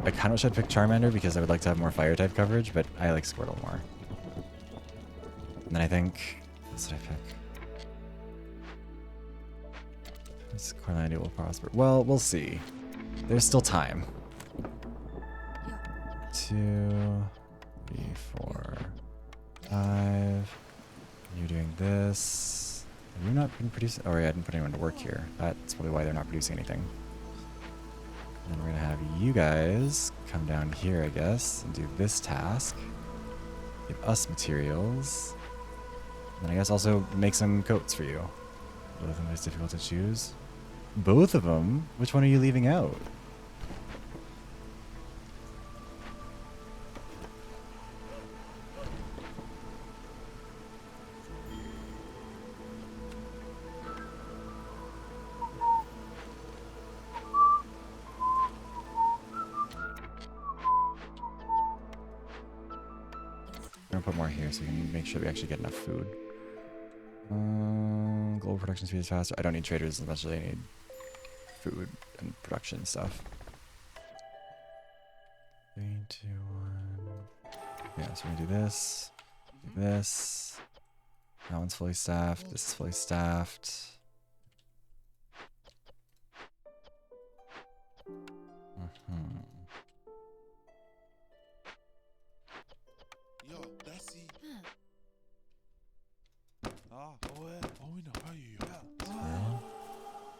I kind of wish I'd picked Charmander because I would like to have more fire type coverage, but I like Squirtle more. And then I think, what did I pick? This Corlandia will prosper. Well, we'll see. There's still time. 2, 3, 4, 5. You're doing this. Have you not been producing? Oh, yeah, I didn't put anyone to work here. That's probably why they're not producing anything. And then we're gonna have you guys come down here, I guess, and do this task. Give us materials. And I guess also make some coats for you. Both of them is difficult to choose. Both of them? Which one are you leaving out? I'm gonna put more here so we can make sure we actually get enough food. Global production speed is faster. I don't need traders as much as I need food and production stuff. 3, 2, 1. Yeah, so we're gonna do this. Do this. That one's fully staffed. This is fully staffed.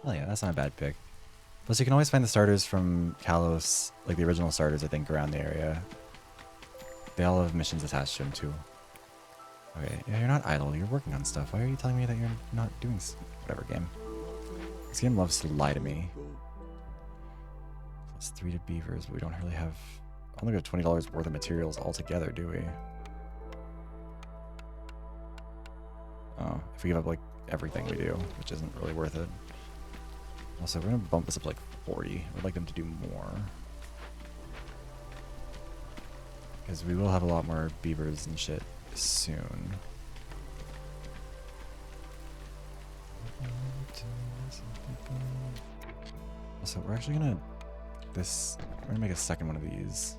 Oh yeah, that's not a bad pick. Plus you can always find the starters from Kalos, like the original starters I think around the area. They all have missions attached to them too. Okay, yeah, you're not idle, you're working on stuff. Why are you telling me that you're not doing whatever game? This game loves to lie to me. +3 to beavers, but we don't really have... I only got $20 worth of materials altogether, do we? Oh, if we give up like everything we do, which isn't really worth it. Also, we're gonna bump this up to like 40. I'd like them to do more. Because we will have a lot more beavers and shit soon. Also, we're actually gonna... we're gonna make a second one of these.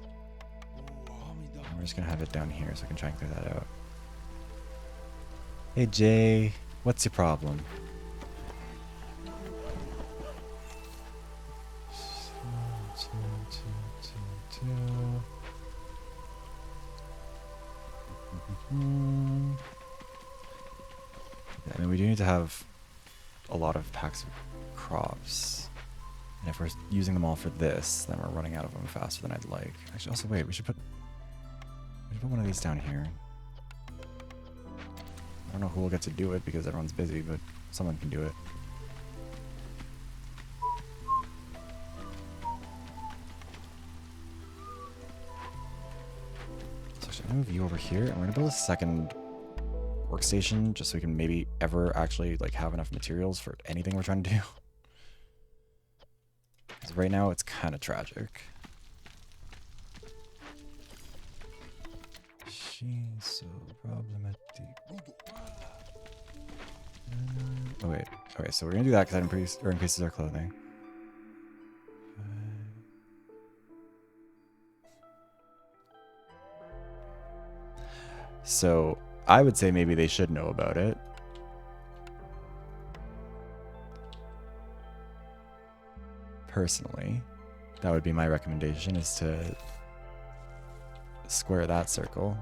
And we're just gonna have it down here so I can try and clear that out. Hey Jay, what's your problem? Yeah, I mean, we do need to have a lot of packs of crops. And if we're using them all for this, then we're running out of them faster than I'd like. Actually, also, wait, we should put one of these down here. I don't know who will get to do it because everyone's busy, but someone can do it. move you over here, and we're gonna build a second workstation just so we can maybe ever actually like have enough materials for anything we're trying to do. Because right now it's kind of tragic. She's so problematic. Oh wait. Okay, so we're gonna do that because that increases our clothing. So I would say maybe they should know about it. Personally, that would be my recommendation, is to square that circle.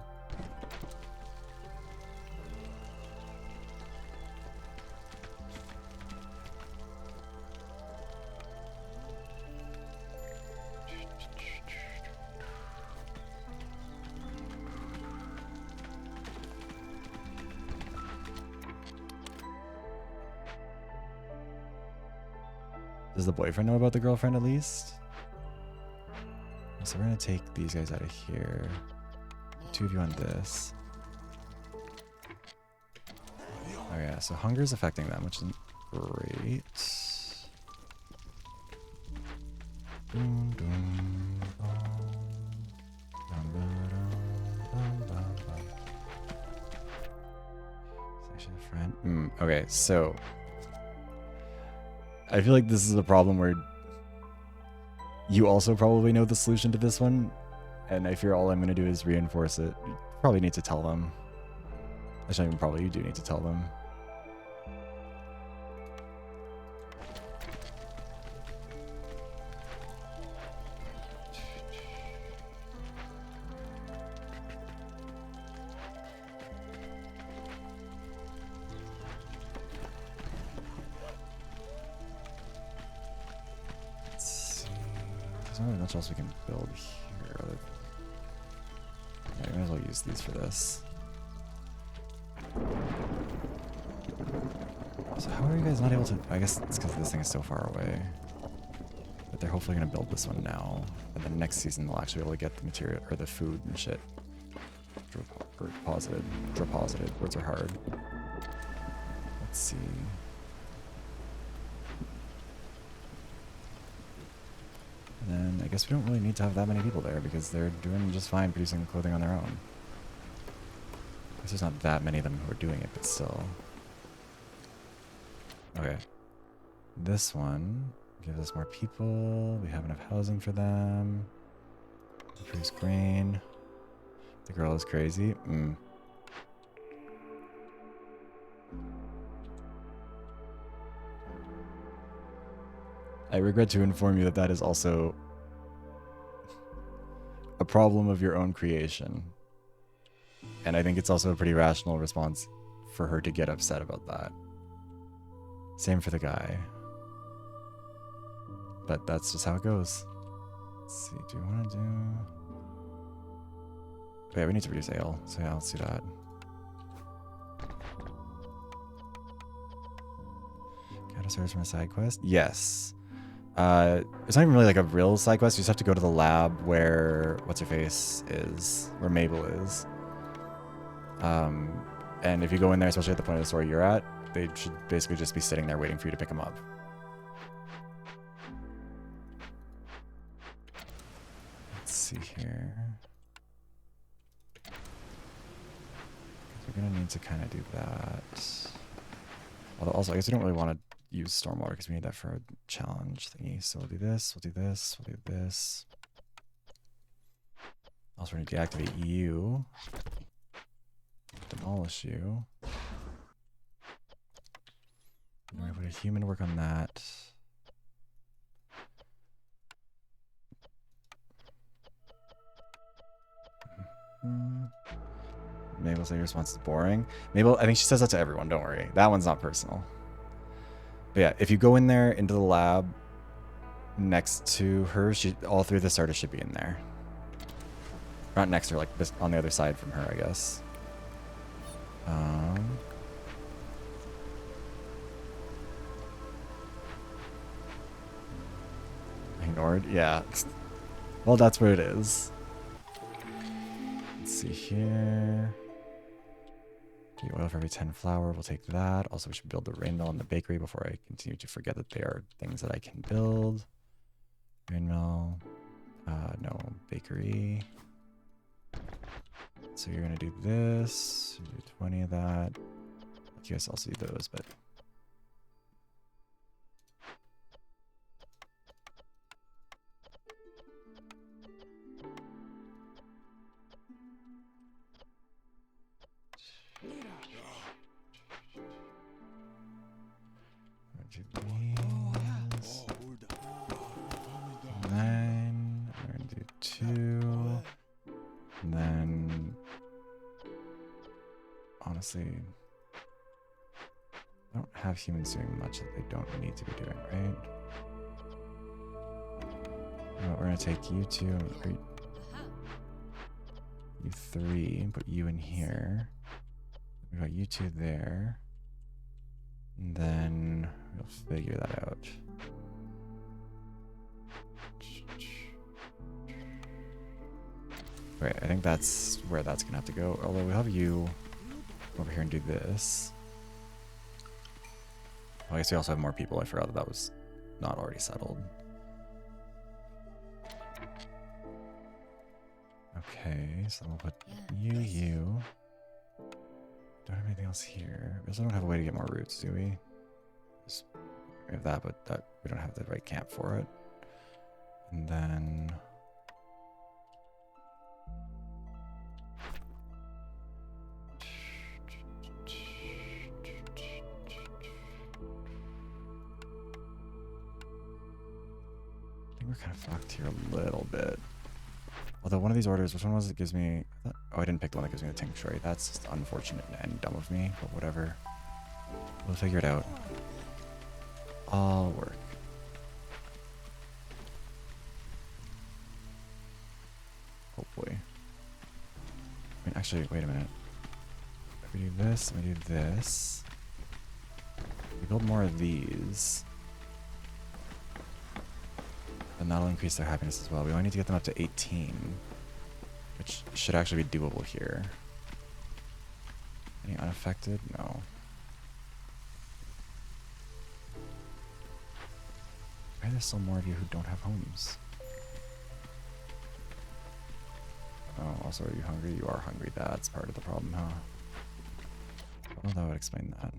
Does the boyfriend know about the girlfriend at least? So we're gonna take these guys out of here. The two of you on this. Oh yeah, so hunger's affecting them, which isn't great. Dum, dum, bum, bum, bum, bum. Section of friend. Okay, so I feel like this is a problem where you also probably know the solution to this one, and I fear all I'm going to do is reinforce it. You probably need to tell them. Actually, even probably you do need to tell them. There's not really much else we can build here. Yeah, we might as well use these for this. So how are you guys not able to... I guess it's because this thing is so far away. But they're hopefully going to build this one now. And then next season they'll actually be able to get the material, or the food and shit. Deposited. Words are hard. Let's see. And then I guess we don't really need to have that many people there because they're doing just fine producing clothing on their own. I guess there's not that many of them who are doing it, but still. Okay. This one gives us more people. We have enough housing for them. We produce grain. The girl is crazy. I regret to inform you that that is also a problem of your own creation. And I think it's also a pretty rational response for her to get upset about that. Same for the guy. But that's just how it goes. Let's see, do you want to do... Oh yeah, we need to produce ale, so yeah, let's do that. Got a search from a side quest? Yes. It's not even really like a real side quest. You just have to go to the lab where what's-her-face is, where Mabel is. And if you go in there, especially at the point of the story you're at, they should basically just be sitting there waiting for you to pick them up. Let's see here. We're gonna need to kind of do that. Although also, I guess we don't really want to use stormwater because we need that for a challenge thingy. So we'll do this, we'll do this, we'll do this. Also, we need to deactivate you. Demolish you. We're gonna put a human to work on that. Mabel said your response is boring. Mabel, I think she says that to everyone, don't worry. That one's not personal. But yeah, if you go in there into the lab next to her, all three of the starters should be in there. Not next to her, like on the other side from her, I guess. Ignored? Yeah. Well, that's where it is. Let's see here. Okay, oil for every 10 flour. We'll take that. Also, we should build the rain mill and the bakery before I continue to forget that they are things that I can build. Rain mill. No, bakery. So you're going to do this. You do 20 of that. You guys also do those, but... do these. And then we're going to do 2. And then... Honestly... I don't have humans doing much that they don't need to be doing, right? You know what, we're gonna take you 2, you 3, put you in here. We got you 2 there. And then we'll figure that out. Right, I think that's where that's gonna have to go. Although we'll have you over here and do this. I guess we also have more people. I forgot that that was not already settled. Okay, so we'll put you. Don't have anything else here. We also don't have a way to get more roots, do we? Just, we have that, but that we don't have the right camp for it. And then... we're kind of fucked here a little bit. Although one of these orders, which one was it gives me... Oh, I didn't pick the one that gives me the tincture. That's just unfortunate and dumb of me, but whatever. We'll figure it out. All work. Hopefully. I mean, actually, wait a minute. If we do this, and we do this... we build more of these... and that'll increase their happiness as well. We only need to get them up to 18, which should actually be doable here. Any unaffected? No. Why are there still more of you who don't have homes? Oh, also, are you hungry? You are hungry. That's part of the problem, huh? Well, that would explain that.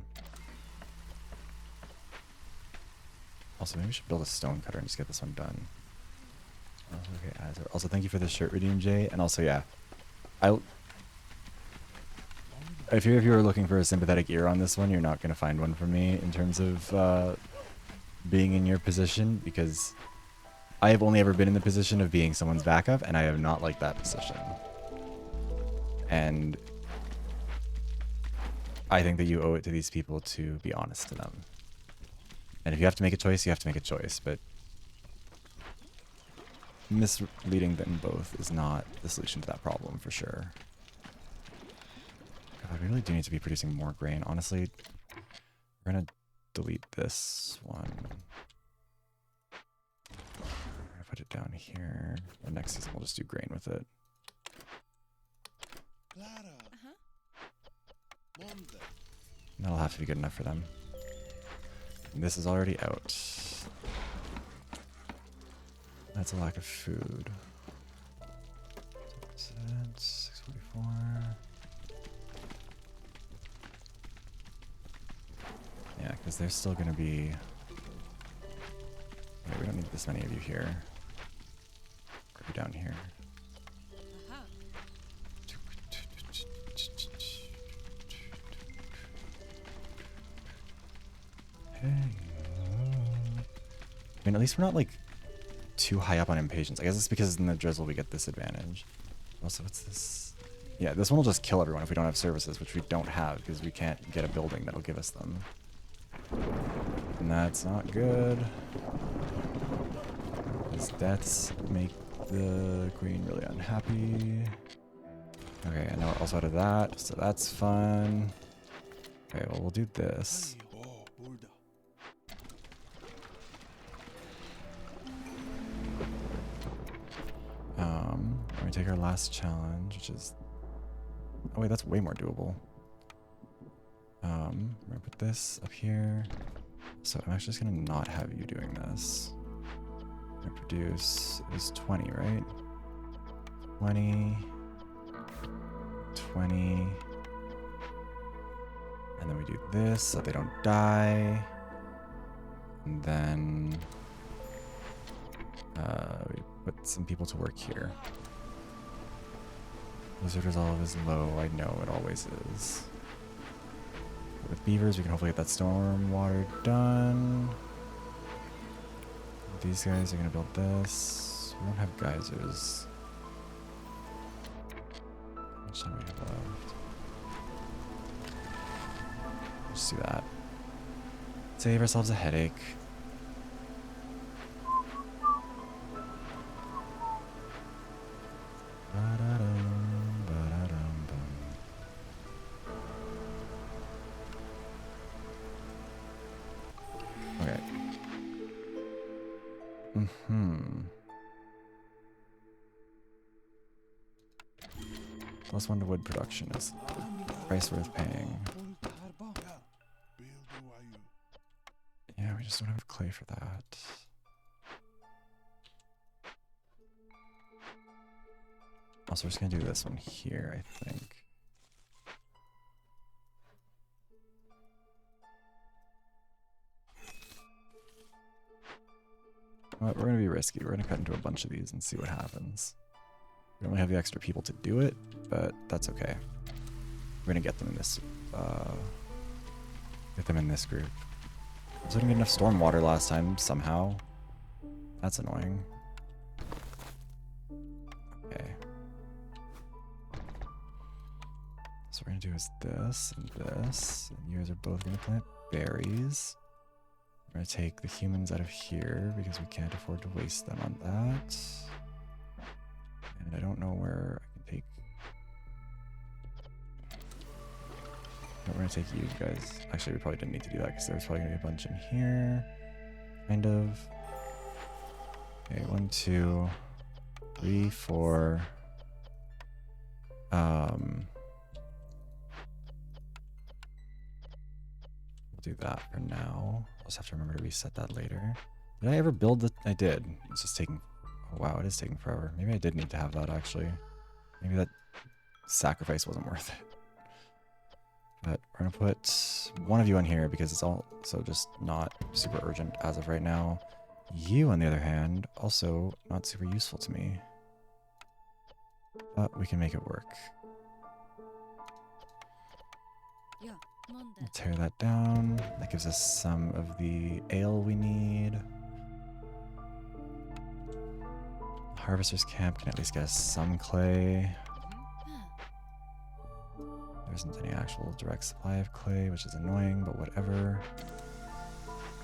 Also, maybe we should build a stone cutter and just get this one done. Okay, also, thank you for the shirt redeem, Jay. And also, yeah, if you were looking for a sympathetic ear on this one, you're not going to find one from me in terms of being in your position, because I have only ever been in the position of being someone's backup, and I have not liked that position. And I think that you owe it to these people to be honest to them. And if you have to make a choice, you have to make a choice, but misleading them both is not the solution to that problem, for sure. God, we really do need to be producing more grain. Honestly, we're going to delete this one. We're going to put it down here. And next season, we'll just do grain with it. That'll have to be good enough for them. This is already out. That's a lack of food. 644. Yeah, because there's still going to be... Okay, we don't need this many of you here. Or down here. Hey. I mean, at least we're not, like, too high up on impatience. I guess it's because in the drizzle we get this advantage. Also, what's this? Yeah, this one will just kill everyone if we don't have services, which we don't have because we can't get a building that'll give us them. And that's not good. These deaths make the queen really unhappy. Okay, and now we're also out of that, so that's fun. Okay, well, we'll do this. We're gonna take our last challenge, which is Oh wait, that's way more doable. I'm gonna put this up here. So I'm actually just gonna not have you doing this. I'm gonna produce, it was 20, right? 20, 20. And then we do this so they don't die. And then we put some people to work here. Blizzard resolve is low. I know it always is. But with beavers, we can hopefully get that storm water done. These guys are going to build this. We don't have geysers. How much time do we have left? Just do that. Save ourselves a headache. Okay. Plus 1 to wood production is the price worth paying. Yeah, we just don't have clay for that. Also, we're just gonna do this one here, I think. But we're gonna be risky. We're gonna cut into a bunch of these and see what happens. We don't really have the extra people to do it, but that's okay. We're gonna get them in this. Get them in this group. I didn't get enough storm water last time somehow. That's annoying. Okay. So what we're gonna do is this and this. And you guys are both gonna plant berries. We're gonna take the humans out of here because we can't afford to waste them on that. And I don't know where I can take. No, we're gonna take you guys. Actually, we probably didn't need to do that because there's probably gonna be a bunch in here. Kind of. Okay, 1, 2, 3, 4. We'll do that for now. I'll just have to remember to reset that later. Did I ever build the? I did. It's just taking. Oh, wow, it is taking forever. Maybe I did need to have that actually. Maybe that sacrifice wasn't worth it. But we're gonna put one of you on here because it's also just not super urgent as of right now. You, on the other hand, also not super useful to me. But we can make it work. We'll tear that down. That gives us some of the ale we need. Harvester's camp can at least get us some clay. There isn't any actual direct supply of clay, which is annoying, but whatever.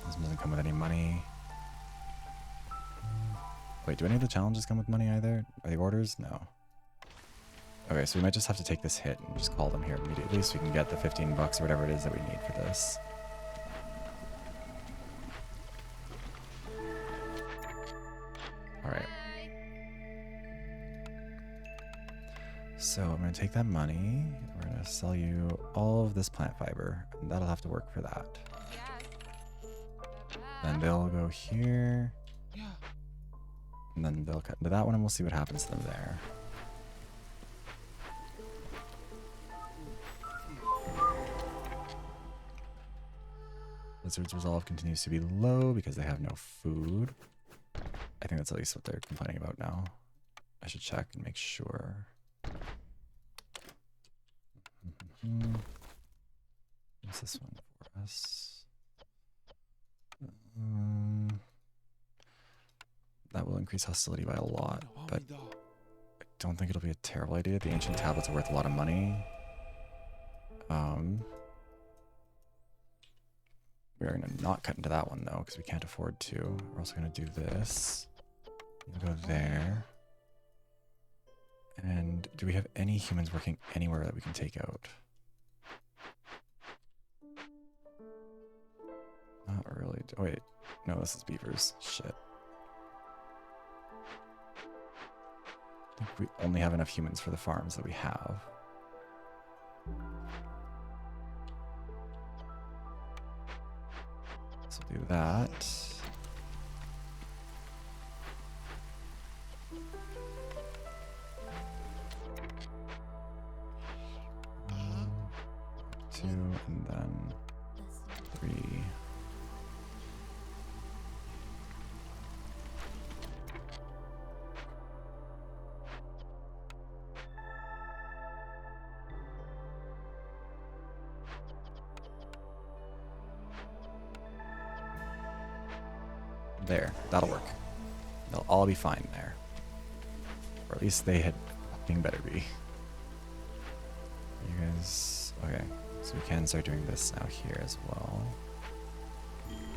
This doesn't come with any money. Wait, do any of the challenges come with money either? Are the orders? No. Okay, so we might just have to take this hit and just call them here immediately so we can get the 15 bucks or whatever it is that we need for this. Alright. So I'm going to take that money. We're going to sell you all of this plant fiber. And that'll have to work for that. Then they'll go here. And then they'll cut into that one and we'll see what happens to them there. Blizzard's resolve continues to be low because they have no food. I think that's at least what they're complaining about now. I should check and make sure. What's this one for us? That will increase hostility by a lot, but I don't think it'll be a terrible idea. The ancient tablets are worth a lot of money. We're going to not cut into that one, though, because we can't afford to. We're also going to do this. We'll go there. And do we have any humans working anywhere that we can take out? Not really. Oh, wait. No, this is beavers. Shit. I think we only have enough humans for the farms that we have. So do that. Two, and then 3. There, that'll work. They'll all be fine there. Or at least they had fucking better be. You guys, okay. So we can start doing this now here as well.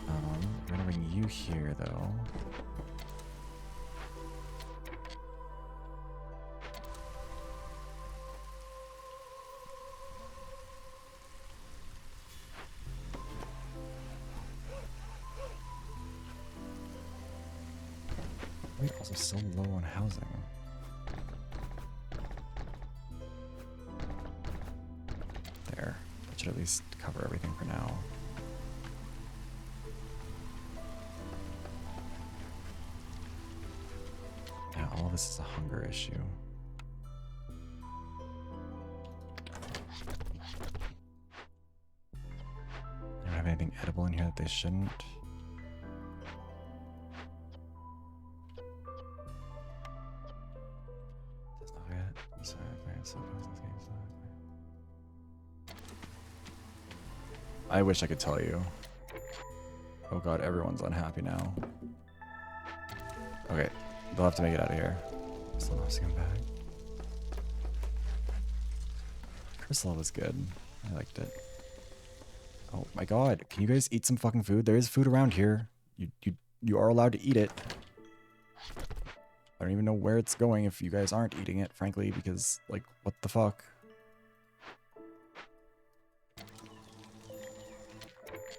I'm gonna bring you here though. Wait, also so low on housing. There. That should at least cover everything for now. Yeah, all of this is a hunger issue. They don't have anything edible in here that they shouldn't. I wish I could tell you. Oh god, everyone's unhappy now. Okay, they'll have to make it out of here. Still have to come back. Crystal was good. I liked it. Oh my god, can you guys eat some fucking food? There is food around here. You are allowed to eat it. I don't even know where it's going if you guys aren't eating it, frankly, because, like, what the fuck?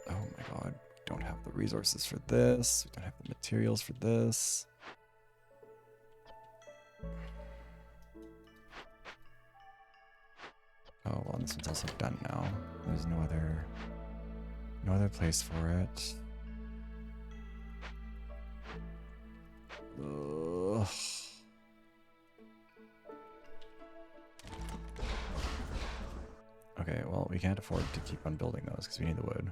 Oh my god, don't have the resources for this. We don't have the materials for this. Oh well, this one's also done now. There's no other place for it. Ugh. Okay, well, we can't afford to keep on building those because we need the wood.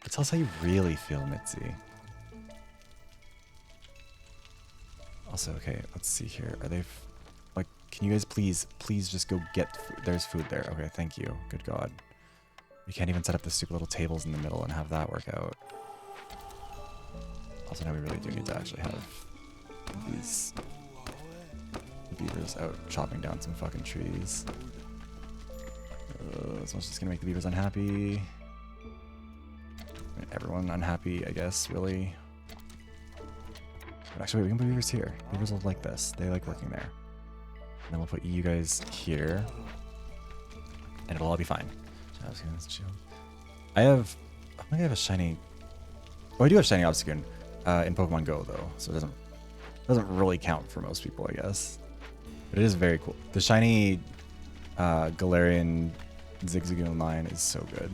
But tell us how you really feel, Mitzi. Also, okay, let's see here. Are they... like, can you guys please just go get food? There's food there. Okay, thank you. Good God. We can't even set up the stupid little tables in the middle and have that work out. Also, now we really do need to actually have these beavers out chopping down some fucking trees. So much just gonna make the beavers unhappy. I mean, everyone unhappy, I guess, really. But actually, wait, we can put beavers here. Beavers will like this. They like working there. And then we'll put you guys here. And it'll all be fine. I don't think I have a shiny... Oh, I do have shiny Obstagoon in Pokemon Go, though. So it doesn't really count for most people, I guess. But it is very cool. The shiny Galarian Zigzagoon line is so good.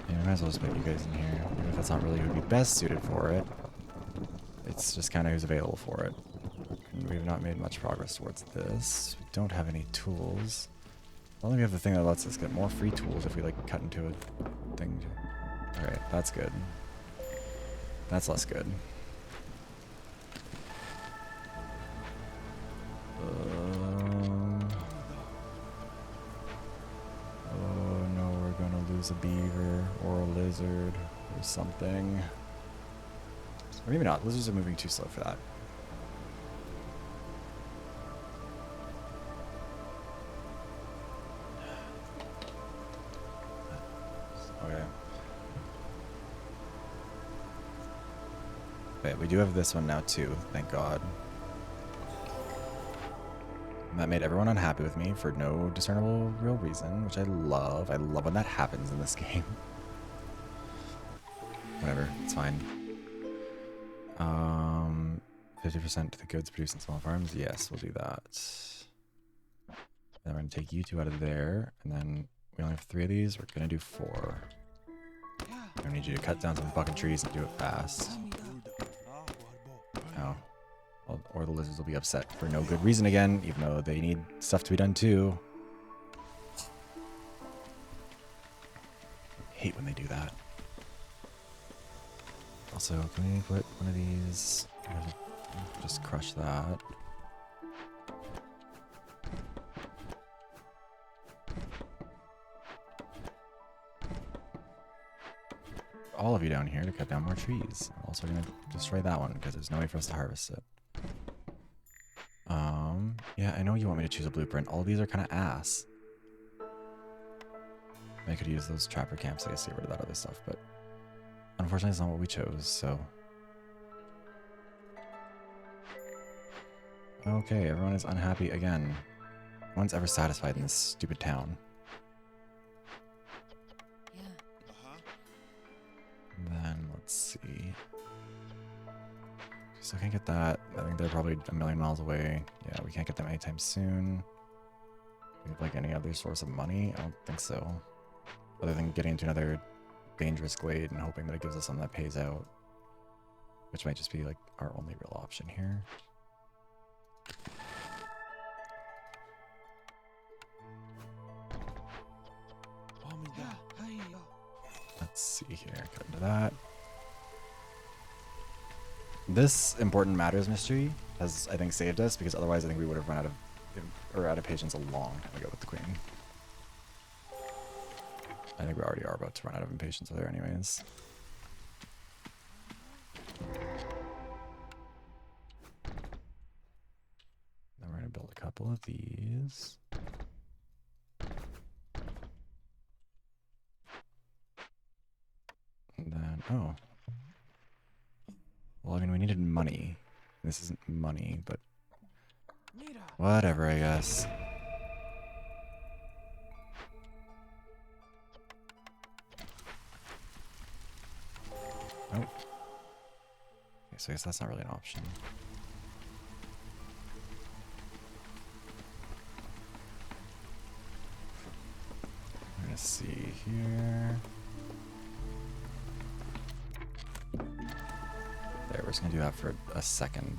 Yeah, I might as well just put you guys in here. Even if that's not really who would be best suited for it. It's just kind of who's available for it. And we've not made much progress towards this. We don't have any tools. Only we have the thing that lets us get more free tools if we like cut into a thing. Alright, that's good. That's less good. Oh no, we're gonna lose a beaver or a lizard or something. Or maybe not. Lizards are moving too slow for that. Okay. We do have this one now too, thank God. And that made everyone unhappy with me for no discernible real reason, which I love. I love when that happens in this game. Whatever, it's fine. 50% to the goods produced in small farms. Yes, we'll do that. Then we're gonna take you two out of there, and then we only have 3 of these. We're gonna do 4. I need you to cut down some fucking trees and do it fast. Oh. Well, or the lizards will be upset for no good reason again, even though they need stuff to be done too. I hate when they do that. Also, can we put one of these? Just crush that. All of you down here to cut down more trees. I'm also going to destroy that one because there's no way for us to harvest it. Yeah, I know you want me to choose a blueprint. All these are kind of ass. I could use those trapper camps, I guess, to get rid of that other stuff, but unfortunately it's not what we chose, so. Okay, everyone is unhappy again. No one's ever satisfied in this stupid town. Then, let's see. Still can't get that. I think they're probably a million miles away. Yeah, we can't get them anytime soon. Do we have, like, any other source of money? I don't think so. Other than getting into another dangerous glade and hoping that it gives us something that pays out. Which might just be, like, our only real option here. Let's see here. Cut into that. This important matters mystery has, I think, saved us, because otherwise I think we would have run out of patience a long time ago with the queen. I think we already are about to run out of impatience with her anyways. Then we're going to build a couple of these. And then, oh. Well, I mean, we needed money. This isn't money, but whatever, I guess. Oh. Okay, so I guess that's not really an option. I'm gonna see here. There, we're just gonna do that for a second.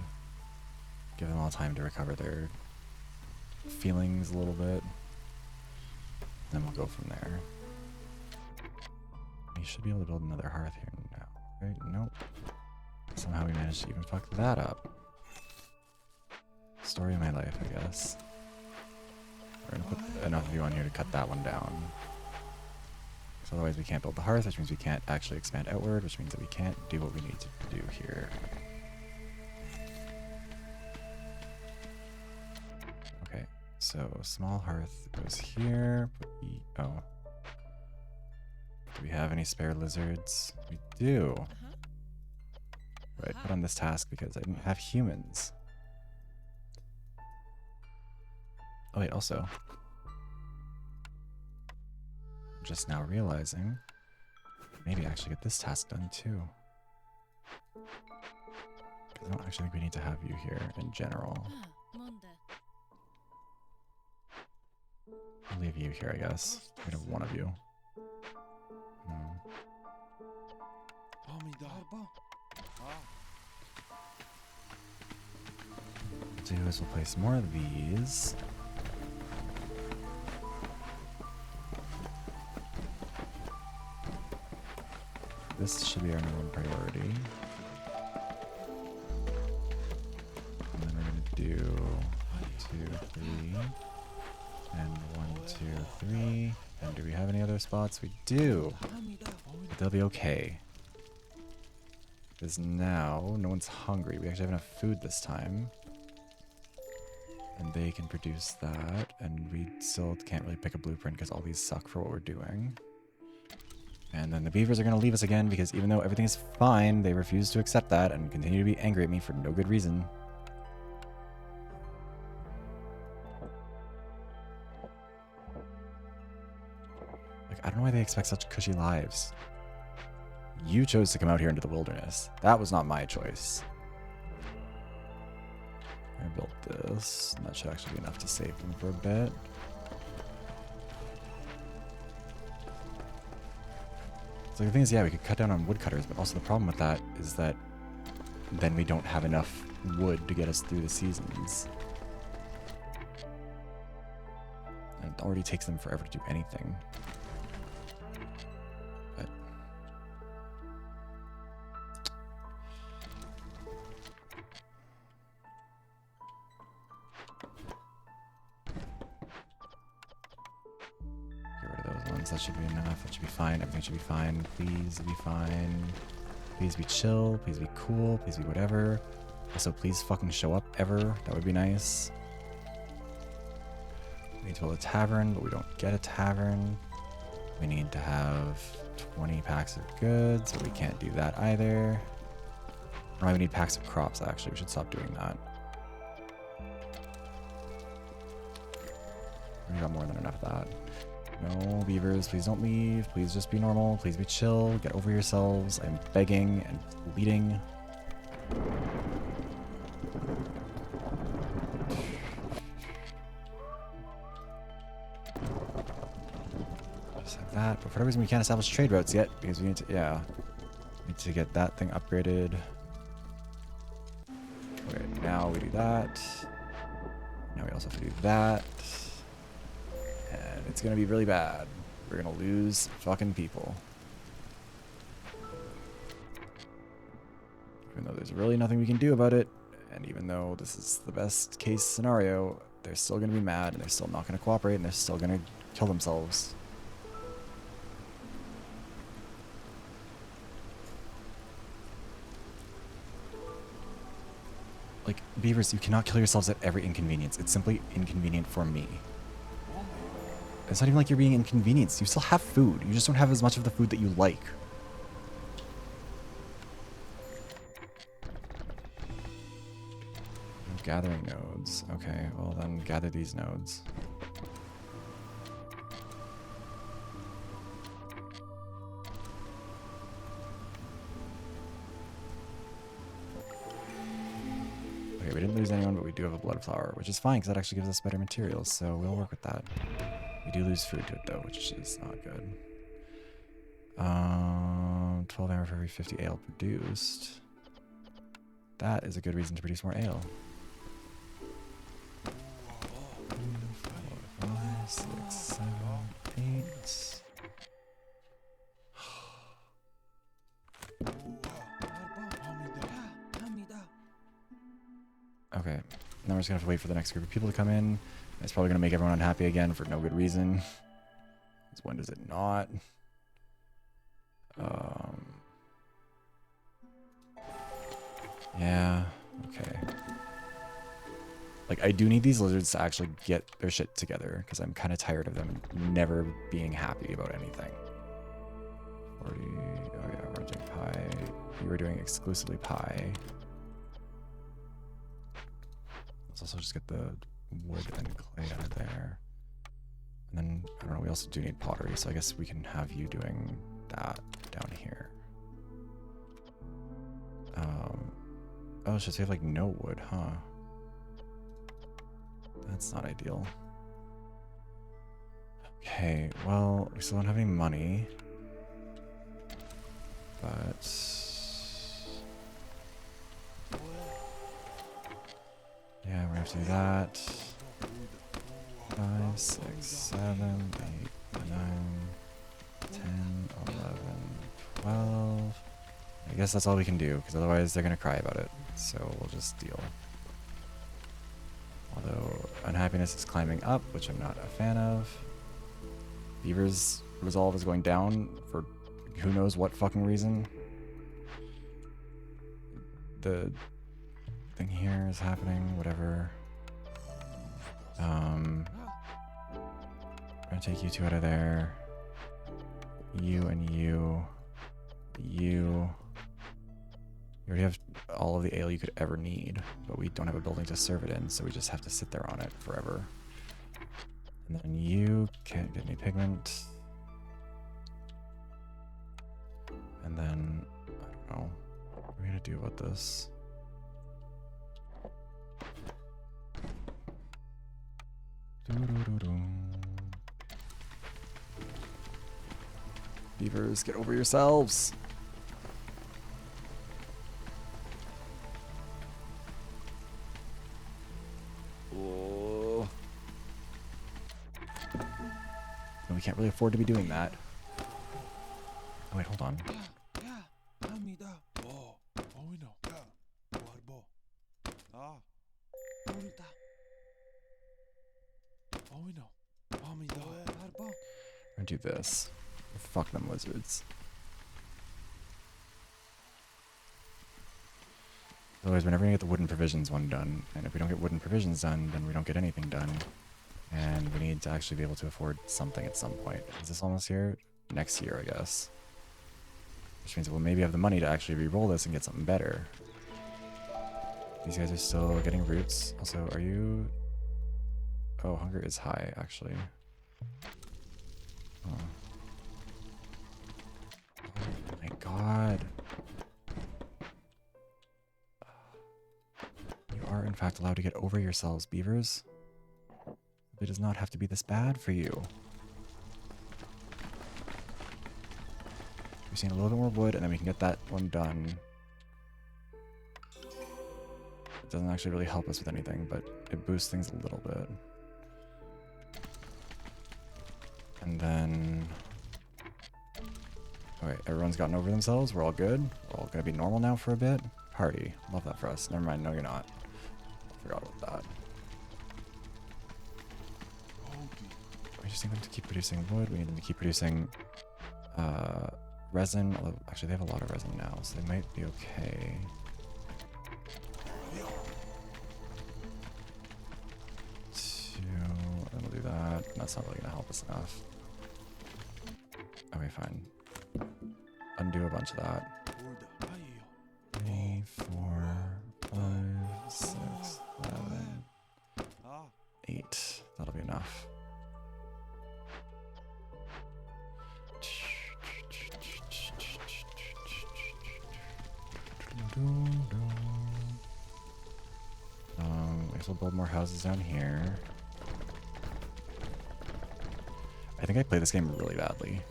Give them all time to recover their feelings a little bit. Then we'll go from there. We should be able to build another hearth here now, right? Nope. Somehow we managed to even fuck that up. Story of my life, I guess. We're gonna put enough of you on here to cut that one down. Because otherwise we can't build the hearth, which means we can't actually expand outward, which means that we can't do what we need to do here. Okay, so small hearth goes here. Oh. Do we have any spare lizards? We do. Right, put on this task because I didn't have humans. Oh wait, also. I'm just now realizing maybe actually get this task done too. I don't actually think we need to have you here in general. I'll leave you here, I guess. We have one of you. What we'll do is we'll place more of these. This should be our number one priority. And then we're going to do 1, 2, 3. And 1, 2, 3. And do we have any other spots? We do. They'll be okay. Because now no one's hungry. We actually have enough food this time. And they can produce that. And we still can't really pick a blueprint because all these suck for what we're doing. And then the beavers are going to leave us again because even though everything is fine, they refuse to accept that and continue to be angry at me for no good reason. Like, I don't know why they expect such cushy lives. You chose to come out here into the wilderness. That was not my choice. I built this. And that should actually be enough to save them for a bit. So the thing is, yeah, we could cut down on woodcutters, but also the problem with that is that then we don't have enough wood to get us through the seasons. And it already takes them forever to do anything. But get rid of those ones. That should be enough. That should be fine. Everything should be fine. Please be fine. Please be chill. Please be cool. Please be whatever. Also, please fucking show up ever. That would be nice. We need to build a tavern, but we don't get a tavern. We need to have 20 packs of goods, but we can't do that either. Or we need packs of crops, actually. We should stop doing that. We got more than enough of that. No, beavers, please don't leave. Please just be normal. Please be chill. Get over yourselves. I'm begging and pleading. Just have that. But for whatever reason, we can't establish trade routes yet because we need to, yeah. Need to get that thing upgraded. Okay, now we do that. Now we also have to do that. And it's gonna be really bad. We're gonna lose fucking people. Even though there's really nothing we can do about it, and even though this is the best case scenario, they're still gonna be mad, and they're still not gonna cooperate, and they're still gonna kill themselves. Like, beavers, you cannot kill yourselves at every inconvenience. It's simply inconvenient for me. It's not even like you're being inconvenienced. You still have food. You just don't have as much of the food that you like. Gathering nodes. Okay, well then gather these nodes. Okay, we didn't lose anyone, but we do have a blood flower, which is fine because that actually gives us better materials, so we'll work with that. We do lose food to it though, which is not good. 12 ammo for every 50 ale produced. That is a good reason to produce more ale. 4, 5, 6, 7, 8. Okay, now we're just gonna have to wait for the next group of people to come in. It's probably gonna make everyone unhappy again for no good reason. 'Cause when does it not? Yeah, okay. Like, I do need these lizards to actually get their shit together, because I'm kind of tired of them never being happy about anything. 40, oh yeah, we're doing pie. You were doing exclusively pie. Let's also just get the wood and clay out of there. And then, I don't know, we also do need pottery, so I guess we can have you doing that down here. Oh, it's just we have like no wood, huh? That's not ideal. Okay, well, we still don't have any money. But yeah, we're gonna have to do that. 5, 6, 7, 8, 9, 10, 11, 12. I guess that's all we can do, because otherwise they're gonna cry about it. So we'll just deal. Although unhappiness is climbing up, which I'm not a fan of. Beaver's resolve is going down for who knows what fucking reason. The thing here is happening, whatever. I'm gonna take you two out of there. You and you. You. You already have all of the ale you could ever need, but we don't have a building to serve it in, so we just have to sit there on it forever. And then you can't get any pigment. And then, I don't know, what are we gonna do about this? Beavers, get over yourselves! Oh. No, we can't really afford to be doing that. Oh, wait, hold on. We're gonna do this. Fuck them lizards. Otherwise, we're never gonna get the wooden provisions one done. And if we don't get wooden provisions done, then we don't get anything done. And we need to actually be able to afford something at some point. Is this almost here? Next year, I guess. Which means we'll maybe have the money to actually re-roll this and get something better. These guys are still getting roots. Also, are you... Oh, hunger is high, actually. Oh. Oh my god. You are, in fact, allowed to get over yourselves, beavers. It does not have to be this bad for you. We're seeing a little bit more wood, and then we can get that one done. It doesn't actually really help us with anything, but it boosts things a little bit. And then... Alright, everyone's gotten over themselves. We're all good. We're all gonna be normal now for a bit. Party. Love that for us. Never mind, no you're not. I forgot about that. We just need them to keep producing wood. We need them to keep producing resin. Although, actually, they have a lot of resin now, so they might be okay. And we'll do that. That's not really going to help us enough. Okay, fine. Undo a bunch of that. 3, 4, 5, 6, 7, 8. That'll be enough. I guess we'll build more houses down here. I think I play this game really badly.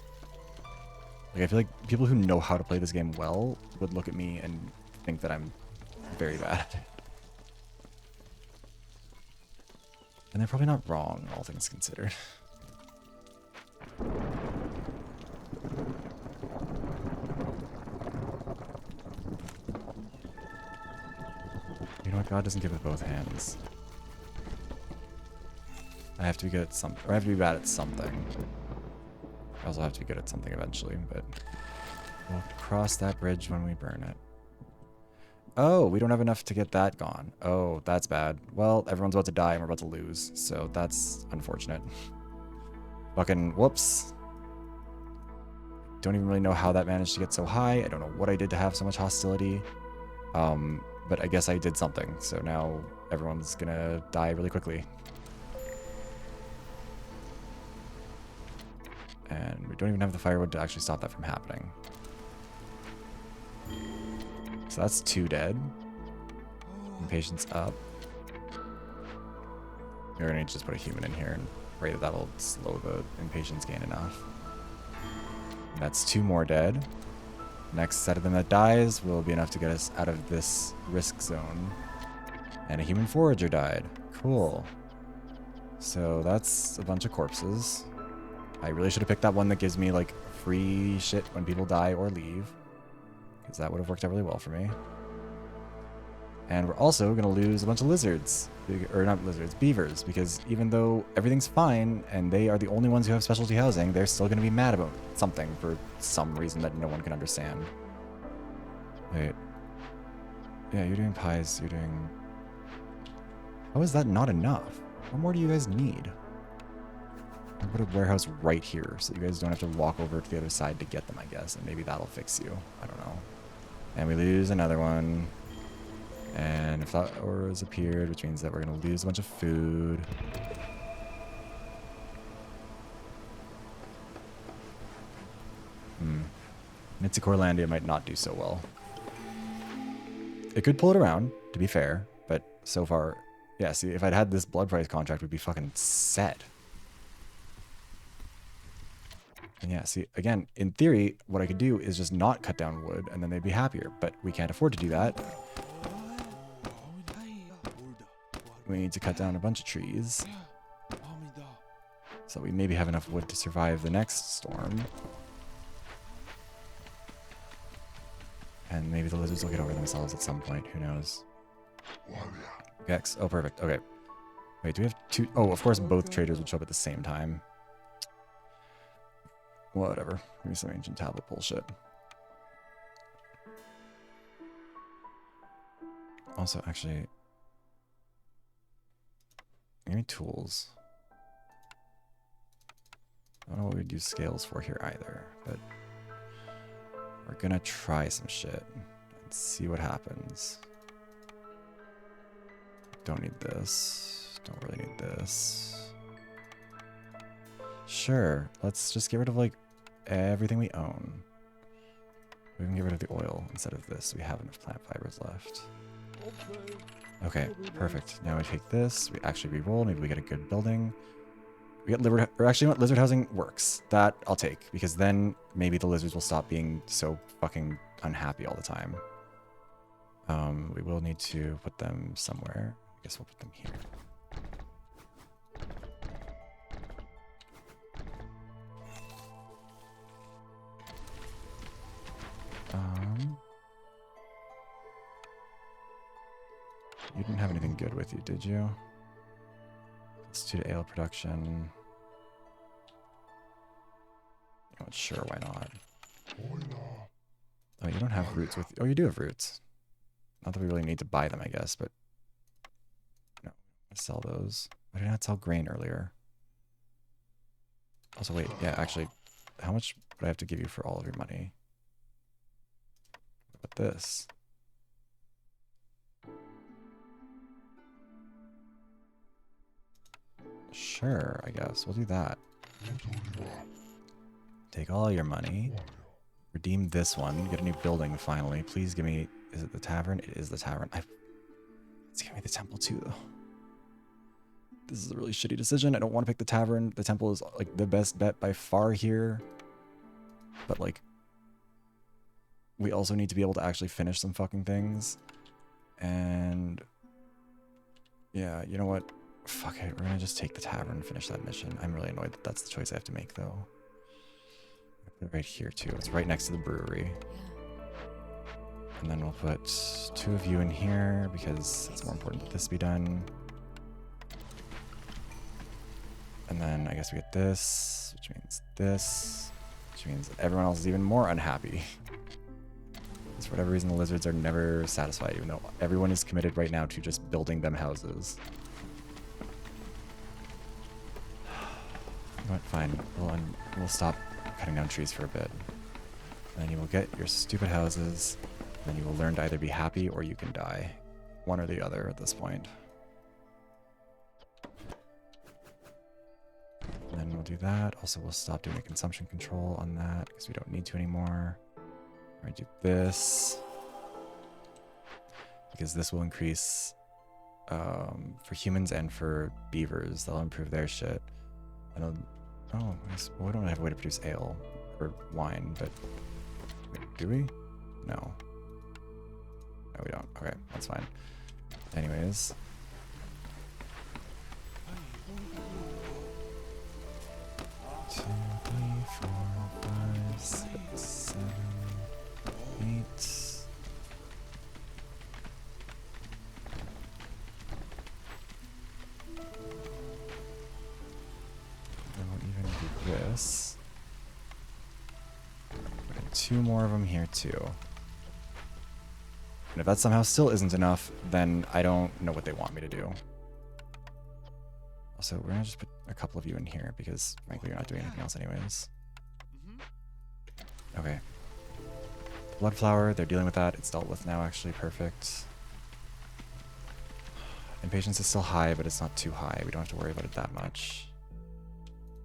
Like, I feel like people who know how to play this game well would look at me and think that I'm very bad. And they're probably not wrong, all things considered. You know what? God doesn't give with both hands. I have to be good at something, or I have to be bad at something. I also have to be good at something eventually, but we'll cross that bridge when we burn it. Oh, we don't have enough to get that gone. Oh, that's bad. Well, everyone's about to die and we're about to lose, so that's unfortunate. Fucking whoops. Don't even really know how that managed to get so high. I don't know what I did to have so much hostility. But I guess I did something, so now everyone's gonna die really quickly. And we don't even have the firewood to actually stop that from happening. So that's 2 dead. Impatience up. We're gonna just put a human in here and pray that that'll slow the impatience gain enough. And that's 2 more dead. Next set of them that dies will be enough to get us out of this risk zone. And a human forager died. Cool. So that's a bunch of corpses. I really should have picked that one that gives me, like, free shit when people die or leave. Because that would have worked out really well for me. And we're also going to lose a bunch of lizards. Or not lizards, beavers. Because even though everything's fine, and they are the only ones who have specialty housing, they're still going to be mad about something for some reason that no one can understand. Wait. Yeah, you're doing pies, you're doing... How is that not enough? What more do you guys need? I'll put a warehouse right here so you guys don't have to walk over to the other side to get them, I guess. And maybe that'll fix you. I don't know. And we lose another one. And if that aura has appeared, which means that we're going to lose a bunch of food. Mitzicorlandia might not do so well. It could pull it around, to be fair, but so far, yeah, see, if I'd had this blood price contract, we'd be fucking set. And yeah, see, again, in theory, what I could do is just not cut down wood, and then they'd be happier, but we can't afford to do that. We need to cut down a bunch of trees. So we maybe have enough wood to survive the next storm. And maybe the lizards will get over themselves at some point. Who knows? Gex. Oh, perfect. Okay. Wait, do we have two? Oh, of course, both traders would show up at the same time. Whatever. Maybe some ancient tablet bullshit. Also, actually, give me tools. I don't know what we'd use scales for here either, but we're gonna try some shit and see what happens. Don't need this. Don't really need this. Sure, let's just get rid of like everything we own. We can get rid of the oil instead of this. We have enough plant fibers left. Okay, perfect. Now we take this. We actually re-roll. Maybe we get a good building. We get lizard, or actually, what lizard housing works. That I'll take because then maybe the lizards will stop being so fucking unhappy all the time. We will need to put them somewhere. I guess we'll put them here. You didn't have anything good with you, did you? Let's do ale production. Oh, sure, why not? Oh, you don't have roots with you. Oh, you do have roots. Not that we really need to buy them, I guess, but no, sell those. Why did I not sell grain earlier? Also, wait, yeah, actually, how much would I have to give you for all of your money? What about this? Sure, I guess. We'll do that. Take all your money. Redeem this one. Get a new building, finally. Please give me... Is it the tavern? It is the tavern. Let's give me the temple, too, though. This is a really shitty decision. I don't want to pick the tavern. The temple is, like, the best bet by far here. But, like... We also need to be able to actually finish some fucking things. And... Yeah, you know what? Fuck it, we're gonna just take the tavern and finish that mission. I'm really annoyed that that's the choice I have to make, though. Put it right here, too. It's right next to the brewery. And then we'll put 2 of you in here, because it's more important that this be done. And then I guess we get this, which means this, which means that everyone else is even more unhappy. Because for whatever reason, the lizards are never satisfied, even though everyone is committed right now to just building them houses. You know what? Fine. We'll stop cutting down trees for a bit. And then you will get your stupid houses. And then you will learn to either be happy or you can die. One or the other at this point. And then we'll do that. Also, we'll stop doing a consumption control on that because we don't need to anymore. We're going to do this. Because this will increase for humans and for beavers. They'll improve their shit. And they'll... Oh, well, we don't have a way to produce ale or wine, but wait, do we? No. No, we don't. Okay, that's fine. Anyways. Two, three, 4, 5, 6, 7, 8. This. And 2 more of them here too. And if that somehow still isn't enough, then I don't know what they want me to do. Also, we're gonna just put a couple of you in here because frankly, you're not doing anything else anyways. Okay. Blood flower, they're dealing with that. It's dealt with now, actually. Perfect. Impatience is still high, but it's not too high. We don't have to worry about it that much.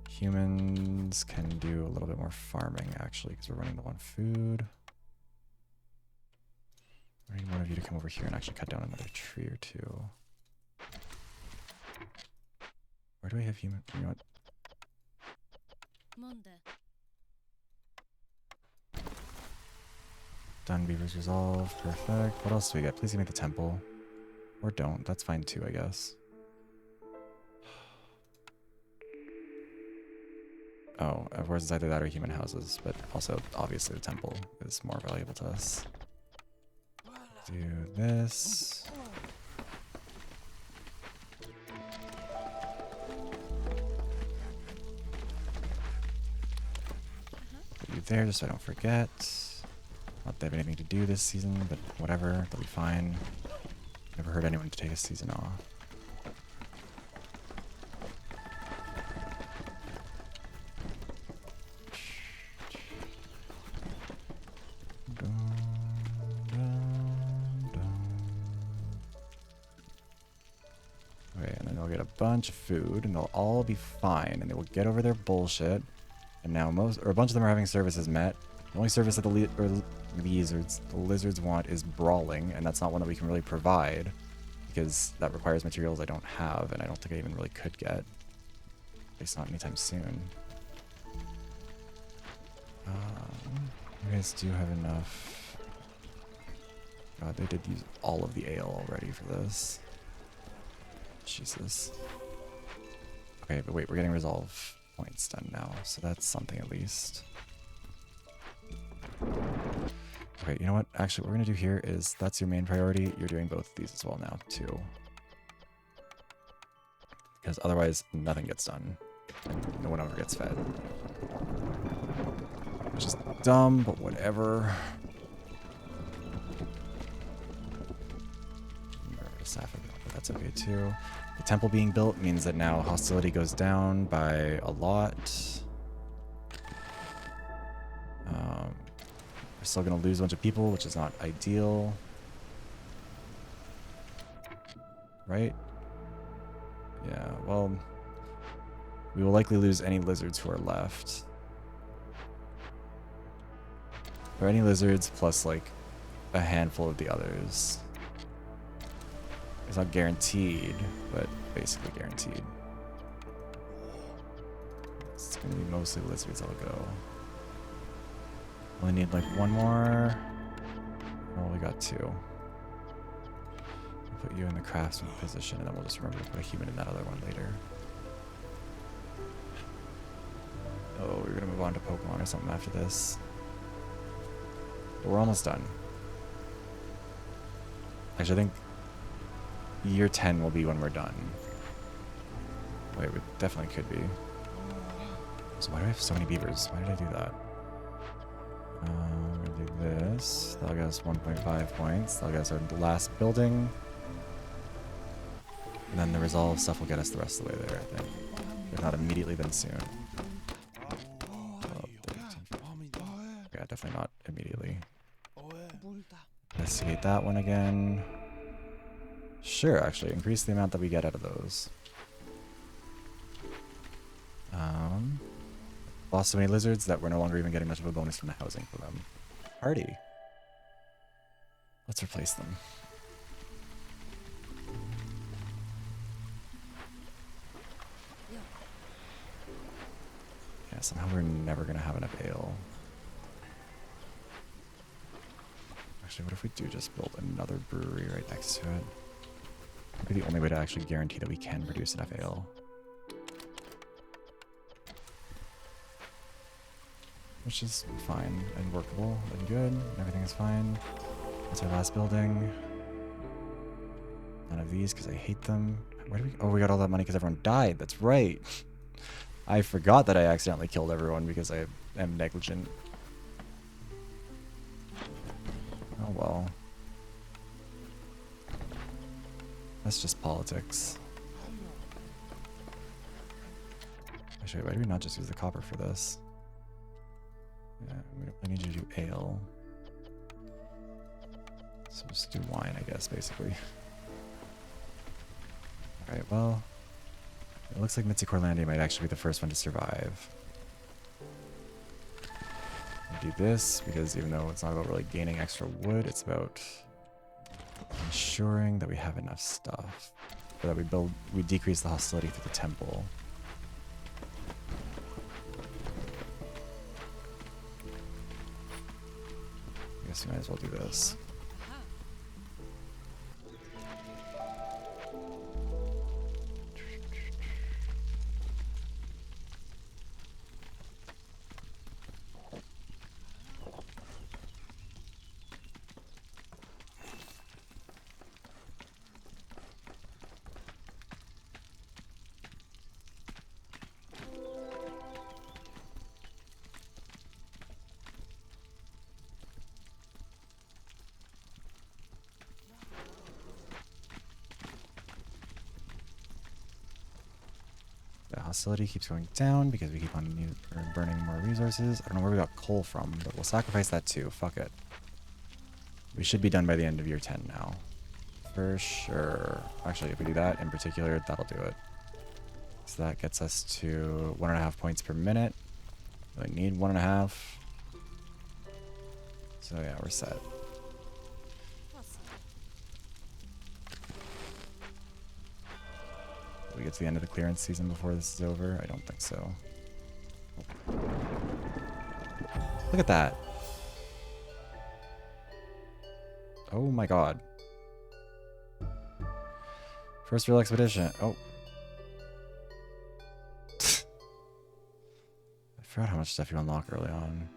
Humans can do a little bit more farming, actually, because we're running low on food. I need one of you to come over here and actually cut down another tree or two. Where do I have human? You know what? Done. Beavers resolved. Perfect. What else do we get? Please give me the temple. Or don't. That's fine too, I guess. Oh, of course it's either that or human houses, but also obviously the temple is more valuable to us. Do this. Put you there just so I don't forget. Not that they have anything to do this season, but whatever, they'll be fine. Never heard anyone to take a season off. Okay, and then they'll get a bunch of food, and they'll all be fine, and they will get over their bullshit. And now a bunch of them are having services met. The only service that the lizards want is brawling, and that's not one that we can really provide because that requires materials I don't have, and I don't think I even really could get. At least not anytime soon. You guys do have enough. God, they did use all of the ale already for this. Jesus. Okay, but wait, we're getting resolve points done now, so that's something at least. Okay, you know what? Actually, what we're going to do here is that's your main priority. You're doing both of these as well now, too. Because otherwise, nothing gets done. And no one ever gets fed. Which is dumb, but whatever. But that's okay, too. The temple being built means that now hostility goes down by a lot. We're still going to lose a bunch of people, which is not ideal. Right? Yeah, well, we will likely lose any lizards who are left. Or any lizards plus, like, a handful of the others. It's not guaranteed, but basically guaranteed. It's going to be mostly lizards that'll go. Only need like one more. Oh, we got two. We'll put you in the craftsman position, and then we'll just remember to put a human in that other one later. Oh, we're gonna move on to Pokemon or something after this. But we're almost done. Actually, I think year 10 will be when we're done. Wait, we definitely could be. So why do I have so many beavers? Why did I do that? We're gonna do this. That'll get us 1.5 points. That'll get us our last building. And then the resolve stuff will get us the rest of the way there, I think. If not immediately, then soon. Yeah, definitely not immediately. Investigate that one again. Sure, actually. Increase the amount that we get out of those. Lost so many lizards that we're no longer even getting much of a bonus from the housing for them. Party. Let's replace them. Yeah, somehow we're never going to have enough ale. Actually, what if we do just build another brewery right next to it? Maybe the only way to actually guarantee that we can produce enough ale. Which is fine and workable and good. Everything is fine. That's our last building. None of these because I hate them. Where do we? Oh, we got all that money because everyone died. That's right. I forgot that I accidentally killed everyone because I am negligent. Oh well. That's just politics. Actually, why do we not just use the copper for this? Yeah, I need you to do ale. So just do wine, I guess, basically. Alright, well, it looks like Mitzicorlandia might actually be the first one to survive. We'll do this, because even though it's not about really gaining extra wood, it's about ensuring that we have enough stuff. Or that we decrease the hostility through the temple. I guess we might as well do this. The hostility keeps going down because we keep on burning more resources. I don't know where we got coal from, but we'll sacrifice that too. Fuck it. We should be done by the end of year 10 now. For sure. Actually, if we do that in particular, that'll do it. So that gets us to 1.5 points per minute. We need 1.5. So yeah, we're set. Will we get to the end of the clearance season before this is over? I don't think so. Look at that. Oh my god. First real expedition. Oh. I forgot how much stuff you unlock early on.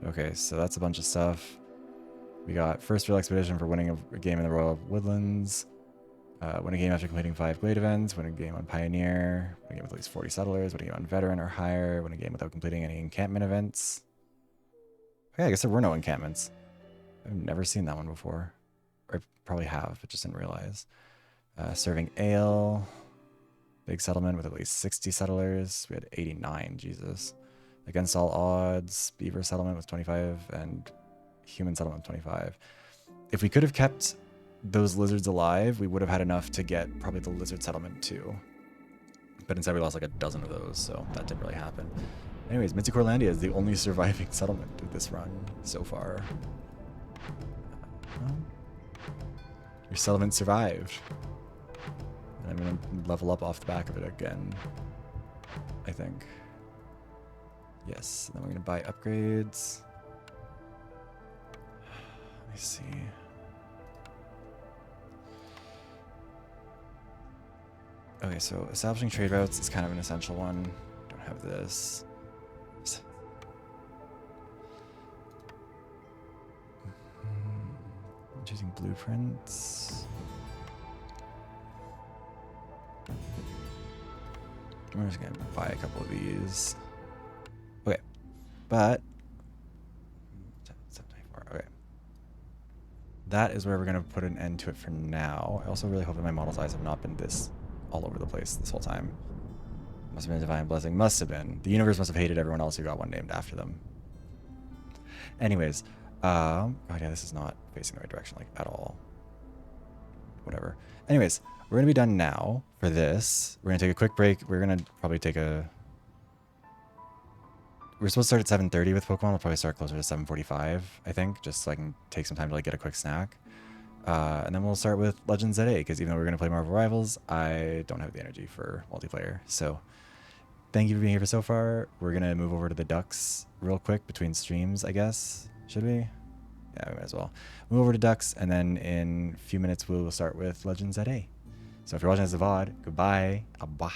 Okay, so that's a bunch of stuff. We got first real expedition for winning a game in the Royal Woodlands. Win a game after completing 5 Glade events. Win a game on Pioneer. Win a game with at least 40 settlers. Win a game on Veteran or higher. Win a game without completing any encampment events. Okay, I guess there were no encampments. I've never seen that one before. Or I probably have, but just didn't realize. Serving ale. Big settlement with at least 60 settlers. We had 89, Jesus. Against all odds. Beaver settlement with 25 and human settlement with 25. If we could have kept those lizards alive, we would have had enough to get probably the lizard settlement too. But instead we lost like a dozen of those, so that didn't really happen. Anyways, Mitzicorlandia is the only surviving settlement of this run so far. Your settlement survived. And I'm going to level up off the back of it again, I think. Yes, then we're going to buy upgrades. Let me see. Okay, so establishing trade routes is kind of an essential one. Don't have this. Choosing blueprints. I'm just gonna buy a couple of these. Okay, but 724. Okay, that is where we're gonna put an end to it for now. I also really hope that my model size have not been this all over the place this whole time. Must have been a divine blessing. Must have been. The universe must have hated everyone else who got one named after them. Anyways, oh yeah, this is not facing the right direction, like, at all. Whatever. Anyways, we're gonna be done now for this. We're gonna take a quick break. We're gonna probably take a... We're supposed to start at 7:30 with Pokemon. We'll probably start closer to 7:45, I think, just so I can take some time to like get a quick snack. And then we'll start with Legends ZA, because even though we're gonna play Marvel Rivals, I don't have the energy for multiplayer. So thank you for being here for so far. We're gonna move over to the Ducks real quick between streams, I guess. Should we? Yeah, we might as well. Move over to Ducks, and then in a few minutes we'll start with Legends ZA. So if you're watching this as a VoD, goodbye. Abah.